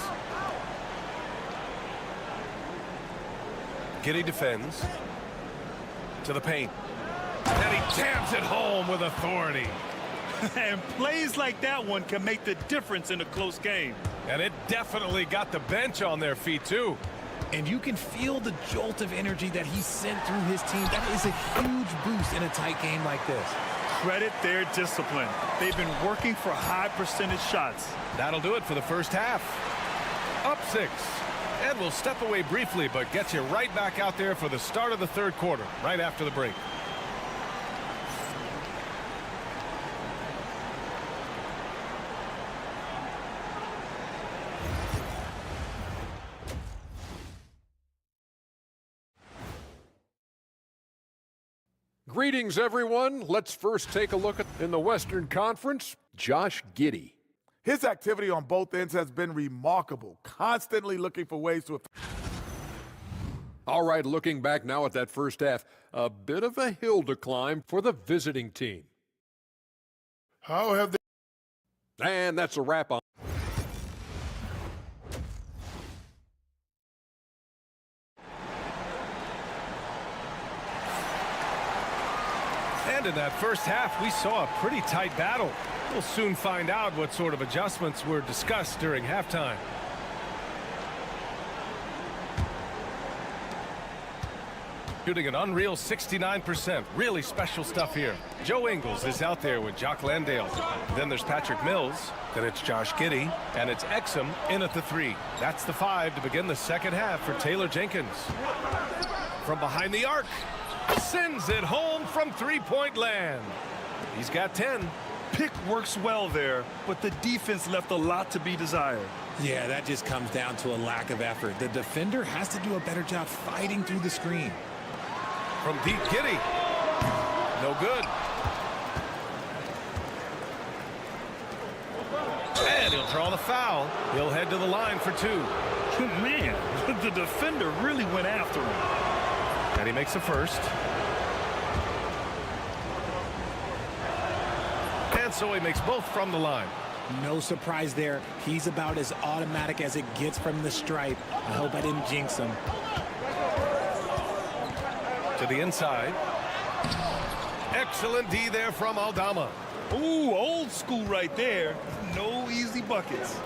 Giddey defends. To the paint. And he jams it home with authority. And plays like that one can make the difference in a close game. And it definitely got the bench on their feet, too. And you can feel the jolt of energy that he sent through his team. That is a huge boost in a tight game like this. Credit their discipline. They've been working for high percentage shots. That'll do it for the first half. Up 6. And we'll step away briefly, but get you right back out there for the start of the third quarter, right after the break. Greetings, everyone. Let's first take a look at, in the Western Conference, Josh Giddey. His activity on both ends has been remarkable, constantly looking for ways to... All right, looking back now at that first half, a bit of a hill to climb for the visiting team. How have they... And that's a wrap on. And in that first half, we saw a pretty tight battle. We'll soon find out what sort of adjustments were discussed during halftime. Shooting an unreal 69%. Really special stuff here. Joe Ingles is out there with Jock Landale. Then there's Patrick Mills. Then it's Josh Giddey. And it's Exum in at the 3. That's the 5 to begin the second half for Taylor Jenkins. From behind the arc. Sends it home from three-point land. He's got 10. Pick works well there, but the defense left a lot to be desired. Yeah, that just comes down to a lack of effort. The defender has to do a better job fighting through the screen. From deep, Giddey. No good. And he'll draw the foul. He'll head to the line for 2. Man, the defender really went after him. And he makes a first. And so he makes both from the line. No surprise there. He's about as automatic as it gets from the stripe. I hope I didn't jinx him. To the inside. Excellent D there from Aldama. Ooh, old school right there. No easy buckets.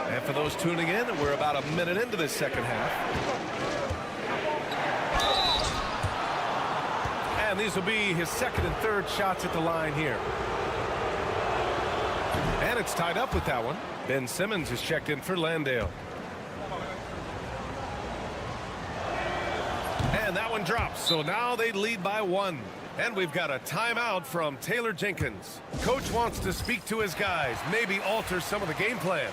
And for those tuning in, we're about a minute into this second half. And these will be his second and third shots at the line here. And it's tied up with that one. Ben Simmons is checked in for Landale. And that one drops, so now they lead by 1. And we've got a timeout from Taylor Jenkins. Coach wants to speak to his guys, maybe alter some of the game plan.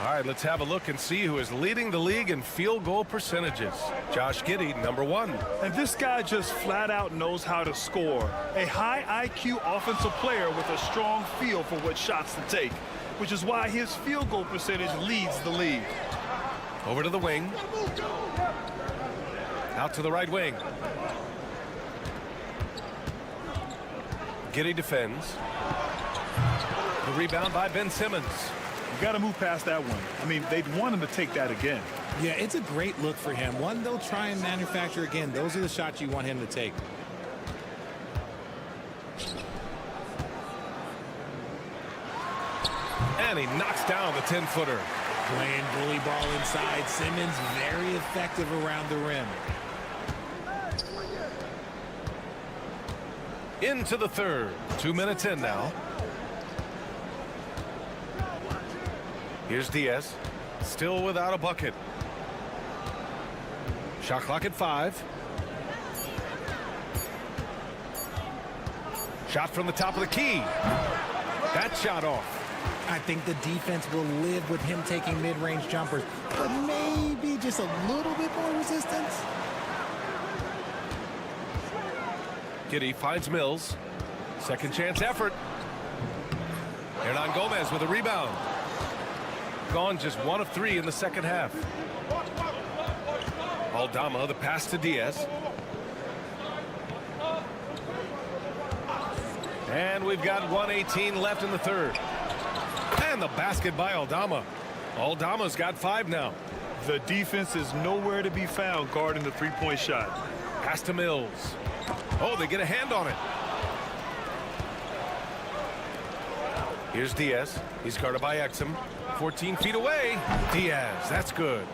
All right, let's have a look and see who is leading the league in field goal percentages. Josh Giddey, number 1. And this guy just flat out knows how to score. A high IQ offensive player with a strong feel for what shots to take, which is why his field goal percentage leads the league. Over to the wing. Out to the right wing. Giddey defends. The rebound by Ben Simmons. You got to move past that one. I mean, they'd want him to take that again. Yeah, it's a great look for him. One they'll try and manufacture again. Those are the shots you want him to take. And he knocks down the 10-footer. Playing bully ball inside. Simmons very effective around the rim. Into the third. 2 minutes in now. Here's Diaz. Still without a bucket. Shot clock at 5. Shot from the top of the key. That shot off. I think the defense will live with him taking mid-range jumpers, but maybe just a little bit more resistance. Giddey finds Mills. Second chance effort. Hernan Gomez with a rebound. Gone just 1 of 3 in the second half. Aldama, the pass to Diaz. And we've got 1:18 left in the third. And the basket by Aldama. Aldama's got 5 now. The defense is nowhere to be found guarding the three-point shot. Pass to Mills. Oh, they get a hand on it. Here's Diaz. He's guarded by Exum. 14 feet away. Diaz, that's good.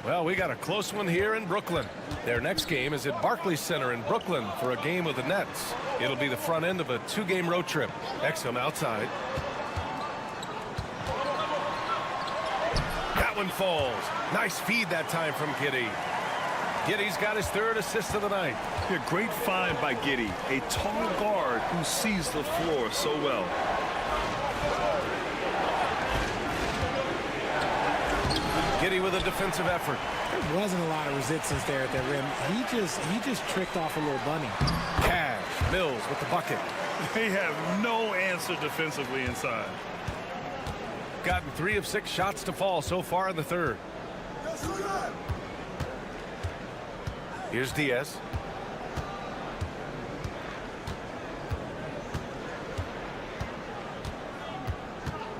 Well, we got a close one here in Brooklyn. Their next game is at Barclays Center in Brooklyn for a game with the Nets. It'll be the front end of a 2-game road trip. Exum outside. That one falls. Nice feed that time from Giddey. Giddey's got his 3rd assist of the night. Yeah, great find by Giddey, a tall guard who sees the floor so well. Giddey with a defensive effort. There wasn't a lot of resistance there at the rim. He just tricked off a little bunny. Cash. Mills with the bucket. They have no answer defensively inside. Gotten 3 of 6 shots to fall so far in the third. Here's Diaz.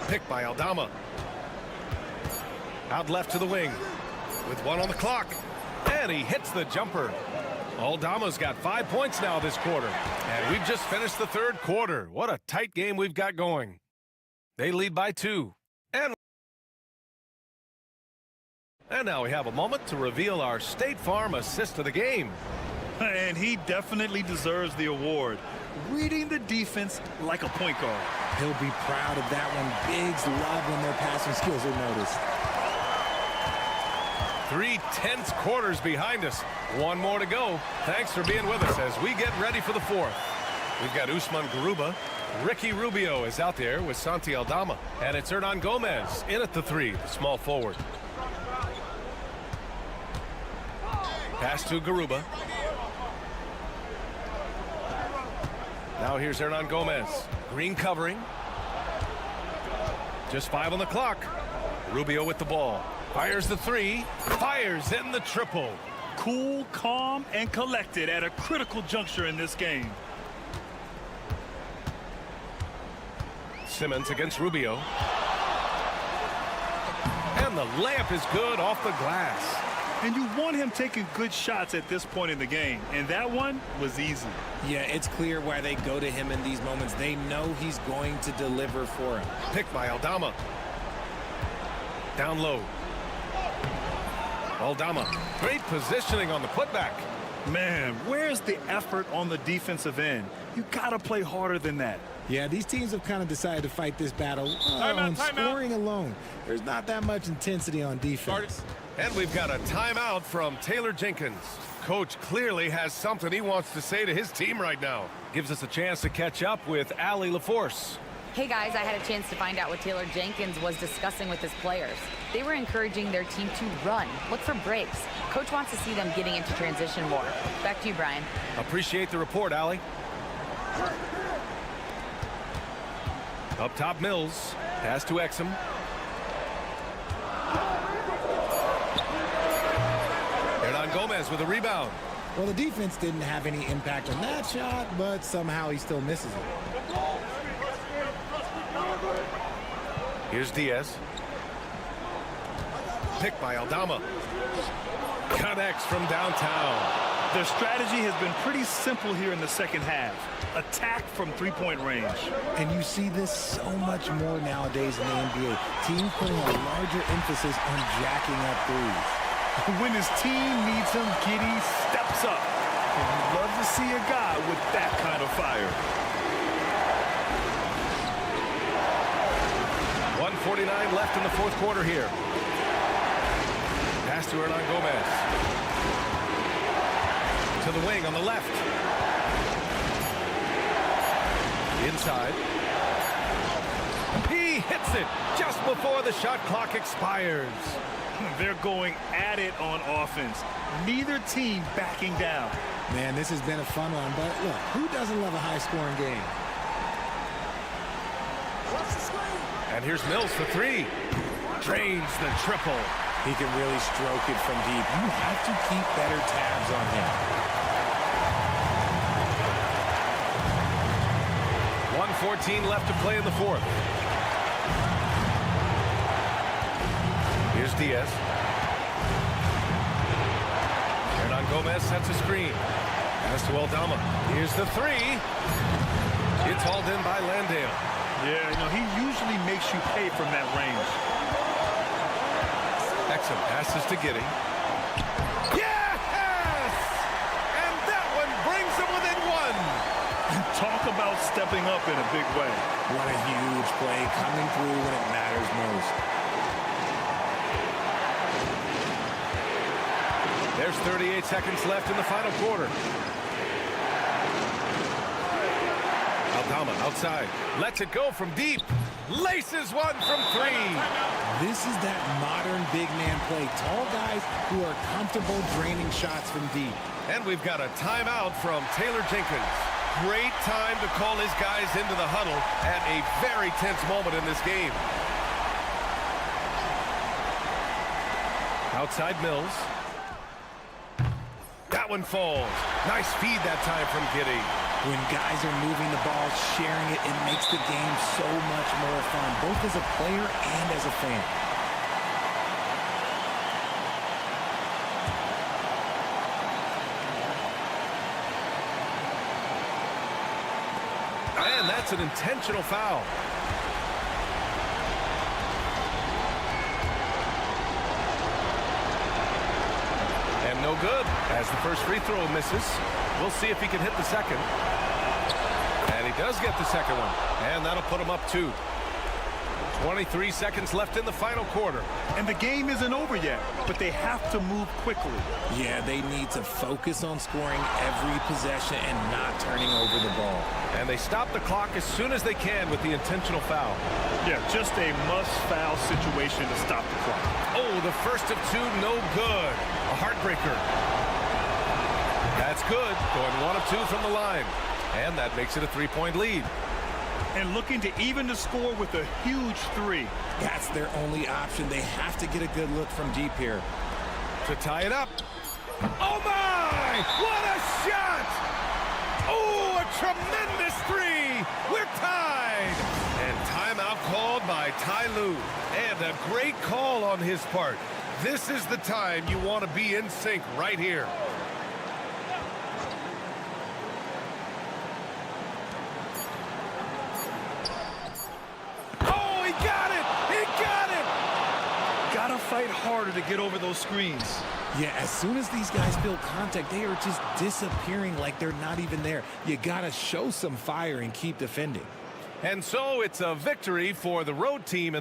Picked by Aldama. Out left to the wing. With 1 on the clock. And he hits the jumper. Aldama's got 5 points now this quarter. And we've just finished the third quarter. What a tight game we've got going. They lead by 2. And now we have a moment to reveal our State Farm assist of the game. And he definitely deserves the award. Reading the defense like a point guard. He'll be proud of that one. Bigs love when their passing skills are noticed. 3 tense quarters behind us. 1 more to go. Thanks for being with us as we get ready for the 4th. We've got Usman Garuba. Ricky Rubio is out there with Santi Aldama. And it's Hernan Gomez in at the 3, the small forward. Pass to Garuba. Now here's Hernan Gomez. Green covering. Just 5 on the clock. Rubio with the ball. Fires the 3. Fires in the triple. Cool, calm, and collected at a critical juncture in this game. Simmons against Rubio. And the layup is good off the glass. And you want him taking good shots at this point in the game. And that one was easy. Yeah, it's clear why they go to him in these moments. They know he's going to deliver for him. Picked by Aldama. Down low. Aldama. Great positioning on the putback. Man, where's the effort on the defensive end? You got to play harder than that. Yeah, these teams have kind of decided to fight this battle on scoring alone. There's not that much intensity on defense. And we've got a timeout from Taylor Jenkins. Coach clearly has something he wants to say to his team right now. Gives us a chance to catch up with Allie LaForce. Hey guys, I had a chance to find out what Taylor Jenkins was discussing with his players. They were encouraging their team to run, look for breaks. Coach wants to see them getting into transition more. Back to you, Brian. Appreciate the report, Allie. Up top, Mills. Pass to Exum. Hernan Gomez with a rebound. Well, the defense didn't have any impact on that shot, but somehow he still misses it. Here's Diaz. pick by Aldama. Connects from downtown. Their strategy has been pretty simple here in the second half. Attack from three-point range. And you see this so much more nowadays in the NBA. Teams putting a larger emphasis on jacking up threes. When his team needs him, Giddey steps up. And you love to see a guy with that kind of fire. 1:49 left in the fourth quarter here. Pass to Hernan Gomez. To the wing on the left. Inside. He hits it just before the shot clock expires. They're going at it on offense. Neither team backing down. Man, this has been a fun one, but look, who doesn't love a high-scoring game? And here's Mills for three. Drains the triple. He can really stroke it from deep. You have to keep better tabs on him. 1:14 left to play in the fourth. Here's Diaz. Hernan Gomez sets a screen. Pass to Aldama. Here's the three. It's hauled in by Landale. Yeah, he usually makes you pay from that range. Exum passes to Giddey. Yes! And that one brings them within one. Talk about stepping up in a big way. What a huge play, coming through when it matters most. There's 38 seconds left in the final quarter. Aldama outside. Lets it go from deep. Laces one from three. This is that modern big man play. Tall guys who are comfortable draining shots from deep. And we've got a timeout from Taylor Jenkins. Great time to call his guys into the huddle at a very tense moment in this game. Outside Mills. That one falls. Nice feed that time from Giddey. When guys are moving the ball, sharing it, it makes the game so much more fun, both as a player and as a fan. And that's an intentional foul. And no good, as the first free throw misses. We'll see if he can hit the second. And he does get the second one. And that'll put him up 2. 23 seconds left in the final quarter. And the game isn't over yet, but they have to move quickly. Yeah, they need to focus on scoring every possession and not turning over the ball. And they stop the clock as soon as they can with the intentional foul. Yeah, just a must-foul situation to stop the clock. Oh, the first of 2, no good. A heartbreaker. That's good. Going 1 of 2 from the line. And that makes it a 3-point lead. And looking to even the score with a huge 3. That's their only option. They have to get a good look from deep here. To tie it up. Oh, my! What a shot! Oh, a tremendous 3! We're tied! And timeout called by Ty Lue. And a great call on his part. This is the time you want to be in sync right here. Fight harder to get over those screens. Yeah, as soon as these guys feel contact, they are just disappearing like they're not even there. You gotta show some fire and keep defending. And so it's a victory for the road team.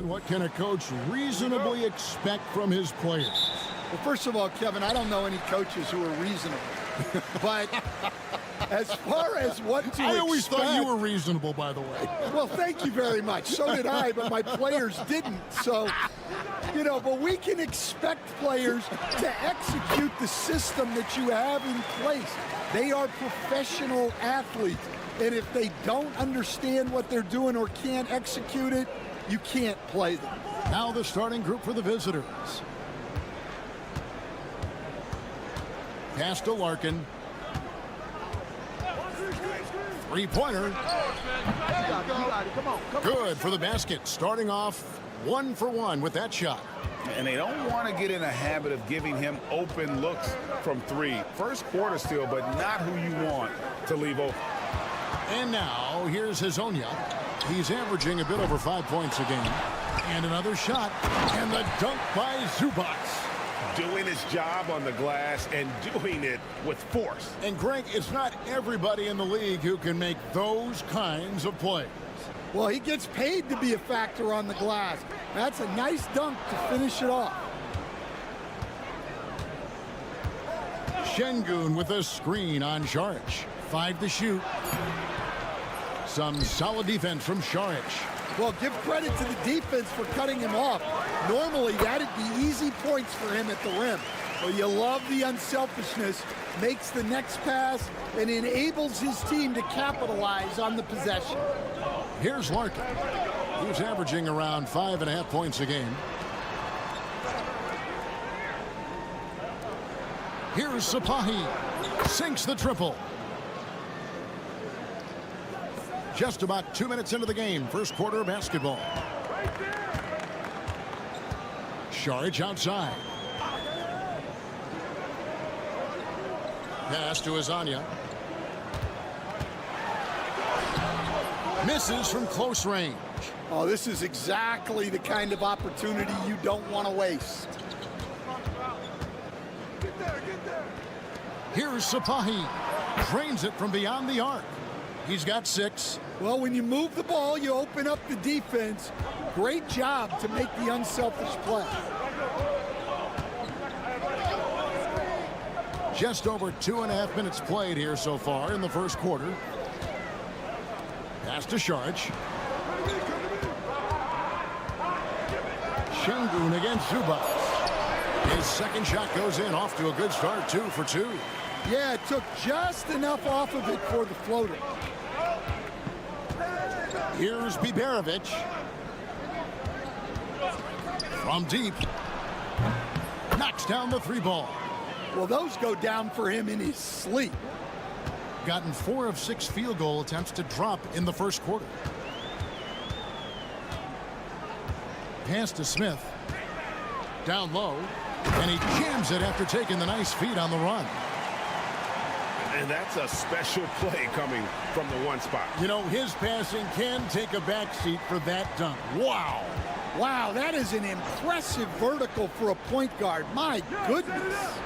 John, what can a coach reasonably expect from his players? Well, first of all, Kevin, I don't know any coaches who are reasonable. But as far as what to expect... I always thought you were reasonable, by the way. Well, thank you very much. So did I, but my players didn't. So, you know, but we can expect players to execute the system that you have in place. They are professional athletes. And if they don't understand what they're doing or can't execute it, you can't play them. Now the starting group for the visitors. Pass to Larkin. Three-pointer. Good for the basket. Starting off 1 for 1 with that shot. And they don't want to get in a habit of giving him open looks from three. First quarter still, but not who you want to leave open. And now here's Hazonia. He's averaging a bit over 5 points a game. And another shot. And the dunk by Zubac. Doing his job on the glass and doing it with force. And Greg, it's not everybody in the league who can make those kinds of plays. Well, he gets paid to be a factor on the glass. That's a nice dunk to finish it off. Şengün with a screen on Šarić. 5 to shoot. Some solid defense from Šarić. Well, give credit to the defense for cutting him off. Normally, that'd be easy points for him at the rim. Well, you love the unselfishness, makes the next pass, and enables his team to capitalize on the possession. Here's Larkin. He's averaging around 5.5 points a game. Here's Sapahi. Sinks the triple. Just about 2 minutes into the game. First quarter basketball. Šarić outside. Pass to Hazonia. Misses from close range. Oh, this is exactly the kind of opportunity you don't want to waste. Here's Sapahi. Drains it from beyond the arc. He's got 6. Well, when you move the ball, you open up the defense. Great job to make the unselfish play. Just over 2.5 minutes played here so far in the first quarter. Pass to Šarić. Şengün against Zubac. His second shot goes in, off to a good start, 2 for 2. Yeah, it took just enough off of it for the floater. Here's Biberovic. From deep. Knocks down the 3 ball. Well, those go down for him in his sleep. Gotten 4 of 6 field goal attempts to drop in the first quarter. Pass to Smith. Down low. And he jams it after taking the nice feed on the run. And that's a special play coming from the one spot. You know, his passing can take a backseat for that dunk. Wow. Wow, that is an impressive vertical for a point guard. My goodness.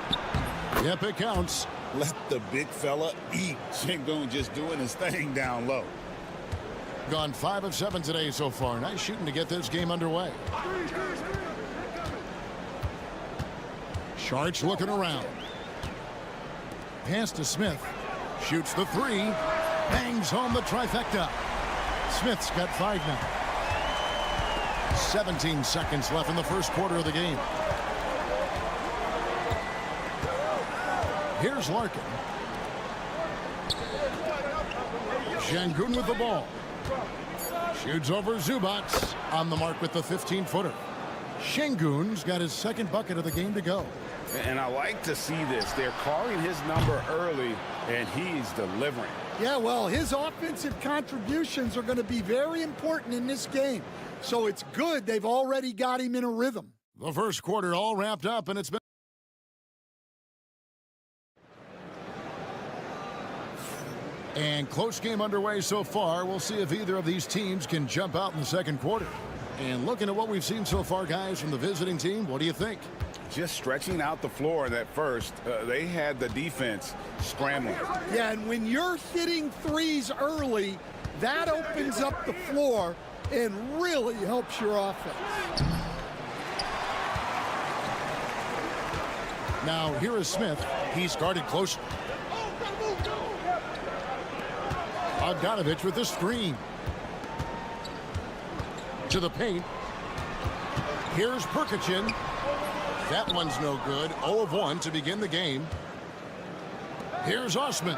Yep, it counts. Let the big fella eat. Şengün just doing his thing down low. Gone 5 of 7 today so far. Nice shooting to get this game underway. Šarić looking around. Pass to Smith. Shoots the 3. Bangs home the trifecta. Smith's got 5 now. 17 seconds left in the first quarter of the game. Here's Larkin. Şengün with the ball. Shoots over Zubac. On the mark with the 15-footer. Şengün's got his second bucket of the game to go. And I like to see this. They're calling his number early, and he's delivering. Yeah, well, his offensive contributions are going to be very important in this game. So it's good they've already got him in a rhythm. The first quarter all wrapped up, and it's been... And close game underway so far. We'll see if either of these teams can jump out in the second quarter. And looking at what we've seen so far, guys, from the visiting team, what do you think? Just stretching out the floor in that first. They had the defense scrambling. Yeah, and when you're hitting threes early, that opens up the floor and really helps your offense. Now, here is Smith. He's guarded close. Bogdanovich with the screen. To the paint. Here's Perkichin. That one's no good. 0 of 1 to begin the game. Here's Osman.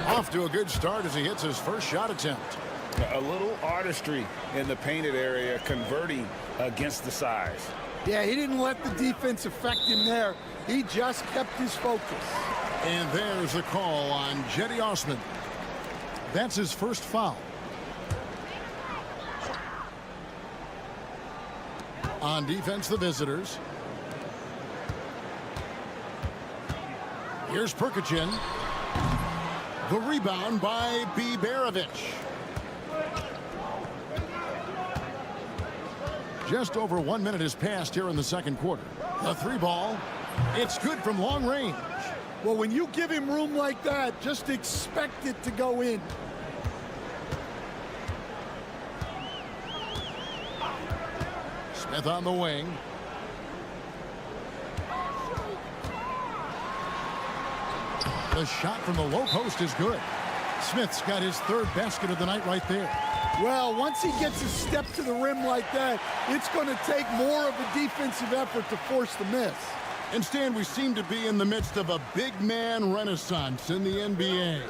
Off to a good start as he hits his first shot attempt. A little artistry in the painted area, converting against the size. Yeah, he didn't let the defense affect him there. He just kept his focus. And there's a call on Jetty Osman. That's his first foul. On defense, the visitors. Here's Perkichin. The rebound by Biberovic. Just over 1 minute has passed here in the second quarter. The three ball. It's good from long range. Well, when you give him room like that, just expect it to go in. Smith on the wing. The shot from the low post is good. Smith's got his third basket of the night right there. Well, once he gets a step to the rim like that, it's going to take more of a defensive effort to force the miss. And Stan, we seem to be in the midst of a big man renaissance in the NBA.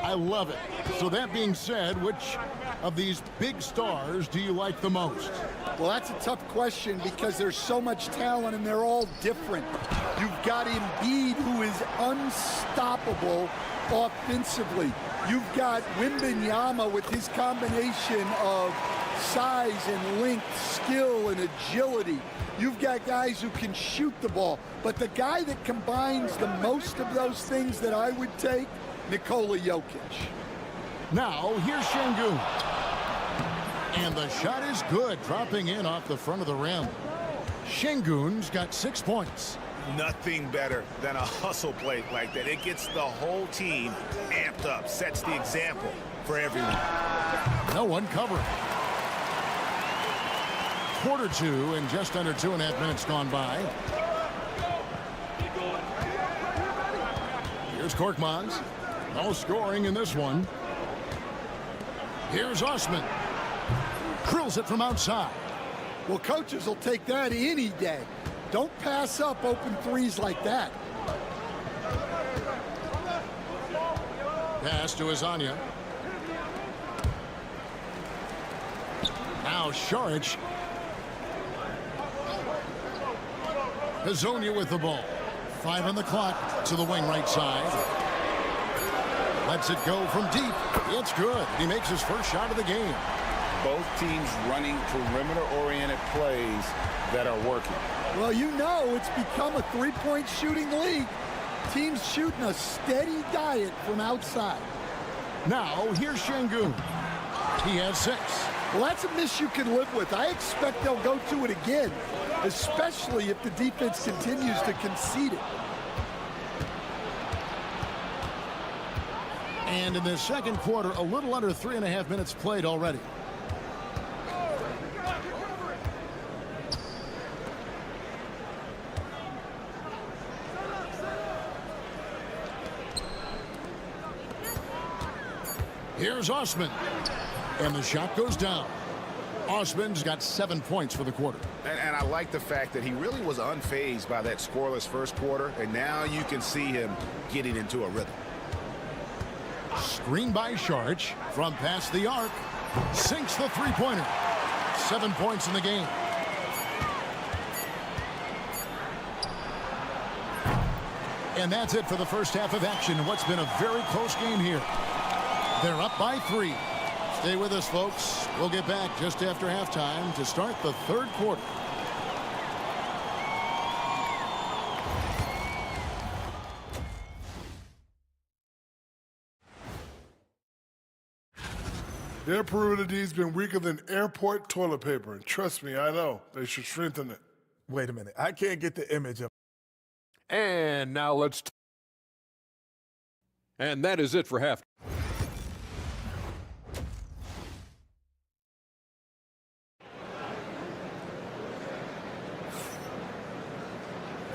I love it. So that being said, which of these big stars do you like the most? Well, that's a tough question because there's so much talent and they're all different. You've got Embiid, who is unstoppable offensively. You've got Wembanyama with his combination of size and length, skill and agility. You've got guys who can shoot the ball. But the guy that combines the most of those things that I would take, Nikola Jokic. Now, here's Şengün. And the shot is good, dropping in off the front of the rim. Şengün's got 6 points. Nothing better than a hustle play like that. It gets the whole team amped up, sets the example for everyone. No one covering. Quarter two, and just under 2.5 minutes gone by. Here's Korkmaz. No scoring in this one. Here's Osman. Drills it from outside. Well, coaches will take that any day. Don't pass up open threes like that. Pass to Azania. Now Šarić. Hazonia with the ball. 5 on the clock to the wing right side. Lets it go from deep. It's good. He makes his first shot of the game. Both teams running perimeter-oriented plays that are working. Well, you know it's become a three-point shooting league. Teams shooting a steady diet from outside. Now, here's Şengün. He has 6. Well, that's a miss you can live with. I expect they'll go to it again, especially if the defense continues to concede it. And in the second quarter, a little under 3.5 minutes played already. Here's Osman. And the shot goes down. Osman's got 7 points for the quarter. And I like the fact that he really was unfazed by that scoreless first quarter, and now you can see him getting into a rhythm. Screen by Šarić from past the arc. Sinks the three-pointer. 7 points in the game. And that's it for the first half of action in what's been a very close game here. They're up by 3. Stay with us, folks. We'll get back just after halftime to start the third quarter. Their perimeter D's been weaker than airport toilet paper. And trust me, I know. They should strengthen it. Wait a minute. I can't get the image of. And now let's. And that is it for half.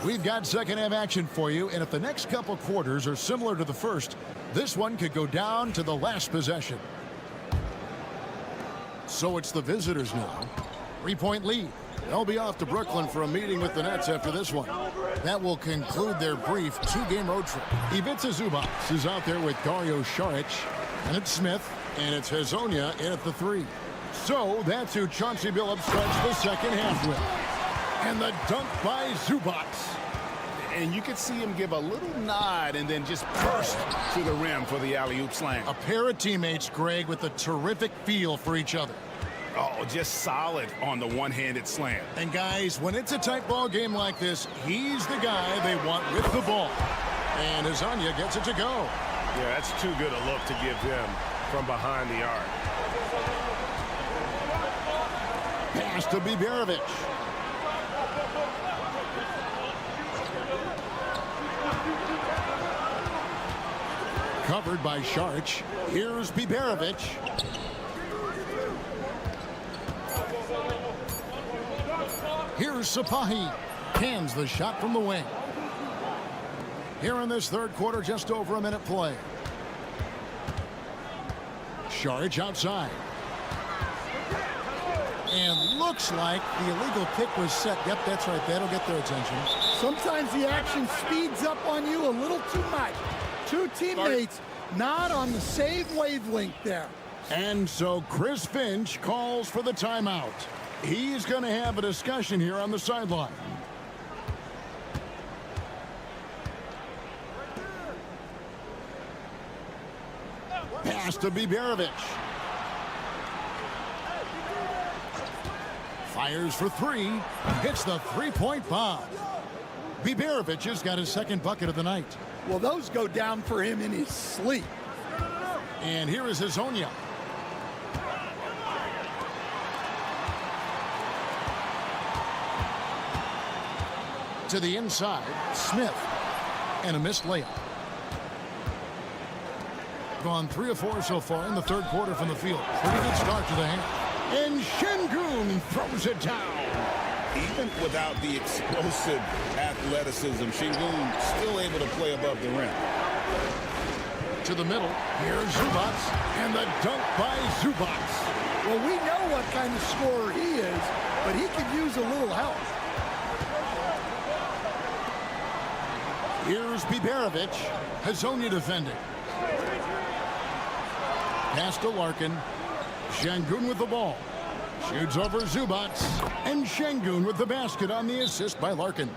We've got second half action for you, and if the next couple quarters are similar to the first, this one could go down to the last possession. So it's the visitors now. 3-point lead. They'll be off to Brooklyn for a meeting with the Nets after this one. That will conclude their brief two-game road trip. Ivica Zubac is out there with Dario Saric, and it's Smith, and it's Hezonja in at the 3. So that's who Chauncey Billups starts the second half with. And the dunk by Zubac. And you could see him give a little nod and then just burst to the rim for the alley-oop slam. A pair of teammates, Greg, with a terrific feel for each other. Oh, just solid on the one-handed slam. And guys, when it's a tight ball game like this, he's the guy they want with the ball. And Hezonja gets it to go. Yeah, that's too good a look to give him from behind the arc. Pass to Biberovic. Covered by Saric. Here's Biberovic. Here's Sapahi. Hands the shot from the wing. Here in this third quarter, just over a minute play. Saric outside. And looks like the illegal kick was set. Yep, that's right. That'll get their attention. Sometimes the action speeds up on you a little too much. Two teammates not on the same wavelength there. And so Chris Finch calls for the timeout. He's going to have a discussion here on the sideline. Pass to Biberovic. Fires for 3. Hits the three-point bomb. Biberovic has got his second bucket of the night. Well, those go down for him in his sleep. And here is Hezonja. To the inside, Smith. And a missed layup. Gone 3 of 4 so far in the third quarter from the field. Pretty good start to the half. And Şengün throws it down. Even without the explosive athleticism, Şengün still able to play above the rim. To the middle, here's Zubac, and the dunk by Zubac. Well, we know what kind of scorer he is, but he could use a little help. Here's Biberovic, Hezonja defending. Pass to Larkin. Şengün with the ball. Shoots over Zubac. And Şengün with the basket on the assist by Larkin.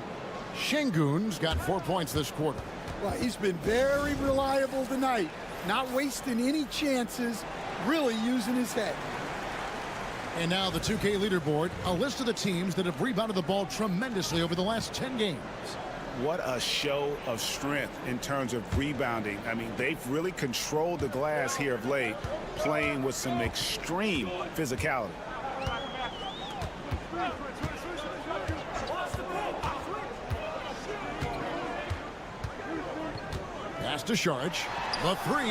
Şengün's got 4 points this quarter. Well, he's been very reliable tonight. Not wasting any chances. Really using his head. And now the 2K leaderboard. A list of the teams that have rebounded the ball tremendously over the last 10 games. What a show of strength in terms of rebounding. I mean, they've really controlled the glass here of late, playing with some extreme physicality. Pass to Saric. The 3.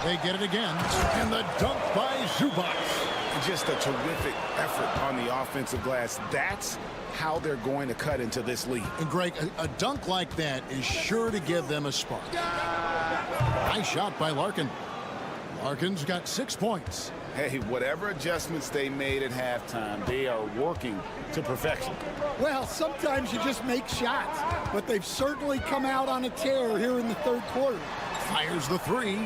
They get it again. And the dunk by Zubac. Just a terrific effort on the offensive glass. That's how they're going to cut into this league. And Greg, a dunk like that is sure to give them a spark. Nice shot by Larkin. Larkin's got 6 points. Hey, whatever adjustments they made at halftime, they are working to perfection. Well, sometimes you just make shots, but they've certainly come out on a tear here in the third quarter. Fires the 3.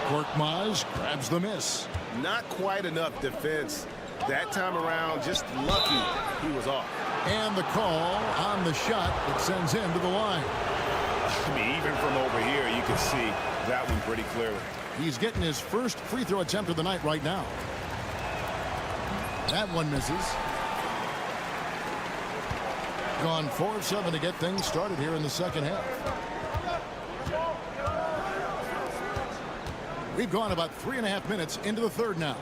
Korkmaz grabs the miss. Not quite enough defense that time around. Just lucky he was off. And the call on the shot that sends him to the line. I mean, even from over here, you can see that one pretty clearly. He's getting his first free throw attempt of the night right now. That one misses. Gone 4 of 7 to get things started here in the second half. We've gone about 3.5 minutes into the third now.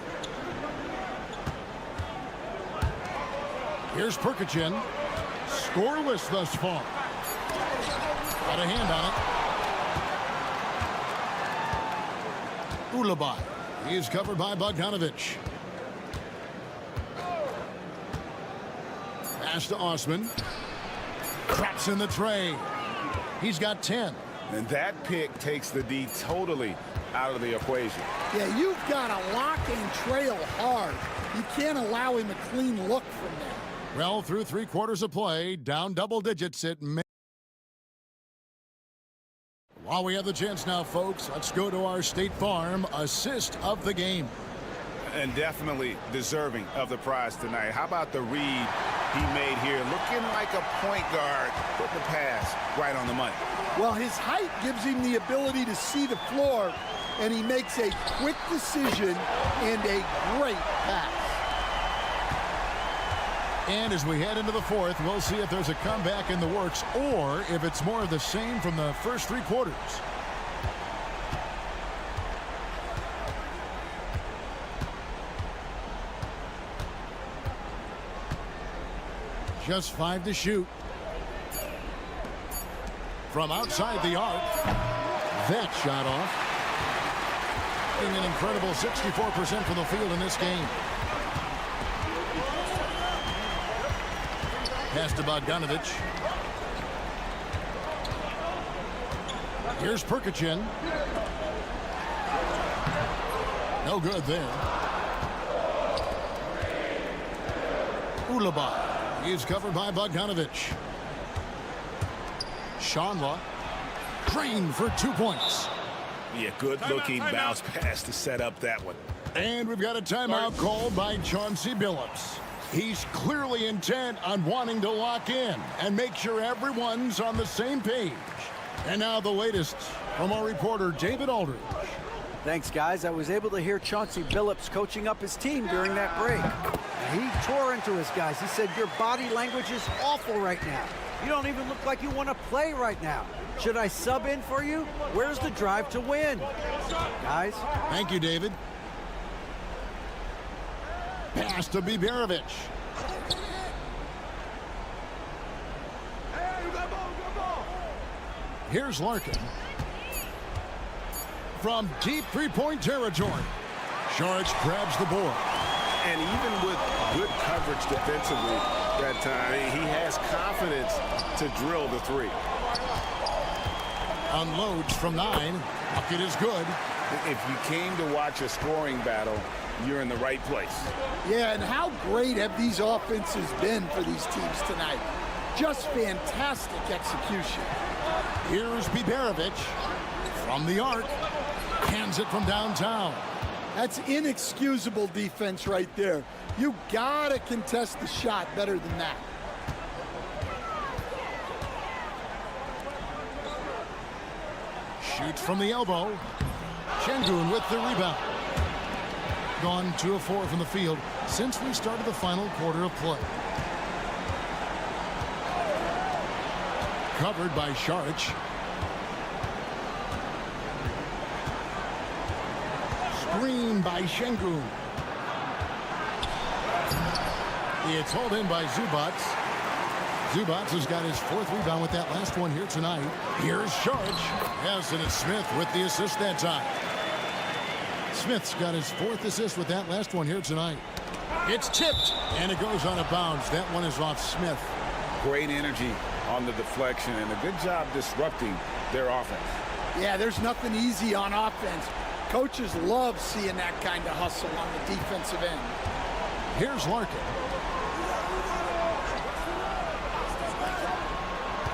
Here's Perkichin. Scoreless thus far. Got a hand on it. Ulabai. He's covered by Bogdanovic. Pass to Osman. Traps in the tray. He's got 10. And that pick takes the D totally out of the equation. Yeah, you've got to lock and trail hard. You can't allow him a clean look from there. Well, through 3 quarters of play, down double digits at mid. While we have the chance now, folks, let's go to our State Farm assist of the game. And definitely deserving of the prize tonight. How about the read he made here? Looking like a point guard, putting the pass right on the money. Well, his height gives him the ability to see the floor, and he makes a quick decision and a great pass. And as we head into the fourth, we'll see if there's a comeback in the works or if it's more of the same from the first 3 quarters. Just 5 to shoot. From outside the arc. That shot off. Getting an incredible 64% from the field in this game. Pass to Bogdanovich. Here's Perkichin. No good there. Ulaba. He's covered by Bogdanovich. Shanla. Crane for 2 points. Yeah, good-looking bounce pass to set up that one. And we've got a timeout called by Chauncey Billups. He's clearly intent on wanting to lock in and make sure everyone's on the same page. And now the latest from our reporter, David Aldridge. Thanks, guys. I was able to hear Chauncey Billups coaching up his team during that break. He tore into his guys. He said, your body language is awful right now. You don't even look like you want to play right now. Should I sub in for you? Where's the drive to win? Guys? Thank you, David. Pass to Biberovic. Here's Larkin. From deep 3-point territory. Saric grabs the board. And even with good coverage defensively that time, he has confidence to drill the 3. Unloads from 9. Bucket is good. If you came to watch a scoring battle, you're in the right place. Yeah, and how great have these offenses been for these teams tonight? Just fantastic execution. Here's Biberovic from the arc. Hands it from downtown. That's inexcusable defense right there. You gotta contest the shot better than that. Shoots from the elbow. Şengün with the rebound. Gone 2 of 4 from the field since we started the final quarter of play. Covered by Saric. Screen by Şengün. It's hauled in by Zubac. Zubac has got his 4th rebound with that last one here tonight. Here's Saric. Yes, and it's Smith with the assist that time. Smith's got his 4th assist with that last one here tonight. It's tipped, and it goes on a bounce. That one is off Smith. Great energy on the deflection, and a good job disrupting their offense. Yeah, there's nothing easy on offense. Coaches love seeing that kind of hustle on the defensive end. Here's Larkin.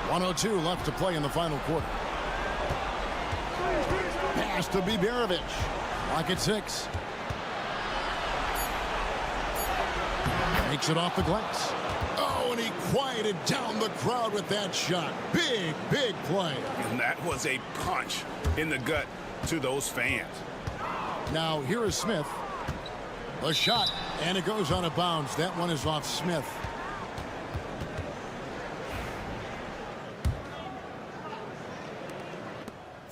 1:02 left to play in the final quarter. Pass to Biberovic. Lock at 6. Makes it off the glass. Oh, and he quieted down the crowd with that shot. Big, big play. And that was a punch in the gut to those fans. Now, here is Smith. The shot, and it goes on a bounce. That one is off Smith.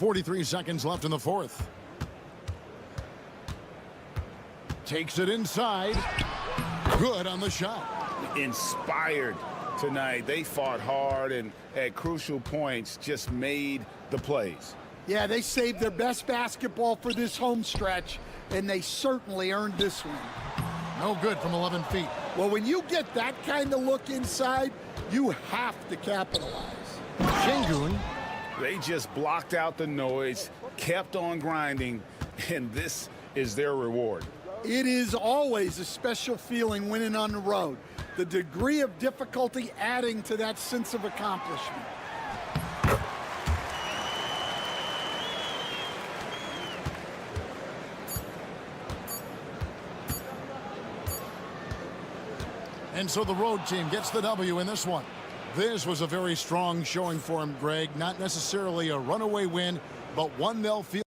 .43 seconds left in the fourth. Takes it inside. Good on the shot. Inspired tonight. They fought hard and at crucial points just made the plays. Yeah, they saved their best basketball for this home stretch, and they certainly earned this one. No good from 11 feet. Well, when you get that kind of look inside, you have to capitalize. Şengün. They just blocked out the noise, kept on grinding, and this is their reward. It is always a special feeling winning on the road. The degree of difficulty adding to that sense of accomplishment. And so the road team gets the W in this one. This was a very strong showing for him, Greg. Not necessarily a runaway win, but one they'll feel.